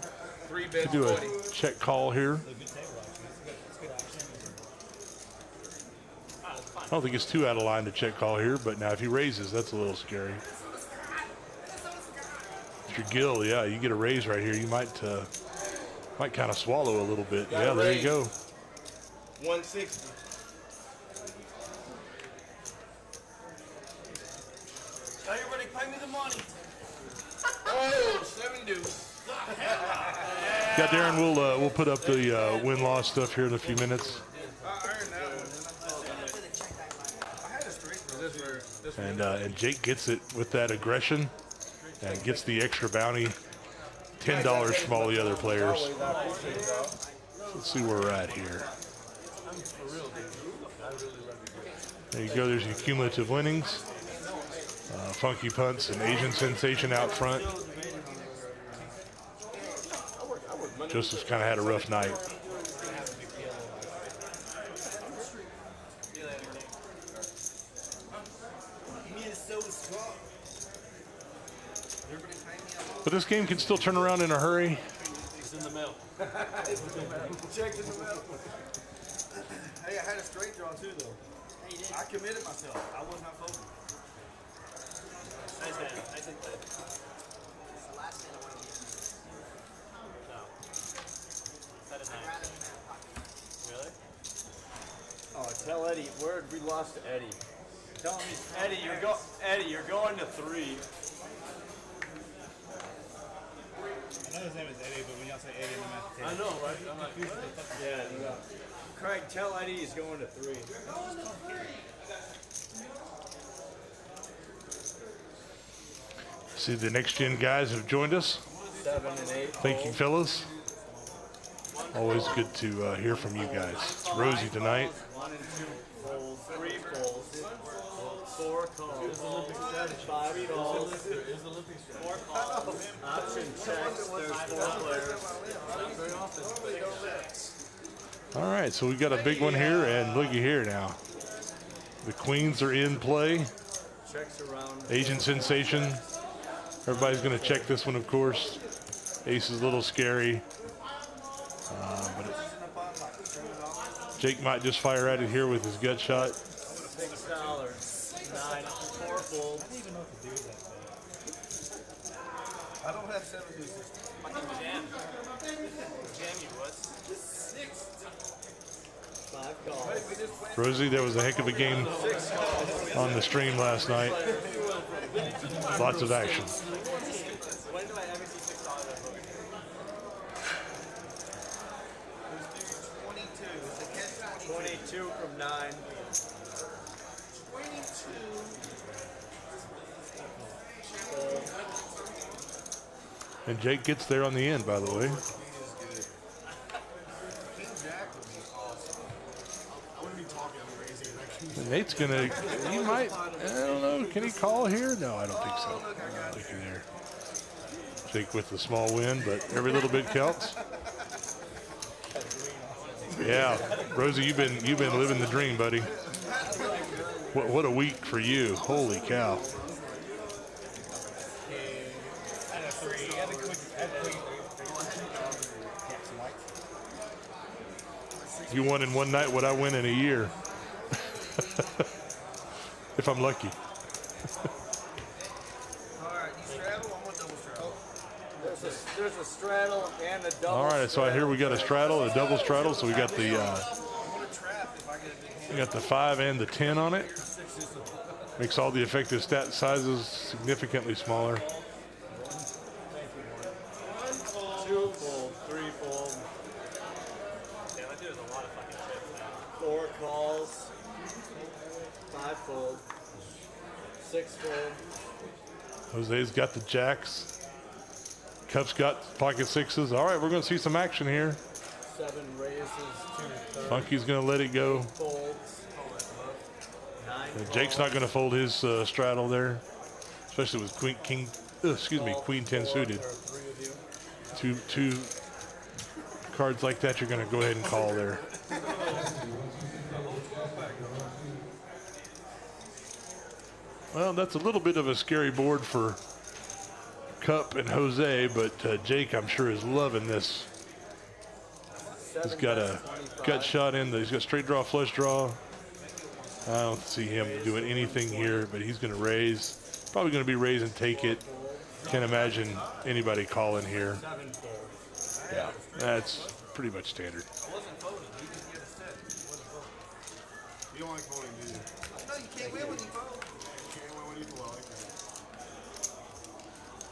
Three to bets do a 40. check call here. I don't think it's too out of line to check call here, but now if he raises, that's a little scary. Mr. Gill, yeah, you get a raise right here. You might kind of swallow a little bit. Got Yeah, a there you raise. go. 160. Tell everybody, pay me the money. Oh, 7 deuce. Yeah, Darren, we'll put up the win-loss stuff here in a few minutes. And Jake gets it with that aggression and gets the extra bounty, $10 from all the other players. Let's see where we're at here. There you go. There's your cumulative winnings. Funky punts and Asian sensation out front. Joseph's kind of had a rough night. But this game can still turn around in a hurry. It's in the mail. Checked in the middle. Hey, I had a straight draw too, though. Hey, you did. I committed myself. I was not folding. Nice hand. Nice and play. It's the last hand I want to use. No. Set a 9. Really? Oh, tell Eddie. Word, we lost to Eddie. Tell him Eddie, you're going to 3. I know his name is Eddie, but when y'all say Eddie, I'm at the I know, right? I'm like, Yeah. Craig, tell Eddie he's going to 3. See, the next gen guys have joined us. 7 and 8. Thank you, fellas. Always good to hear from you guys. It's Rosie tonight. 1 and 2 folds, 3 folds, 4 calls, 5 calls, 4 calls, option checks, there's 4 players. All right, so we got a big one here, and looky here now. The queens are in play. Checks around. Asian sensation. Everybody's going to check this one, of course. Ace is a little scary. But Jake might just fire at it here with his gut shot. $6, 9, 4 folds. I don't have 7 deuces. Fucking jam. Jam you, wuss. 5 calls. Rosie, there was a heck of a game on the stream last night. Lots of action. When did I ever see $6 on a poker? 22 from 9. 22. And Jake gets there on the end, by the way. And Nate's gonna, he might, I don't know, can he call here? No, I don't think so. Looky there. Jake with the small win, but every little bit counts. Yeah, Rosie, you've been living the dream, buddy. What a week for you. Holy cow. You won in one night what I win in a year. If I'm lucky. Alright, you straddle, I'm gonna double straddle. There's a straddle and a double. All right, so I hear we got a straddle, a double straddle. So we got the I'm gonna trap if I get a big hand. we got the 5 and the 10 on it. Makes all the effective stat sizes significantly smaller. 2 fold, 3 fold, Yeah, that dude has a lot of fucking chips, man. 4 calls, 5 fold, 6 fold. Jose's got the jacks. Cup's got pocket 6s. All right, we're going to see some action here. 7 raises, 2 thirds, Funky's going to let it go. folds, 9 Jake's not going to fold his straddle there, especially with Queen 10 suited. There are 3 of you. Two cards like that, you're going to go ahead and call there. Well, that's a little bit of a scary board for Cup and Jose, but Jake, I'm sure, is loving this. He's got a gut shot in. He's got straight draw, flush draw. I don't see him doing anything here, but he's going to raise. Probably going to be raise and take it. Can't imagine anybody calling here. Yeah, that's pretty much standard. You don't like folding, do you? No, you can't win when you fold. You can't win when you fold.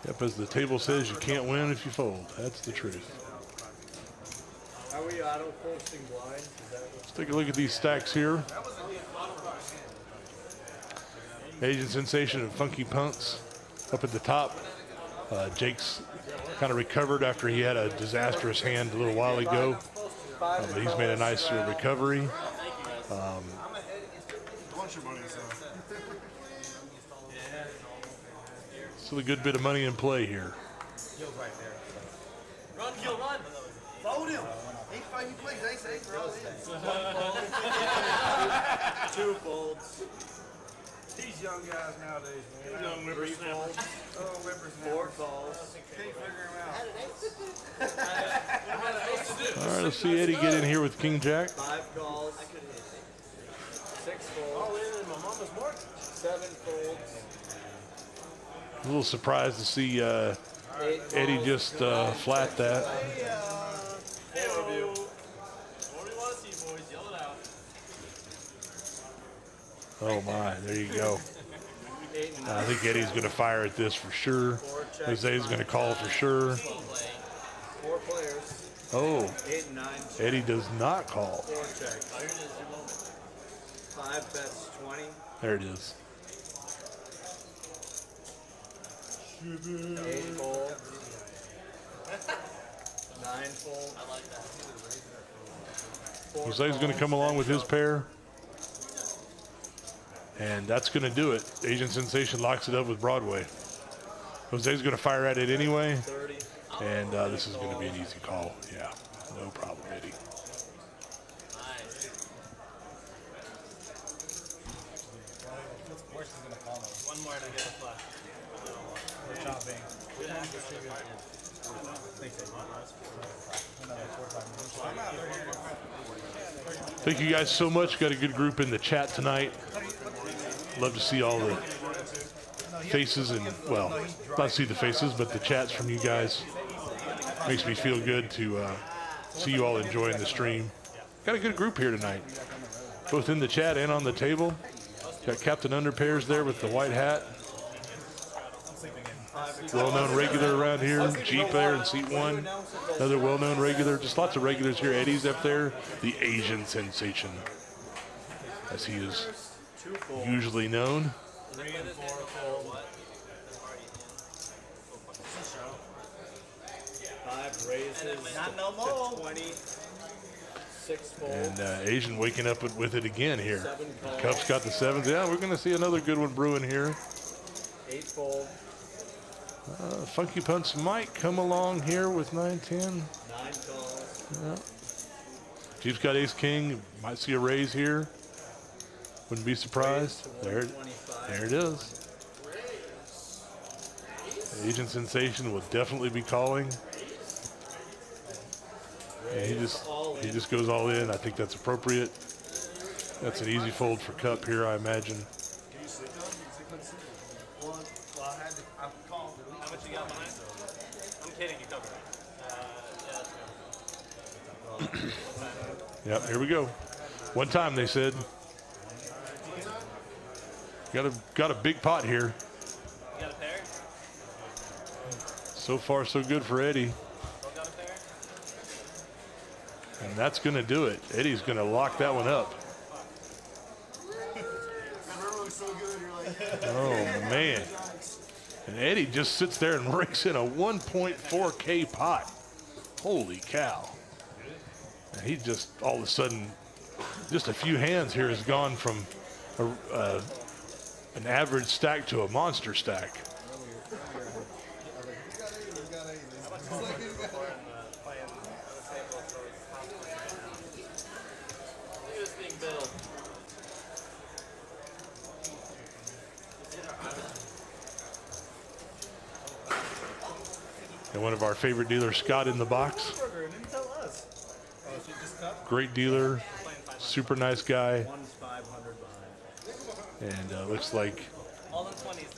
Yep, as the table says, you can't win if you fold. That's the truth. Are we auto posting blind? Is that what Let's take a look at these stacks here. Asian Sensation and Funky Punks up at the top. Jake's kind of recovered after he had a disastrous hand a little while ago, but he's made a nice recovery. Bunch of money, so. Still a good bit of money in play here. Gil's right there. Run, Gil, run. Fold him. Ain't fighting you, please. Ain't safe for all this. 2 folds, These young guys nowadays, man. Young whippersnapper. Oh, whippersnappers. 4 calls, Can't figure them out. All right, let's see Eddie get in here with King Jack. 5 calls, 6 All folds, in my mama's mortgage. 7 folds, A little surprised to see 8 Eddie just flat that. Hey, review. What do you want to see, boys? Yell it out. Oh my, there you go. 8 and 9. I think Eddie's going to fire at this for sure. Jose's going to call for sure. 4 players, Oh, 8 and 9, Eddie does not call. 4 checks. 5 bets, 20, There it is. 8 folds, 9 folds. I like that. 4 Jose's going to come along with his pair. And that's going to do it. Asian Sensation locks it up with Broadway. Jose's going to fire at it anyway. 30, And this is going to be an easy call. Yeah, no problem, Eddie. Nice. One more and I get a flash. Thank you guys so much. Got a good group in the chat tonight. Love to see all the faces and, well, not see the faces, but the chats from you guys. Makes me feel good to see you all enjoying the stream. Got a good group here tonight, both in the chat and on the table. Got Captain Underpairs there with the white hat. Well-known regular around here. Jeep there in seat 1. Another well-known regular. Just lots of regulars here. Eddie's up there. The Asian Sensation, as he is usually known. 3 and 4 folds, 5 raises, Not no more. to 20, 6 folds, And Asian waking up with it again here. 7 calls, Cup's got the 7s. Yeah, we're going to see another good one brewing here. 8 folds, Funky Punch might come along here with 9-10. 9 calls, Jeep's got ace-king. Might see a raise here. Wouldn't be surprised. There it 25, is. Agent Sensation will definitely be calling. And he just goes all in. I think that's appropriate. That's an easy fold for Cup here, I imagine. How much you got behind? I'm kidding. You covered it. Yeah, let's go. Yep, here we go. One time, they said. Got a big pot here. You got a pair? So far, so good for Eddie. Both got a pair? And that's going to do it. Eddie's going to lock that one up. Oh, man. And Eddie just sits there and rakes in a 1.4K pot. Holy cow. he just all of a sudden, just a few hands here has gone from an average stack to a monster stack. And one of our favorite dealers, Scott, in the box. Great dealer, super nice guy. And looks like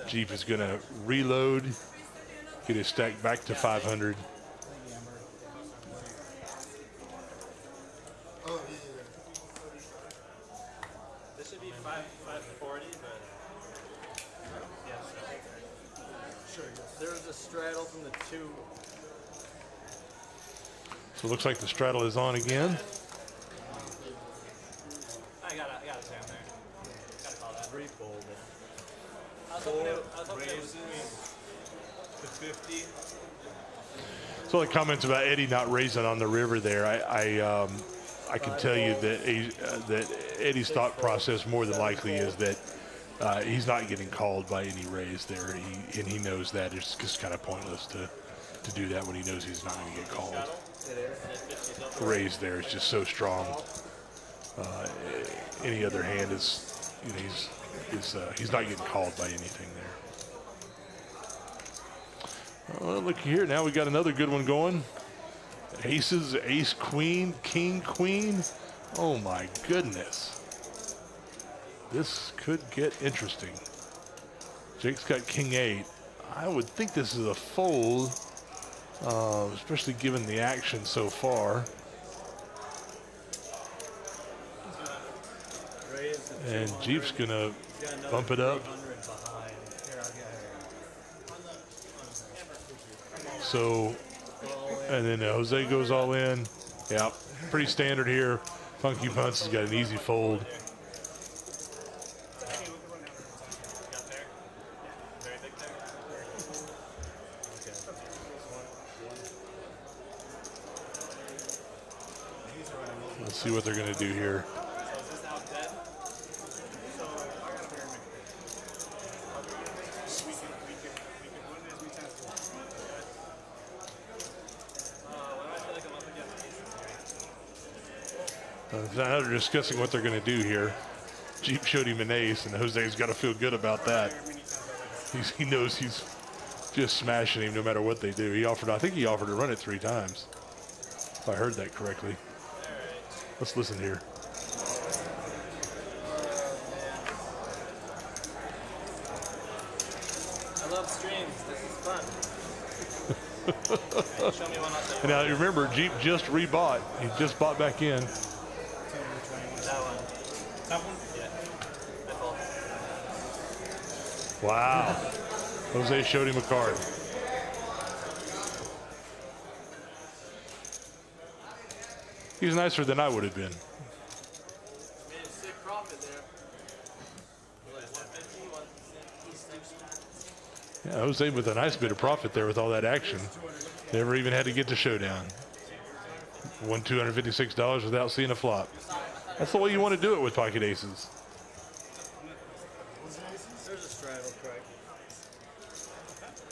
Jeep is going to reload, get his stack back to 500. This should be 540, but There's a straddle from the 2. So it looks like the straddle is on again. I got a jam there. Gotta call that. 3 fold. I was hoping it was To 50. So the comments about Eddie not raising on the river there, I can tell you that Eddie's thought process more than likely is that he's not getting called by any raise there, and he knows that. It's just kind of pointless to do that when he knows he's not going to get called. The raise there is just so strong. Any other hand is, you know, he's not getting called by anything there. Well, look here, now we got another good one going. Aces, ace, queen, king, queen. Oh my goodness. This could get interesting. Jake's got king 8. I would think this is a fold, especially given the action so far. And Jeep's gonna bump it up. So, and then Jose goes all in. Yeah, pretty standard here. Funky Punts has got an easy fold. Let's see what they're going to do here. Now they're discussing what they're going to do here. Jeep showed him an ace, and Jose's got to feel good about that. He knows he's just smashing him no matter what they do. I think he offered to run it 3 times, if I heard that correctly. Let's listen here. I love streams. This is fun. Show me one I'll say. And now remember, Jeep just rebought. He just bought back in. That one. That one? Yeah. I fold. Wow. Jose showed him a card. He's nicer than I would have been. Made a sick profit there. Like 150, 160. Yeah, Jose with a nice bit of profit there with all that action. Never even had to get to showdown. Won $256 without seeing a flop. That's the way you want to do it with pocket aces. There's a straddle, Craig.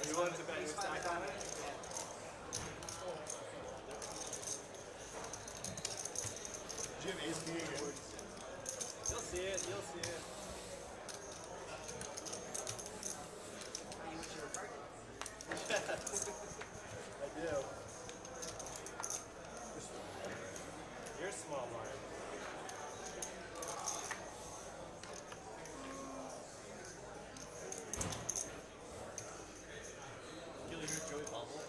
You want to bet your stack on it? You'll see it. You'll see it. I do. You're small, Mark. Kill your Joey Bubble.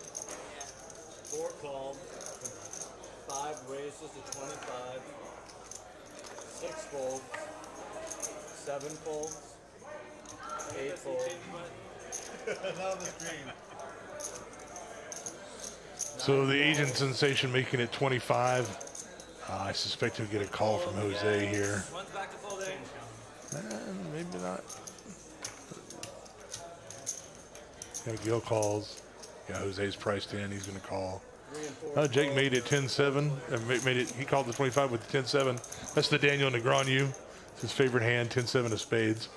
4 called. 5 raises to 25. 6 folds. 7 folds. 8 folds. Not on the screen. So the agent sensation making it 25. I suspect he'll get a call from Jose here. One's back to folding. Maybe not. Yeah, Gil calls. Yeah, Jose's priced in. He's going to call. Jake made it 10-7. Made it. He called the 25 with the 10-7. That's the Daniel Negreanu. It's his favorite hand, 10-7 of spades.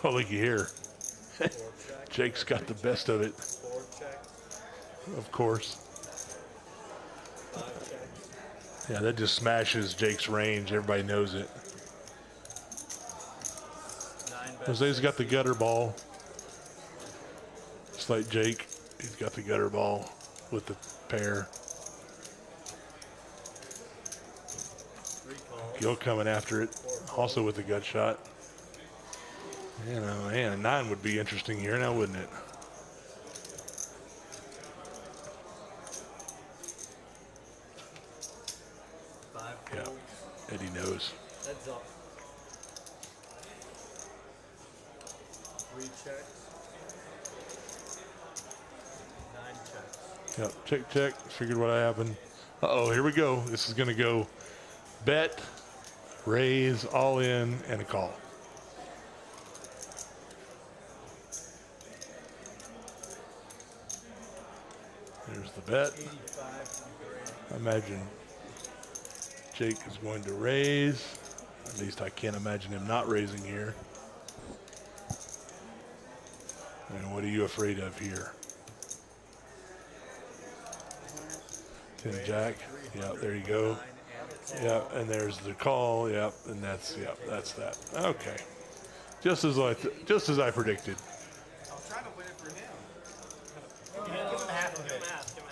Oh, looky here. Jake's got the best of it. Of course. Yeah, that just smashes Jake's range. Everybody knows it. Jose's got the gutter ball. Just like Jake, he's got the gutter ball with the pair. Gil coming after it, also with the gut shot. You know, man, a 9 would be interesting here now, wouldn't it? Yeah, Eddie knows. Heads up. 3 checks. 9 checks. Yep, check, check. Figured what happened. Uh-oh, here we go. This is going to go bet, raise, all in, and a call. There's the bet. I imagine Jake is going to raise. At least I can't imagine him not raising here. And what are you afraid of here? 10 jack. Yeah, there you go. Yeah, and there's the call. Yep, and that's that. Okay, just as I predicted. I was trying to win it for him. Give him half of it.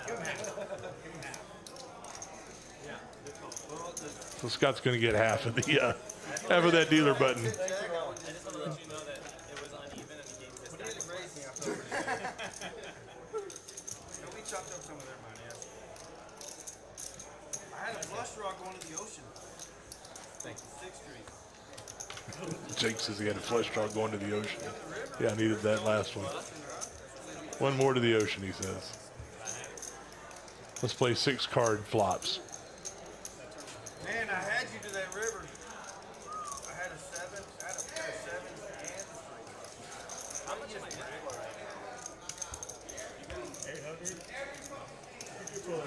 Give him half. So Scott's going to get half of the half of that dealer button. I just want to let you know that it was uneven and the game just got We chopped up some of their money. I had a flush draw going to the ocean. Thank you. 6th Street. Jake says he had a flush draw going to the ocean. Yeah, I needed that last one. One more to the ocean, he says. Let's play 6 card flops. Man, I had you to that river. I had a 7. I had a pair of 7s and a 3. How much am I getting for right now? 800. No,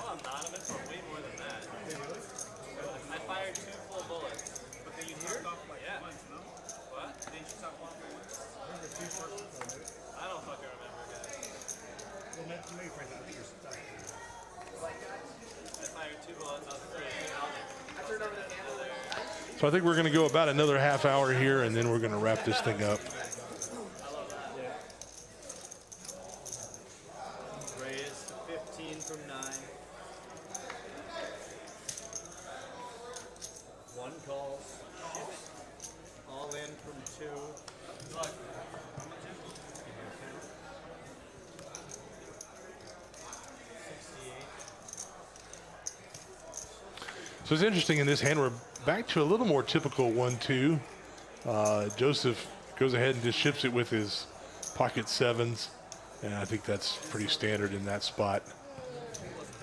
I'm not. I'm in for way more than that. I fired 2 full bullets. But then you hear? Yeah. What? Didn't you stop off for once? I don't fucking remember, guys. Well, maybe Frank, I think you're stuck. I fired 2 bullets. I was afraid. So I think we're going to go about another half hour here, and then we're going to wrap this thing up. Raise 15 from 9. 1 calls. All in from 2. So it's interesting in this hand, we're back to a little more typical 1-2. Joseph goes ahead and just ships it with his pocket 7s. And I think that's pretty standard in that spot.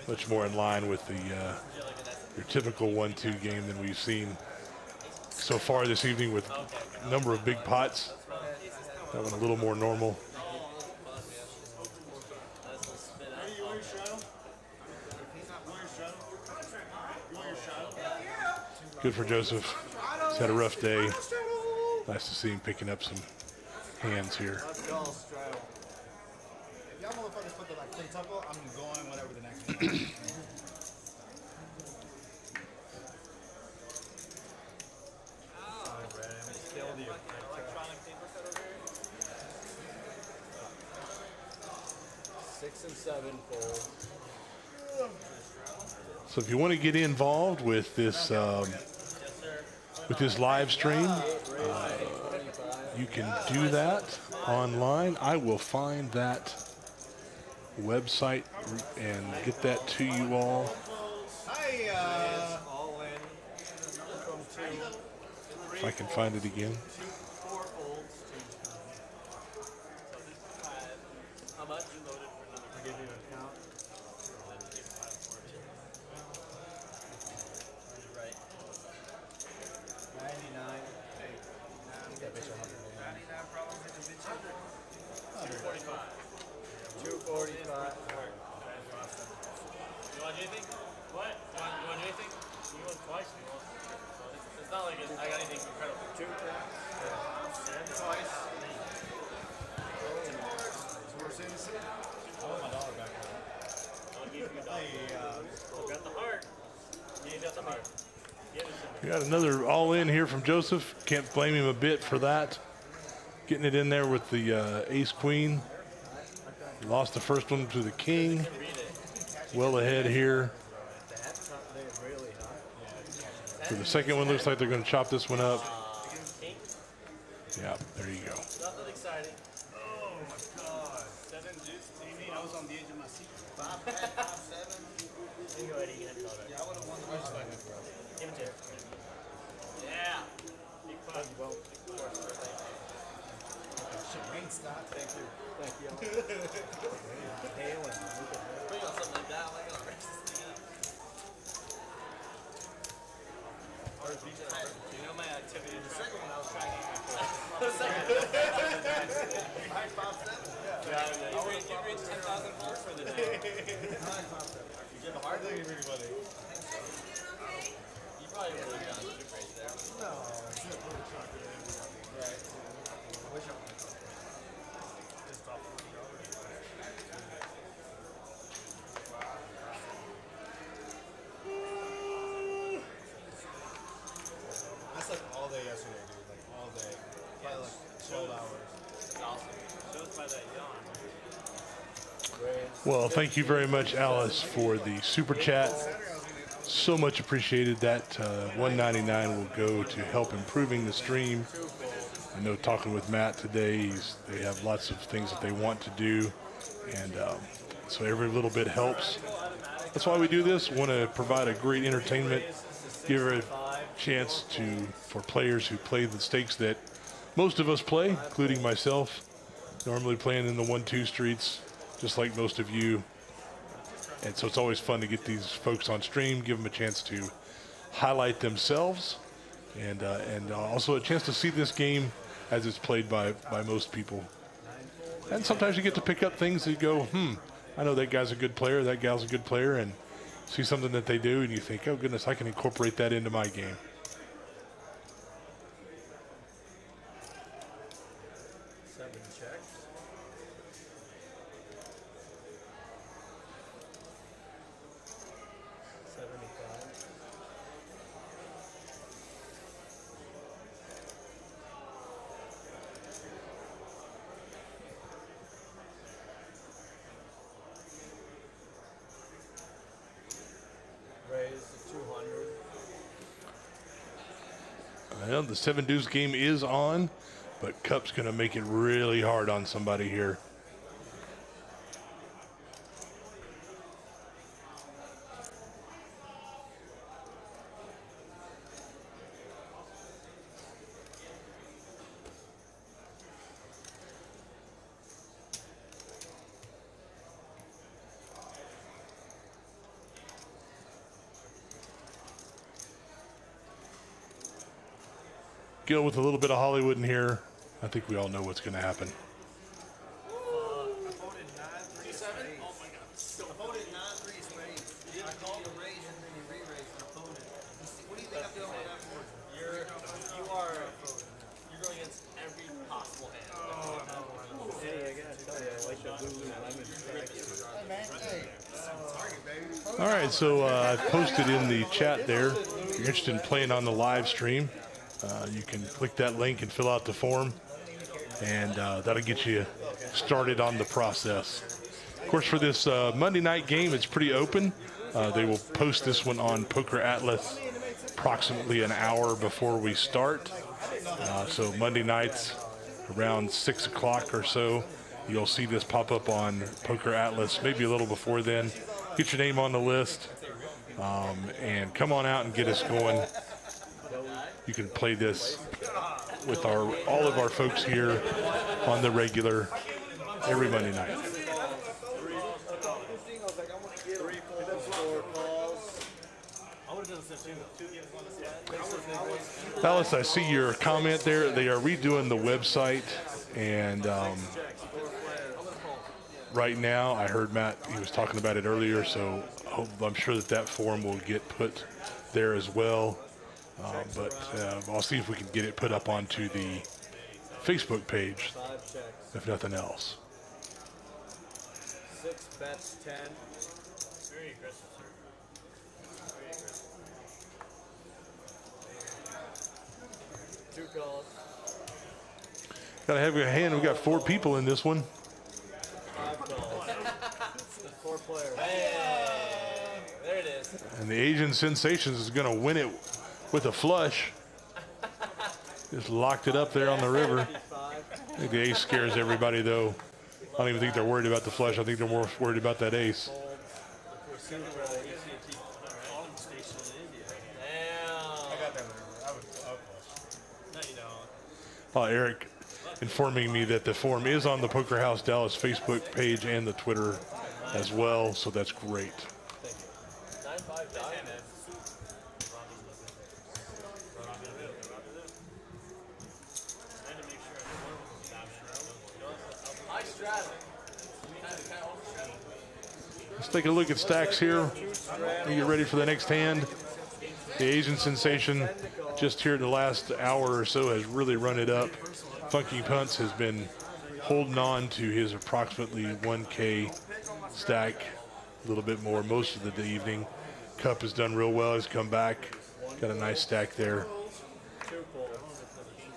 Much more in line with the your typical 1-2 game than we've seen so far this evening with a number of big pots. That one a little more normal. Good for Joseph. He's had a rough day. Nice to see him picking up some hands here. Let's go, Straddle. If y'all motherfuckers put the quintuple, I'm going whatever the next one is. Electronic paper cut over here. 6 and 7 fold. So if you want to get involved with this live stream, you can do that online. I will find that website and get that to you all. All in from 2. If I can find it again. 4 folds. How much you loaded for another? I'll give you an account. Right. 99. 245. twice if you want. So it's not like I got anything incredible. Two taps. Twice. I want my dollar back. I'll give you a dollar. Got the heart. You got the heart. Give it to me. We got another all in here from Joseph. Can't blame him a bit for that. Getting it in there with the ace queen. Lost the first one to the king. Well ahead here. So the second one looks like they're going to chop this one up. Yeah, there you go. Nothing exciting. Oh my God. 7 deuce. I was on the edge of my seat. 5, 7. You go ahead, you can call that. Yeah, I would have won the first fight. Give it to him. Yeah. Big putt. Of course, birthday. Wayne Scott, thank you. Bring on something like that. Like, raise this thing up. You know my activity. The second one I was trying to get the second one. 5, 7. Yeah, you reached 10,000 volts for the day. You get the hard thing, everybody. You probably would have done two race there. No, it's a little chocolate. Right. I wish I would. I slept all day yesterday, dude. Like all day. Probably like 12 hours. It's awesome. Shows by that yawn. Well, thank you very much, Alice, for the super chat. So much appreciated. That $1.99 will go to help improving the stream. I know talking with Matt today, they have lots of things that they want to do, and so every little bit helps. That's why we do this. Want to provide a great entertainment, give a chance for players who play the stakes that most of us play, including myself. Normally playing in the 1-2 streets, just like most of you. And so it's always fun to get these folks on stream, give them a chance to highlight themselves, and also a chance to see this game as it's played by most people. And sometimes you get to pick up things that you go, I know that guy's a good player, that gal's a good player, and see something that they do, and you think, oh goodness, I can incorporate that into my game. Well, the 7 deuce game is on, but Cup's going to make it really hard on somebody here. Gil with a little bit of Hollywood in here. I think we all know what's going to happen. You're going against every possible hand. All right, so I've posted in the chat there. If you're interested in playing on the live stream, you can click that link and fill out the form, and that'll get you started on the process. Of course, for this Monday night game, it's pretty open. They will post this one on Poker Atlas approximately an hour before we start. So Monday nights around 6 o'clock or so, you'll see this pop up on Poker Atlas, maybe a little before then. Get your name on the list, and come on out and get us going. You can play this with all of our folks here on the regular every Monday night. Alice, I see your comment there. They are redoing the website, and right now, I heard Matt, he was talking about it earlier, so I'm sure that form will get put there as well. But I'll see if we can get it put up onto the Facebook page, 5 checks. if nothing else. 6 bets, 10. Very aggressive, sir. Very aggressive. 2 calls. Gotta have a hand. We got 4 people in this one. 5 calls. 4 players. There it is. And the Asian Sensations is gonna win it with a flush. Just locked it up there on the river. 5. I think the ace scares everybody though. I don't even think they're worried about the flush. I think they're more worried about that ace. Damn. I got that one. I would No, you don't. Eric informing me that the form is on the Poker House Dallas Facebook page and the Twitter as well, so that's great. 9-5 diamond. I straddle. Let's take a look at stacks here. We get ready for the next hand. The Asian Sensation just here in the last hour or so has really run it up. Funky Punts has been holding on to his approximately 1K stack, a little bit more most of the evening. Cup has done real well, has come back, got a nice stack there. 2 pulls.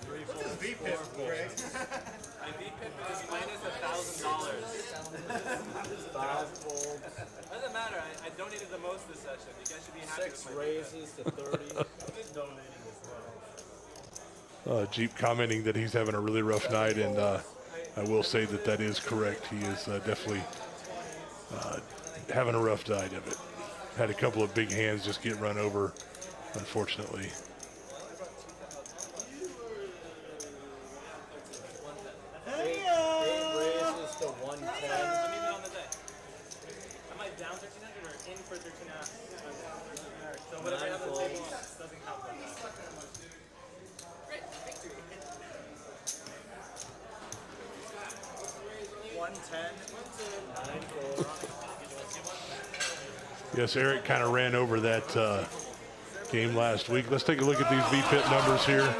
3 pulls. My VPIP is minus $1,000. 5 pulls. Doesn't matter. I donated the most this session. You guys should be happy 6 with my raises to 30. Jeep commenting that he's having a really rough night, and I will say that that is correct. He is definitely having a rough night of it. Had a couple of big hands just get run over, unfortunately. 8 raises to 110. I'm even on the day. Am I down 1,300 or in for 1,300? So whatever I have on the table doesn't count. Great, victory. 110. 9 pulls. Yes, Eric kind of ran over that game last week. Let's take a look at these VPIP numbers here.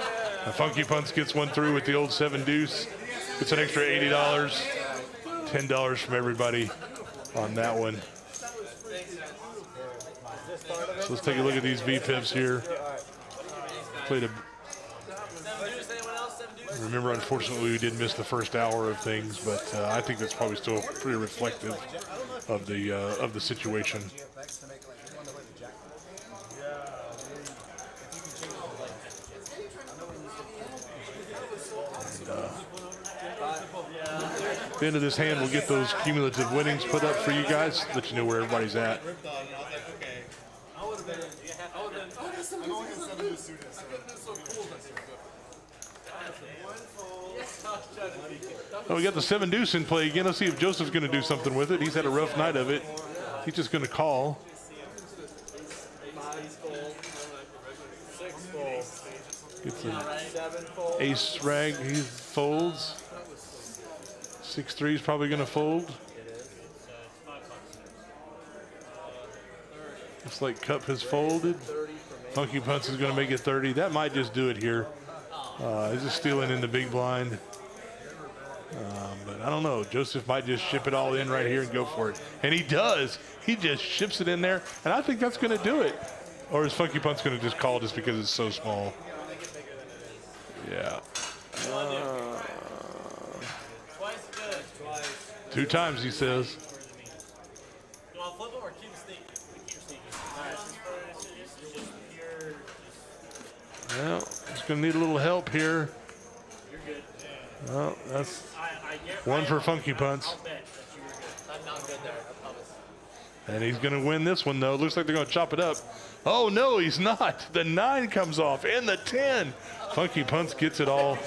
Funky Punts gets one through with the old 7 deuce. It's an extra $80. $10 from everybody on that one. So let's take a look at these VPIPs here. Played a. Remember, unfortunately, we did miss the first hour of things, but I think that's probably still pretty reflective of the situation. At the end of this hand, we'll get those cumulative winnings put up for you guys, let you know where everybody's at. Oh, we got the 7 deuce in play again. Let's see if Joseph's going to do something with it. He's had a rough night of it. He's just going to call. 5 full. 6 full. Gets an 7 full. ace rag. He folds. 6-3 is probably going to fold. Looks like Cup has folded. Funky Punts is going to make it 30. That might just do it here. He's just stealing in the big blind. But I don't know. Joseph might just ship it all in right here and go for it. And he does. He just ships it in there. And I think that's going to do it. Or is Funky Punts going to just call just because it's so small? Yeah. Twice good. 2 times, he says. You want to flip them or keep sneaking? Keep sneaking. Well, he's going to need a little help here. You're good. Well, that's I one for Funky Punts. I'll bet that you were good. I'm not good there, I promise. And he's going to win this one, though. Looks like they're going to chop it up. Oh, no, he's not. The 9 comes off and the 10. Funky Punts gets it all.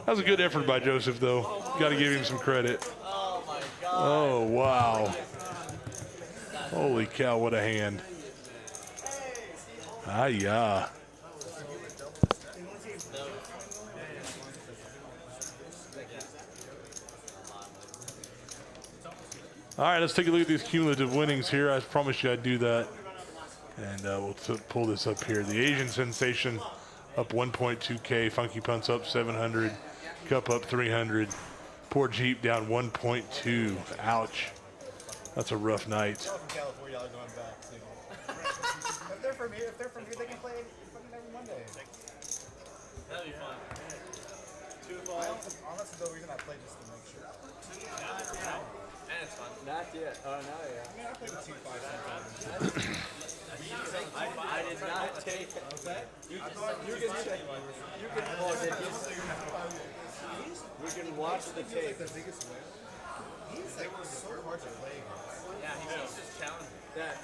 That was a good effort by Joseph, though. Got to give him some credit. Oh my God. Oh, wow. Holy cow, what a hand. Ah-yeah. All right, let's take a look at these cumulative winnings here. I promised you I'd do that. And we'll pull this up here. The Asian Sensation up 1.2K. Funky Punts up 700. Cup up 300. Poor Jeep down 1.2. Ouch. That's a rough night. From California, y'all going back soon. If they're from here, they can play fucking every Monday. That'd be fun. Honestly, the reason I play just to make sure. And it's fun. Not yet. Oh, no, yeah. I mean, I play the 2-5 sometimes. I did not take it. You can check. You can, oh, did you? We can watch the tape. The biggest win. He's like so hard to play against. Yeah, he's just challenging. That,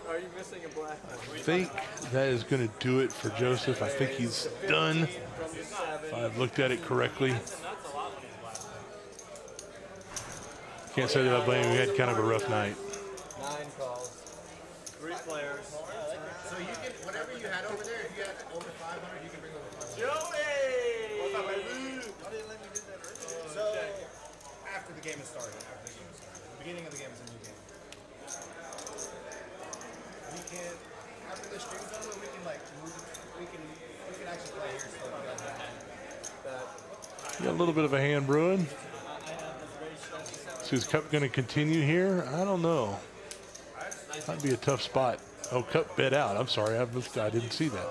are you missing a black one? I think that is going to do it for Joseph. I think he's done. From the 7. If I've looked at it correctly. That's a lot when he's black. Can't say that I blame him. We had kind of a rough night. 9 calls. 3 players. So you can, whatever you had over there, if you had over 500, you can bring over 500. Joey! What's up, baby? Why didn't let me do that earlier? So, after the game is started. The beginning of the game is a new game. We can, after the stream's over, we can like move, we can actually play here still. Got a little bit of a hand brewing. So is Cup going to continue here? I don't know. Might be a tough spot. Oh, Cup bet out. I'm sorry. I didn't see that.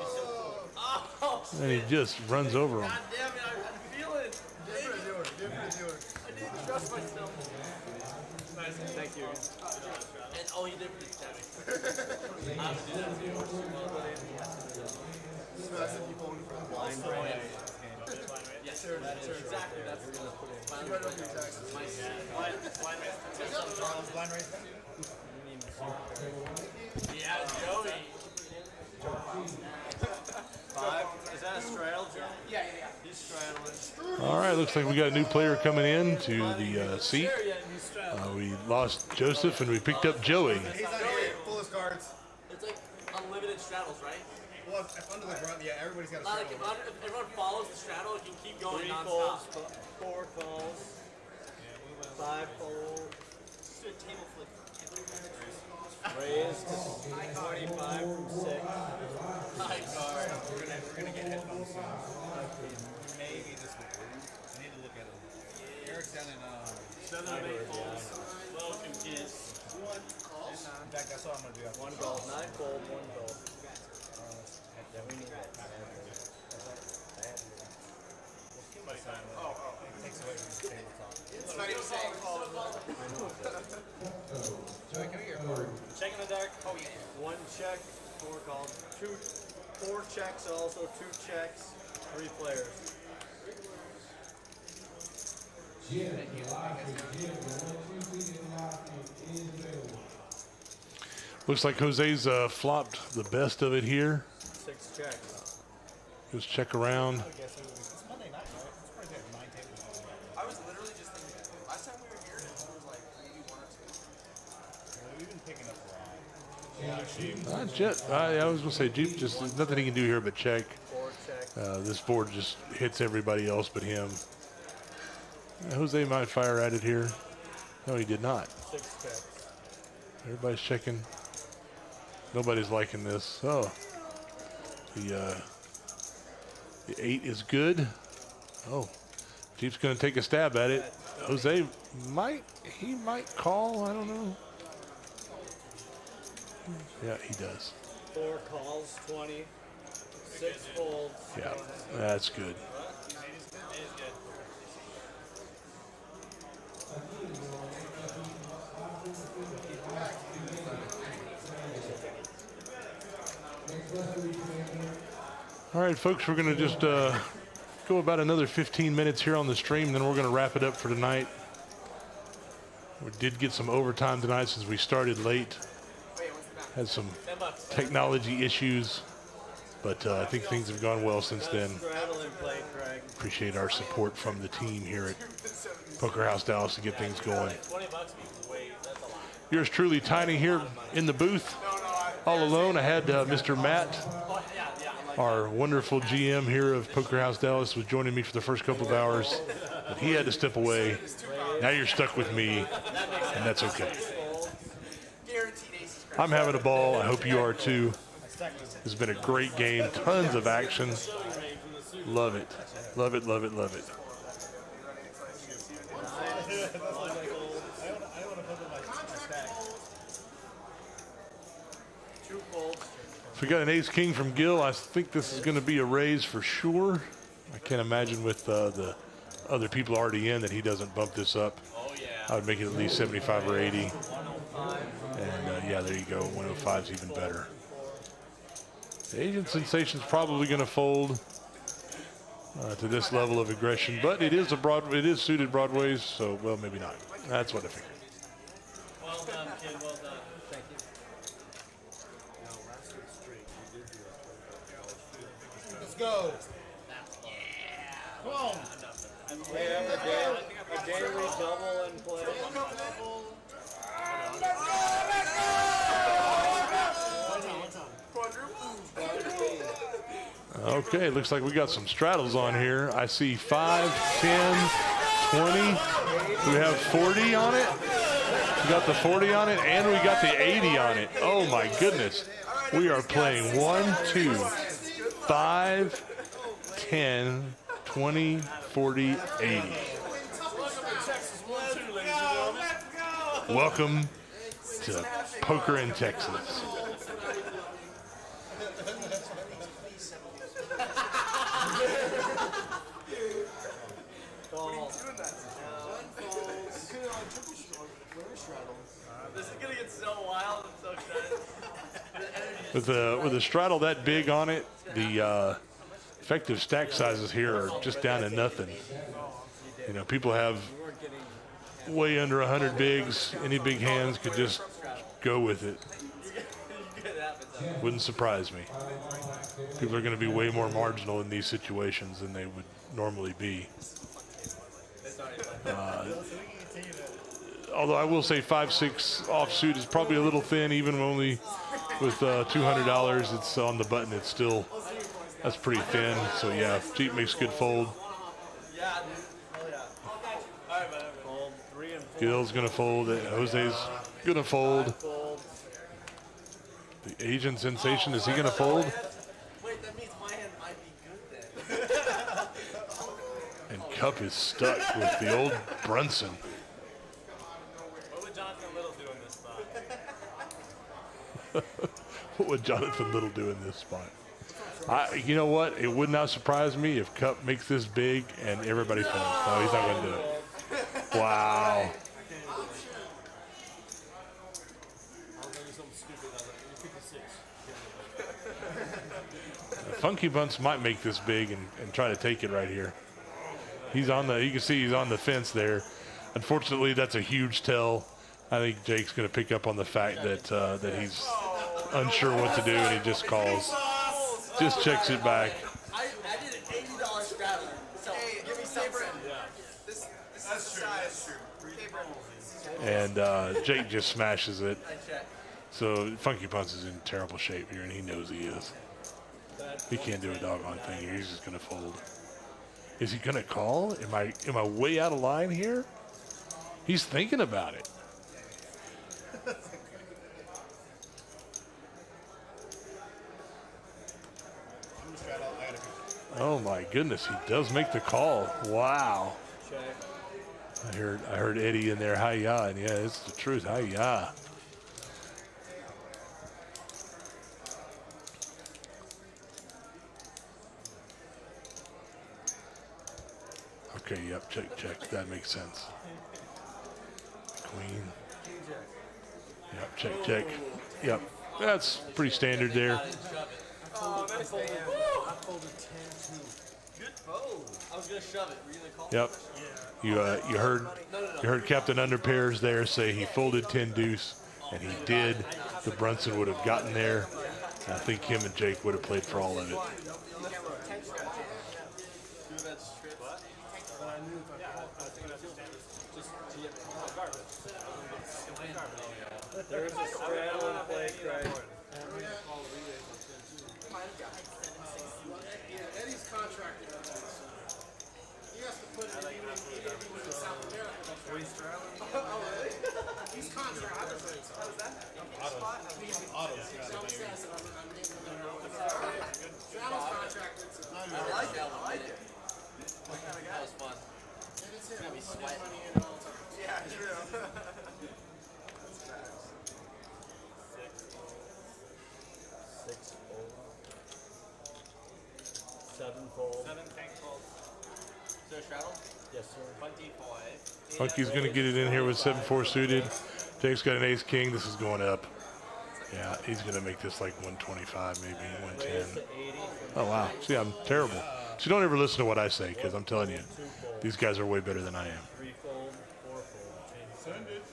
And he just runs over him. God damn it, I feel it. Different. I didn't trust myself. Nice, thank you. And all he did was just tap me. I would do that Blind range. Yes, sir. Exactly. That's what I put in. Blind race. Yeah, Joey. 5. Is that a straddle, Joe? Yeah. He's straddling. All right, looks like we got a new player coming in to the seat. There, yeah, he's strapped. We lost Joseph and we picked up Joey. He's not here. Fullest cards. It's like unlimited straddles, right? Well, if under the grunt, yeah, everybody's got a Like straddle. if everyone follows the straddle, it can keep going 3 non-stop. calls. 4 calls. 5 calls. Just do a table flip. Raised to 25 from 6. High card. We're gonna get headphones soon. Maybe this will work. I need to look at it. Eric's down in 7 of 8 folds. Welcome, kids. in fact, that's what I'm gonna do. 1 gold. 9 fold, 1 gold. Yeah, we need that. It takes away from the tabletop. It's not even saying Joey, can we get a card? Check in the dark. Oh, yeah. 1 check, 4 calls. 4 checks also, 2 checks, 3 players. Looks like Jose's flopped the best of it here. 6 checks. Just check around. I guess it's Monday night, right? It's probably good. 9 tables. I was literally just thinking, last time we were here, it was like maybe 1 or 2. We've been picking up a lot. Not yet. I was going to say, Jeep, just there's nothing he can do here but check. 4 checks. This board just hits everybody else but him. Jose might fire at it here. No, he did not. 6 checks. Everybody's checking. Nobody's liking this. Oh, the 8 is good. Oh, Jeep's going to take a stab at it. Jose might call. I don't know. Yeah, he does. 4 calls, 20. 6 folds. Yeah, that's good. All right, folks, we're going to just go about another 15 minutes here on the stream, then we're going to wrap it up for tonight. We did get some overtime tonight since we started late. Had some technology issues, but I think things have gone well since then. Straddle and play, Craig. Appreciate our support from the team here at Poker House Dallas to get things going. 20 bucks means wait. That's a lot. Yours truly, Tiny, here in the booth, all alone. I had Mr. Matt, our wonderful GM here of Poker House Dallas, was joining me for the first couple of hours, but he had to step away. Now you're stuck with me, and that's okay. Guaranteed aces. I'm having a ball. I hope you are too. It's been a great game. Tons of action. Love it. Love it, love it, love it. So we got an ace-king from Gil. I think this is going to be a raise for sure. I can't imagine with the other people already in that he doesn't bump this up. I would make it at least 75 or 80. And yeah, there you go. 105 is even better. The Agent Sensation's probably going to fold to this level of aggression, but it is suited broadways, so well, maybe not. That's what I figured. Well done, kid. Well done. Thank you. Let's go. Come on. We have a daily double in play. Okay, looks like we got some straddles on here. I see 5, 10, 20. We have 40 on it. We got the 40 on it, and we got the 80 on it. Oh my goodness. We are playing 1, 2, 5, 10, 20, 40, 80. Welcome to Poker in Texas. This is gonna get so wild. I'm so excited. With a straddle that big on it, the effective stack sizes here are just down to nothing. You know, people have way under 100 bigs. Any big hands could just go with it. Wouldn't surprise me. People are going to be way more marginal in these situations than they would normally be. Although I will say 5-6 offsuit is probably a little thin, even only with $200. It's on the button. It's still, that's pretty thin. So yeah, Jeep makes good fold. Gil's gonna fold. Jose's gonna fold. The Agent Sensation, is he gonna fold? Wait, that means my hand might be good then. And Cup is stuck with the old Brunson. What would Jonathan Little do in this spot? What would Jonathan Little do in this spot? You know what? It would not surprise me if Cup makes this big and everybody folds. No, he's not gonna do it. Wow. Funky Bunce might make this big and try to take it right here. He's on the, you can see he's on the fence there. Unfortunately, that's a huge tell. I think Jake's going to pick up on the fact that that he's unsure what to do, and he just calls. Just checks it back. I did an $80 straddle. So give me something. This is size. And Jake just smashes it. So Funky Bunce is in terrible shape here, and he knows he is. He can't do a doggone thing here. He's just going to fold. Is he going to call? Am I way out of line here? He's thinking about it. Oh my goodness, he does make the call. Wow. I heard Eddie in there, hi-ya, and yeah, it's the truth, hi-ya. Okay, yep, check, that makes sense. Queen. Yep, check. Yep, that's pretty standard there. Oh, I folded 10 too. Good fold. I was gonna shove it. Were you gonna call? Yep. You heard Captain Underpairs there say he folded 10 deuce, and he did. The Brunson would have gotten there. I think him and Jake would have played for all of it. There's a straddle in play, right? Eddie's contracted on this. He has to put it in. He's contra. How does that Straddle's contracted. I like that one. I like it. That was fun. It's gonna be sweating. Yeah, true. Six fold. Seven fold. 7 tank folds. Is there a straddle? Yes, sir. 25. Funky's going to get it in here with 7-4 suited. Jake's got an ace-king. This is going up. Yeah, he's going to make this like 125, maybe 110. Oh, wow. See, I'm terrible. So don't ever listen to what I say, because I'm telling you, these guys are way better than I am. 3 fold, 4 fold. Send it.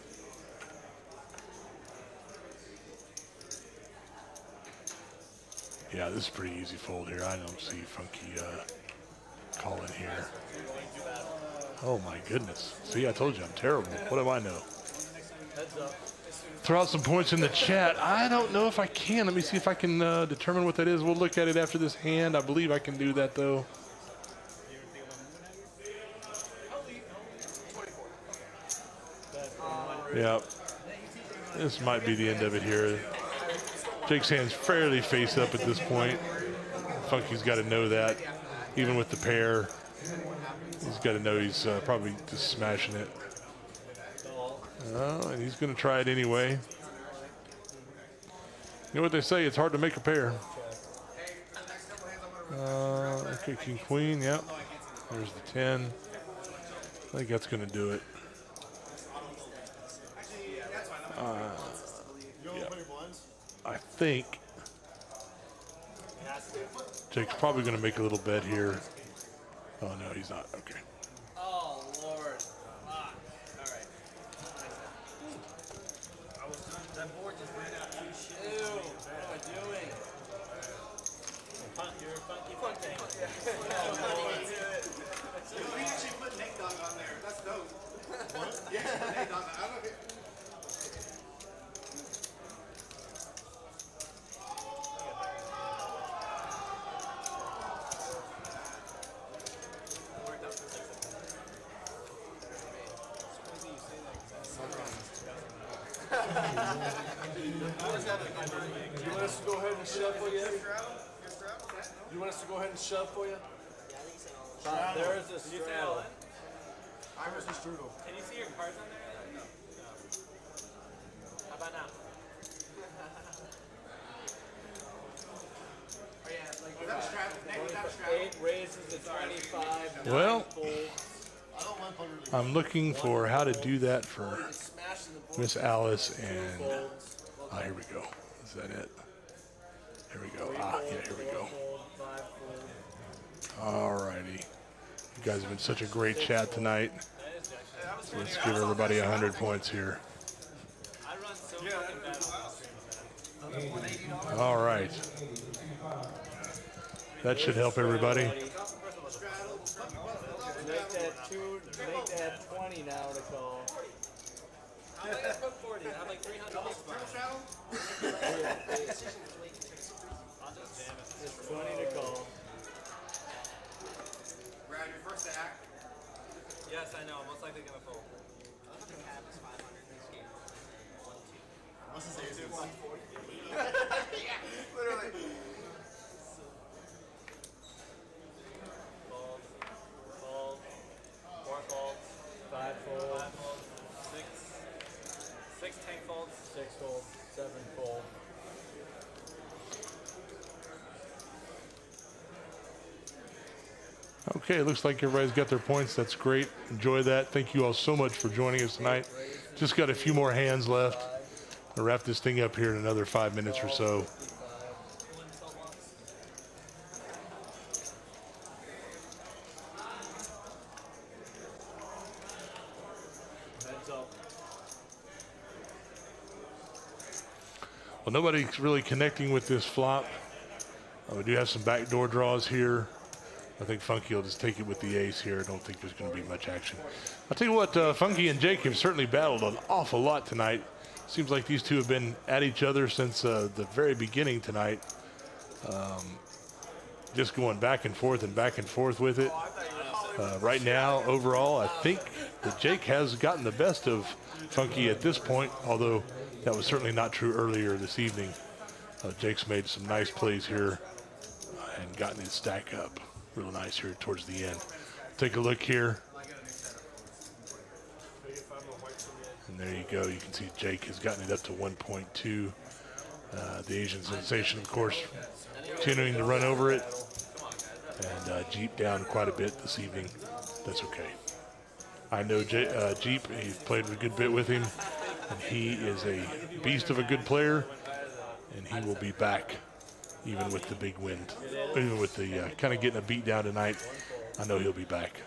Yeah, this is pretty easy fold here. I don't see Funky calling here. Oh, my goodness. See, I told you I'm terrible. What do I know? Heads up. Throw out some points in the chat. I don't know if I can. Let me see if I can determine what that is. We'll look at it after this hand. I believe I can do that, though. Yeah. This might be the end of it here. Jake's hand's fairly face up at this point. Funky's got to know that. Even with the pair, he's got to know he's probably just smashing it. Oh, and he's going to try it anyway. You know what they say, it's hard to make a pair. Okay, king, queen, yep. There's the 10. I think that's going to do it. Yep. I think Jake's probably going to make a little bet here. Oh, no, he's not. Okay. Oh, Lord. Fuck. All right. That board just ran out too shit. Ew. What am I doing? You're a funky funky. We actually put Nate Dogg on there. That's dope. What? Yeah, Nate Dogg. I don't know. You want us to go ahead and shove for you? You want us to go ahead and shove for you? There's a straddle. Iris and Strudel. Can you see your cards on there? No. How about now? Oh, yeah, like, without a straddle. Nate, without a straddle. 8 raises to 25. Well, 9 folds. I'm looking for how to do that for Smashing the board. Miss Alice and, Folds. here we go. Is that it? Here we go. Yeah, here we go. Fold, 5 fold. All righty. You guys have been such a great chat tonight. So let's give everybody 100 points here. I run so fucking bad. All right. That should help everybody. Make that 20 now to call. I put 40. I'm like 300. Triple straddle? I'll just jam it. It's 20 to call. Brad, your first to act. Yes, I know. I'm most likely gonna fold. Literally. Fold. Fold. 4 folds. 5 folds. 5 folds. 6 tank folds. 6 folds. 7 fold. Okay, it looks like everybody's got their points. That's great. Enjoy that. Thank you all so much for joining us tonight. Just got a few more hands left. I'll wrap this thing up here in another 5 minutes or so. Heads up. Well, nobody's really connecting with this flop. We do have some backdoor draws here. I think Funky will just take it with the ace here. I don't think there's going to be much action. I'll tell you what, Funky and Jake have certainly battled an awful lot tonight. Seems like these two have been at each other since the very beginning tonight. Just going back and forth with it. Right now, overall, I think that Jake has gotten the best of Funky at this point, although that was certainly not true earlier this evening. Jake's made some nice plays here and gotten his stack up real nice here towards the end. Take a look here. And there you go. You can see Jake has gotten it up to 1.2. The Asian Sensation, of course, continuing to run over it. And Jeep down quite a bit this evening. That's okay. I know Jeep, he's played a good bit with him, and he is a beast of a good player, and he will be back even with the big wind. Even with the kind of getting a beat down tonight, I know he'll be back.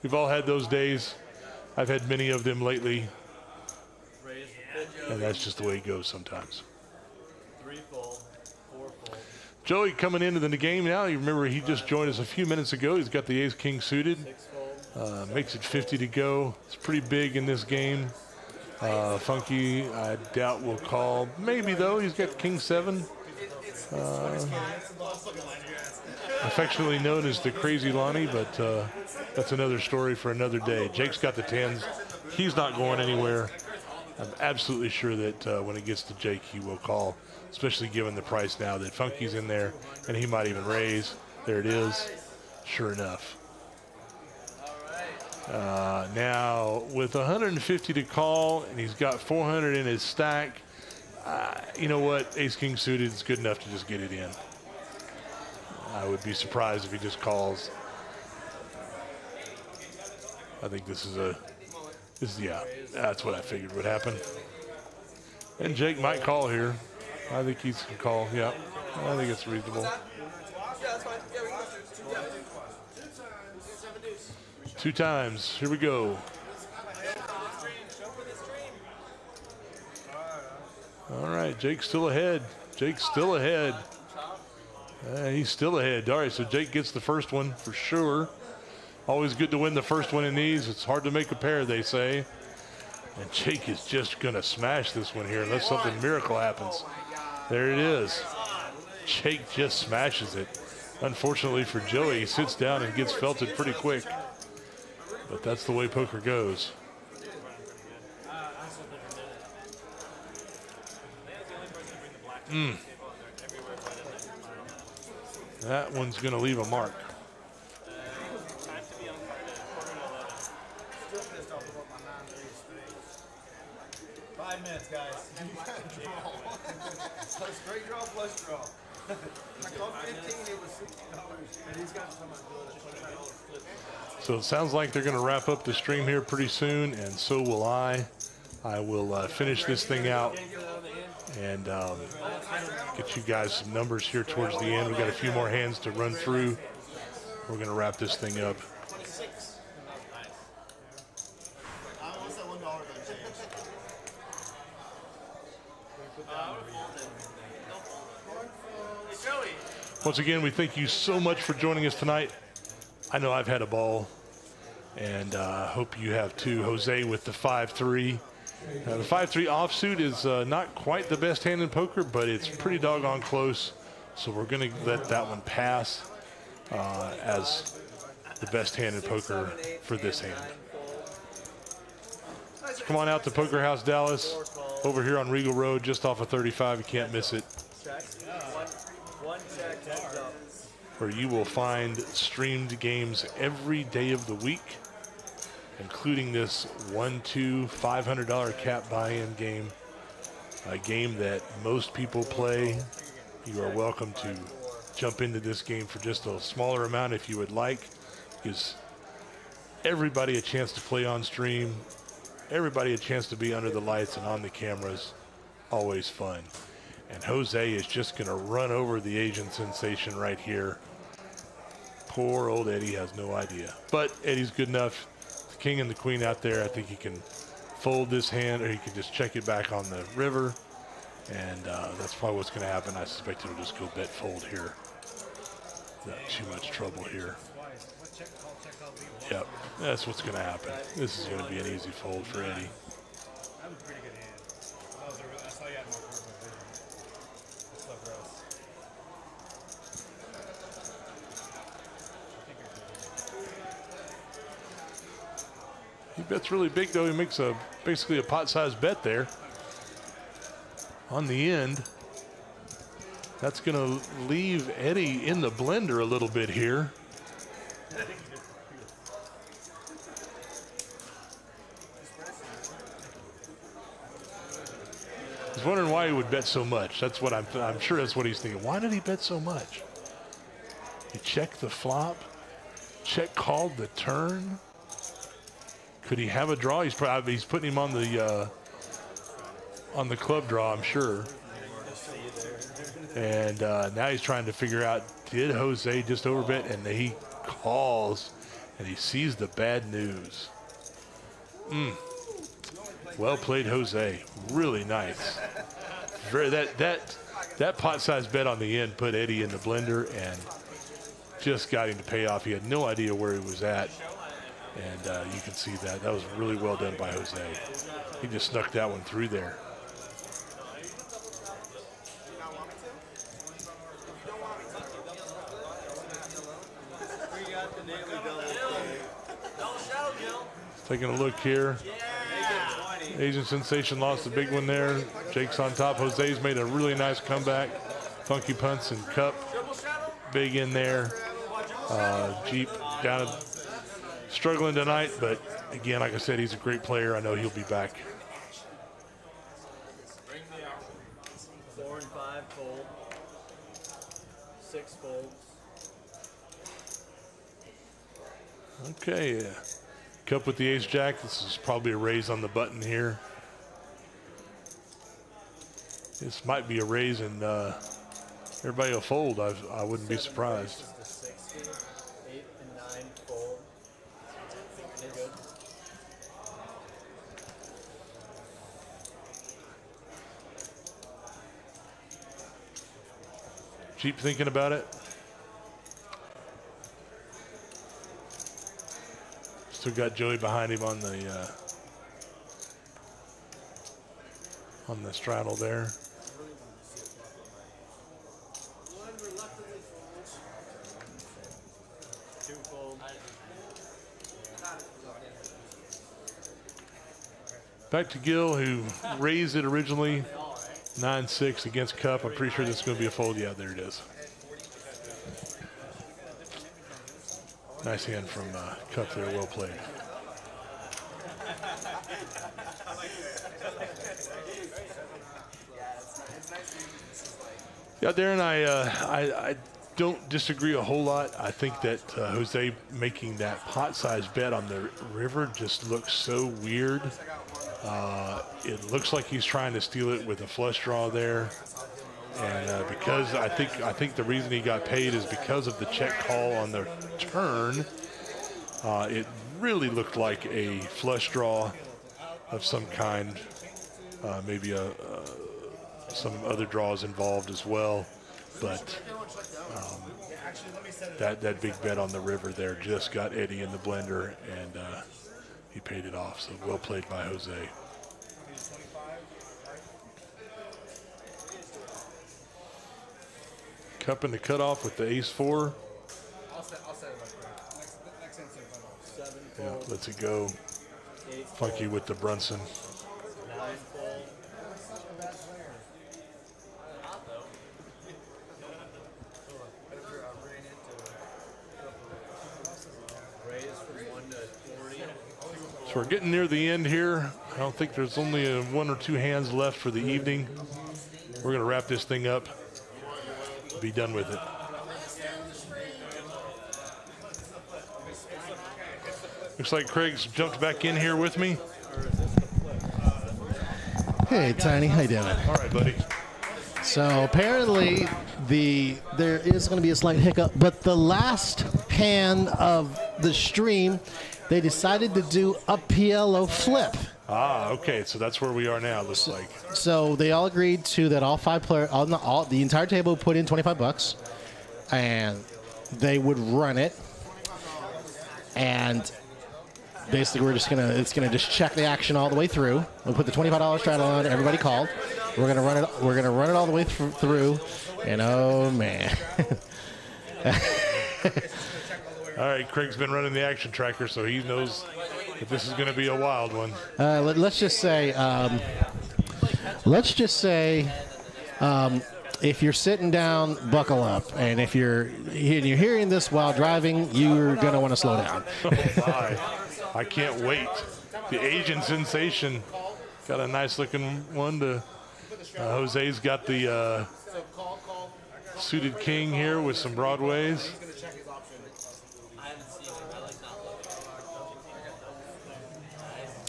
We've all had those days. I've had many of them lately, and that's just the way it goes sometimes. 3 full, 4 full. Joey coming into the game now. You remember he just joined us a few minutes ago. He's got the ace-king suited. 6 full. Makes it 50 to go. It's pretty big in this game. Funky, I doubt will call. Maybe, though. He's got king 7. Affectionately known as the Crazy Lonnie, but that's another story for another day. Jake's got the 10s. He's not going anywhere. I'm absolutely sure that when it gets to Jake, he will call, especially given the price now that Funky's in there, and he might even raise. There it is. Sure enough. Now, with 150 to call, and he's got 400 in his stack, you know what? Ace-king suited is good enough to just get it in. I would be surprised if he just calls. I think this is yeah, that's what I figured would happen. And Jake might call here. I think he can call, yeah. I think it's reasonable. Yeah, that's fine. Yeah, we can go through 2 2 times. Here we go. All right, Jake's still ahead. Jake's still ahead. He's still ahead. All right, so Jake gets the first one for sure. Always good to win the first one in these. It's hard to make a pair, they say. And Jake is just going to smash this one here unless something miracle happens. There it is. Jake just smashes it. Unfortunately for Joey, he sits down and gets felted pretty quick. But that's the way poker goes. That one's going to leave a mark. Still pissed off about my 9-3 spades. 5 minutes, guys. Straight draw, flush draw. I called 15, it was $60. And he's got so much good. So it sounds like they're going to wrap up the stream here pretty soon, and so will I. I will finish this thing out and get you guys some numbers here towards the end. We've got a few more hands to run through. We're going to wrap this thing up. What's that $1 going to change? Once again, we thank you so much for joining us tonight. I know I've had a ball, and hope you have too. Jose with the 5-3. The 5-3 offsuit is not quite the best hand in poker, but it's pretty doggone close. So we're going to let that one pass as the best hand in poker for this hand. So come on out to Poker House Dallas over here on Regal Row, just off of 35. You can't miss it. One check, heads up. Where you will find streamed games every day of the week, including this 1-2 $500 cap buy-in game, a game that most people play. You are welcome to jump into this game for just a smaller amount if you would like. Gives everybody a chance to play on stream, everybody a chance to be under the lights and on the cameras. Always fun. And Jose is just going to run over the Asian Sensation right here. Poor old Eddie has no idea. But Eddie's good enough. The king and the queen out there, I think he can fold this hand, or he can just check it back on the river. And that's probably what's going to happen. I suspect it'll just go bet fold here. Not too much trouble here. Yep, that's what's going to happen. This is going to be an easy fold for Eddie. That was a pretty good hand. I saw you had my purple video. That's so gross. I think you're good. He bets really big, though. He makes basically a pot-sized bet there on the end. That's going to leave Eddie in the blender a little bit here. I was wondering why he would bet so much. That's what I'm sure that's what he's thinking. Why did he bet so much? He checked the flop, check called the turn. Could he have a draw? He's putting him on the club draw, I'm sure. And now he's trying to figure out, did Jose just overbet? And he calls, and he sees the bad news. Well played, Jose. Really nice. That pot-sized bet on the end put Eddie in the blender and just got him to pay off. He had no idea where he was at, and you can see that. That was really well done by Jose. He just snuck that one through there. Taking a look here. Asian Sensation lost a big one there. Jake's on top. Jose's made a really nice comeback. Funky punts and cup. Big in there. Jeep down struggling tonight, but again, like I said, he's a great player. I know he'll be back. 4 and 5 fold. 6 folds. Okay. Cup with the ace jack. This is probably a raise on the button here. This might be a raise and everybody will fold. I wouldn't be surprised. 60, 8 and 9 fold. They're good. Jeep thinking about it. Still got Joey behind him on the straddle there. Back to Gil, who raised it originally 9-6 against Cup. I'm pretty sure this is going to be a fold. Yeah, there it is. Nice hand from Cup there, well played. Yeah, Darren, I don't disagree a whole lot. I think that Jose making that pot-sized bet on the river just looks so weird. It looks like he's trying to steal it with a flush draw there. And because I think the reason he got paid is because of the check call on the turn. It really looked like a flush draw of some kind, maybe some other draws involved as well. But that big bet on the river there just got Eddie in the blender, and he paid it off. So well played by Jose. Cup in the cutoff with the ace-4. I'll set it up. Next insert. 7 Yeah, fold. lets it go. 8 Funky with the Brunson. 9 fold. Raise from 1 to 40. So we're getting near the end here. I don't think there's only 1 or 2 hands left for the evening. We're going to wrap this thing up. Be done with it. Looks like Craig's jumped back in here with me. Hey, Tiny, how you doing? All right, buddy. So apparently there is going to be a slight hiccup, but the last hand of the stream, they decided to do a PLO flip. Ah, okay. So that's where we are now, looks like. So they all agreed to that all 5 players, the entire table put in $25, and they would run it. And basically, it's gonna just check the action all the way through. We'll put the $25 straddle on. Everybody called. We're gonna run it. We're gonna run it all the way through. And oh man. All right, Craig's been running the action tracker, so he knows But this is going to be a wild one. Let's just say, if you're sitting down, buckle up, and if you're hearing this while driving, you're gonna want to slow down. Oh my! I can't wait. The Asian sensation got a nice looking one. Jose's got the suited king here with some broadways.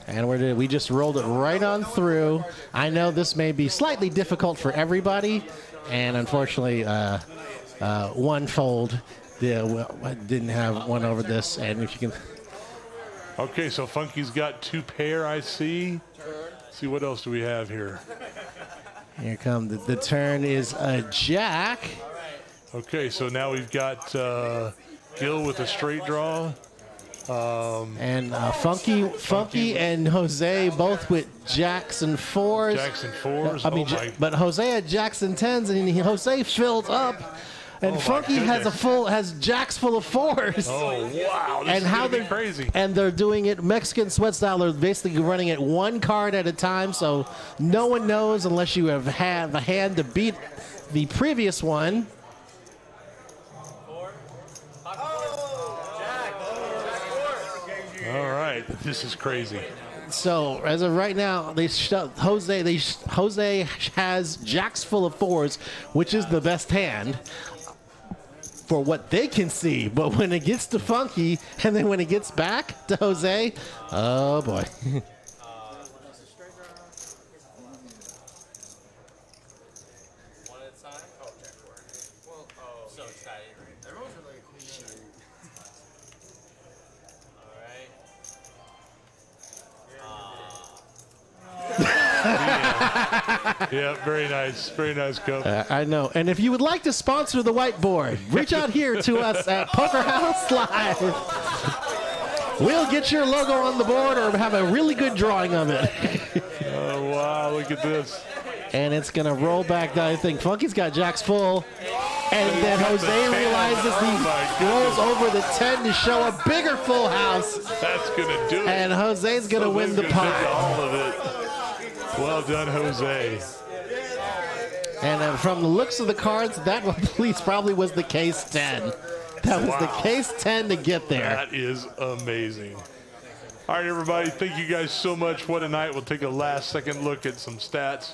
And we just rolled it right on through. I know this may be slightly difficult for everybody, and unfortunately, one fold didn't have one over this. And if you can, okay, so Funky's got 2 pair. I see. Let's see what else do we have here? Here come the turn is a jack. Okay, so now we've got Gil with a straight draw. And Funky and Jose both with jacks and 4s. Jacks and 4s. I mean, but Jose had jacks and 10s, and Jose filled up. And Funky has jacks full of 4s. Oh wow! This is gonna be crazy. And they're doing it Mexican sweat style. They're basically running it 1 card at a time, so no one knows unless you have a hand to beat the previous one. All right, this is crazy. So as of right now, Jose has jacks full of 4s, which is the best hand for what they can see. But when it gets to Funky, and then when it gets back to Jose, oh boy. Yeah, very nice Coach. I know. And if you would like to sponsor the whiteboard, reach out here to us at Poker House Live. We'll get your logo on the board or have a really good drawing of it. Oh, wow, look at this. And it's going to roll back down. I think Funky's got jacks full. And then Jose realizes he rolls over the 10 to show a bigger full house. That's going to do it. And Jose's going to win the pot. All of it. Well done, Jose. And from the looks of the cards, that probably was the case 10. That was the case 10 to get there. That is amazing. All right, everybody, thank you guys so much. What a night. We'll take a last second look at some stats.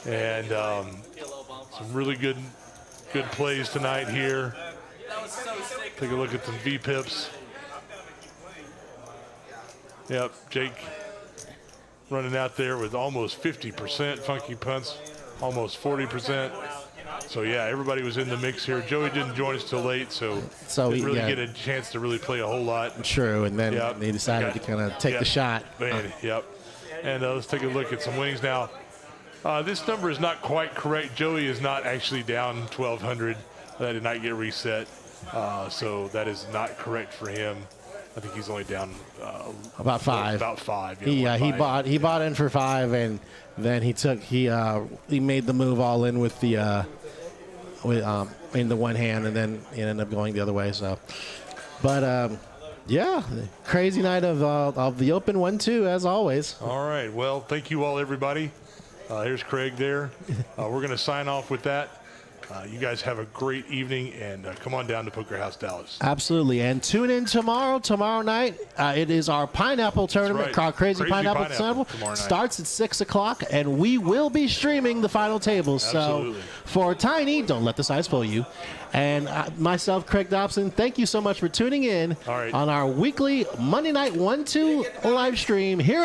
And some really good plays tonight here. Take a look at some V-pips. Yep, Jake running out there with almost 50%. Funky punts, almost 40%. So, yeah, everybody was in the mix here. Joey didn't join us till late, so didn't really get a chance to really play a whole lot. True, and then they decided to kind of take the shot. Yep. And let's take a look at some winnings now. This number is not quite correct. Joey is not actually down 1,200. That did not get reset. So that is not correct for him. I think he's only down about 5. About 5. Yeah, he bought in for 5, and then he made the move all in with the in the one hand, and then it ended up going the other way. So, but yeah, crazy night of the Open 1-2 as always. All right. Well, thank you all, everybody. Here's Craig there. We're going to sign off with that. You guys have a great evening, and come on down to Poker House Dallas. Absolutely, and tune in tomorrow night. It is our Pineapple tournament called Crazy Pineapple Tournament. Starts at 6 o'clock, and we will be streaming the final tables. Absolutely. So for Tiny, don't let the size fool you. And myself, Craig Dobson, thank you so much for tuning in on our weekly Monday night 1-2 live stream here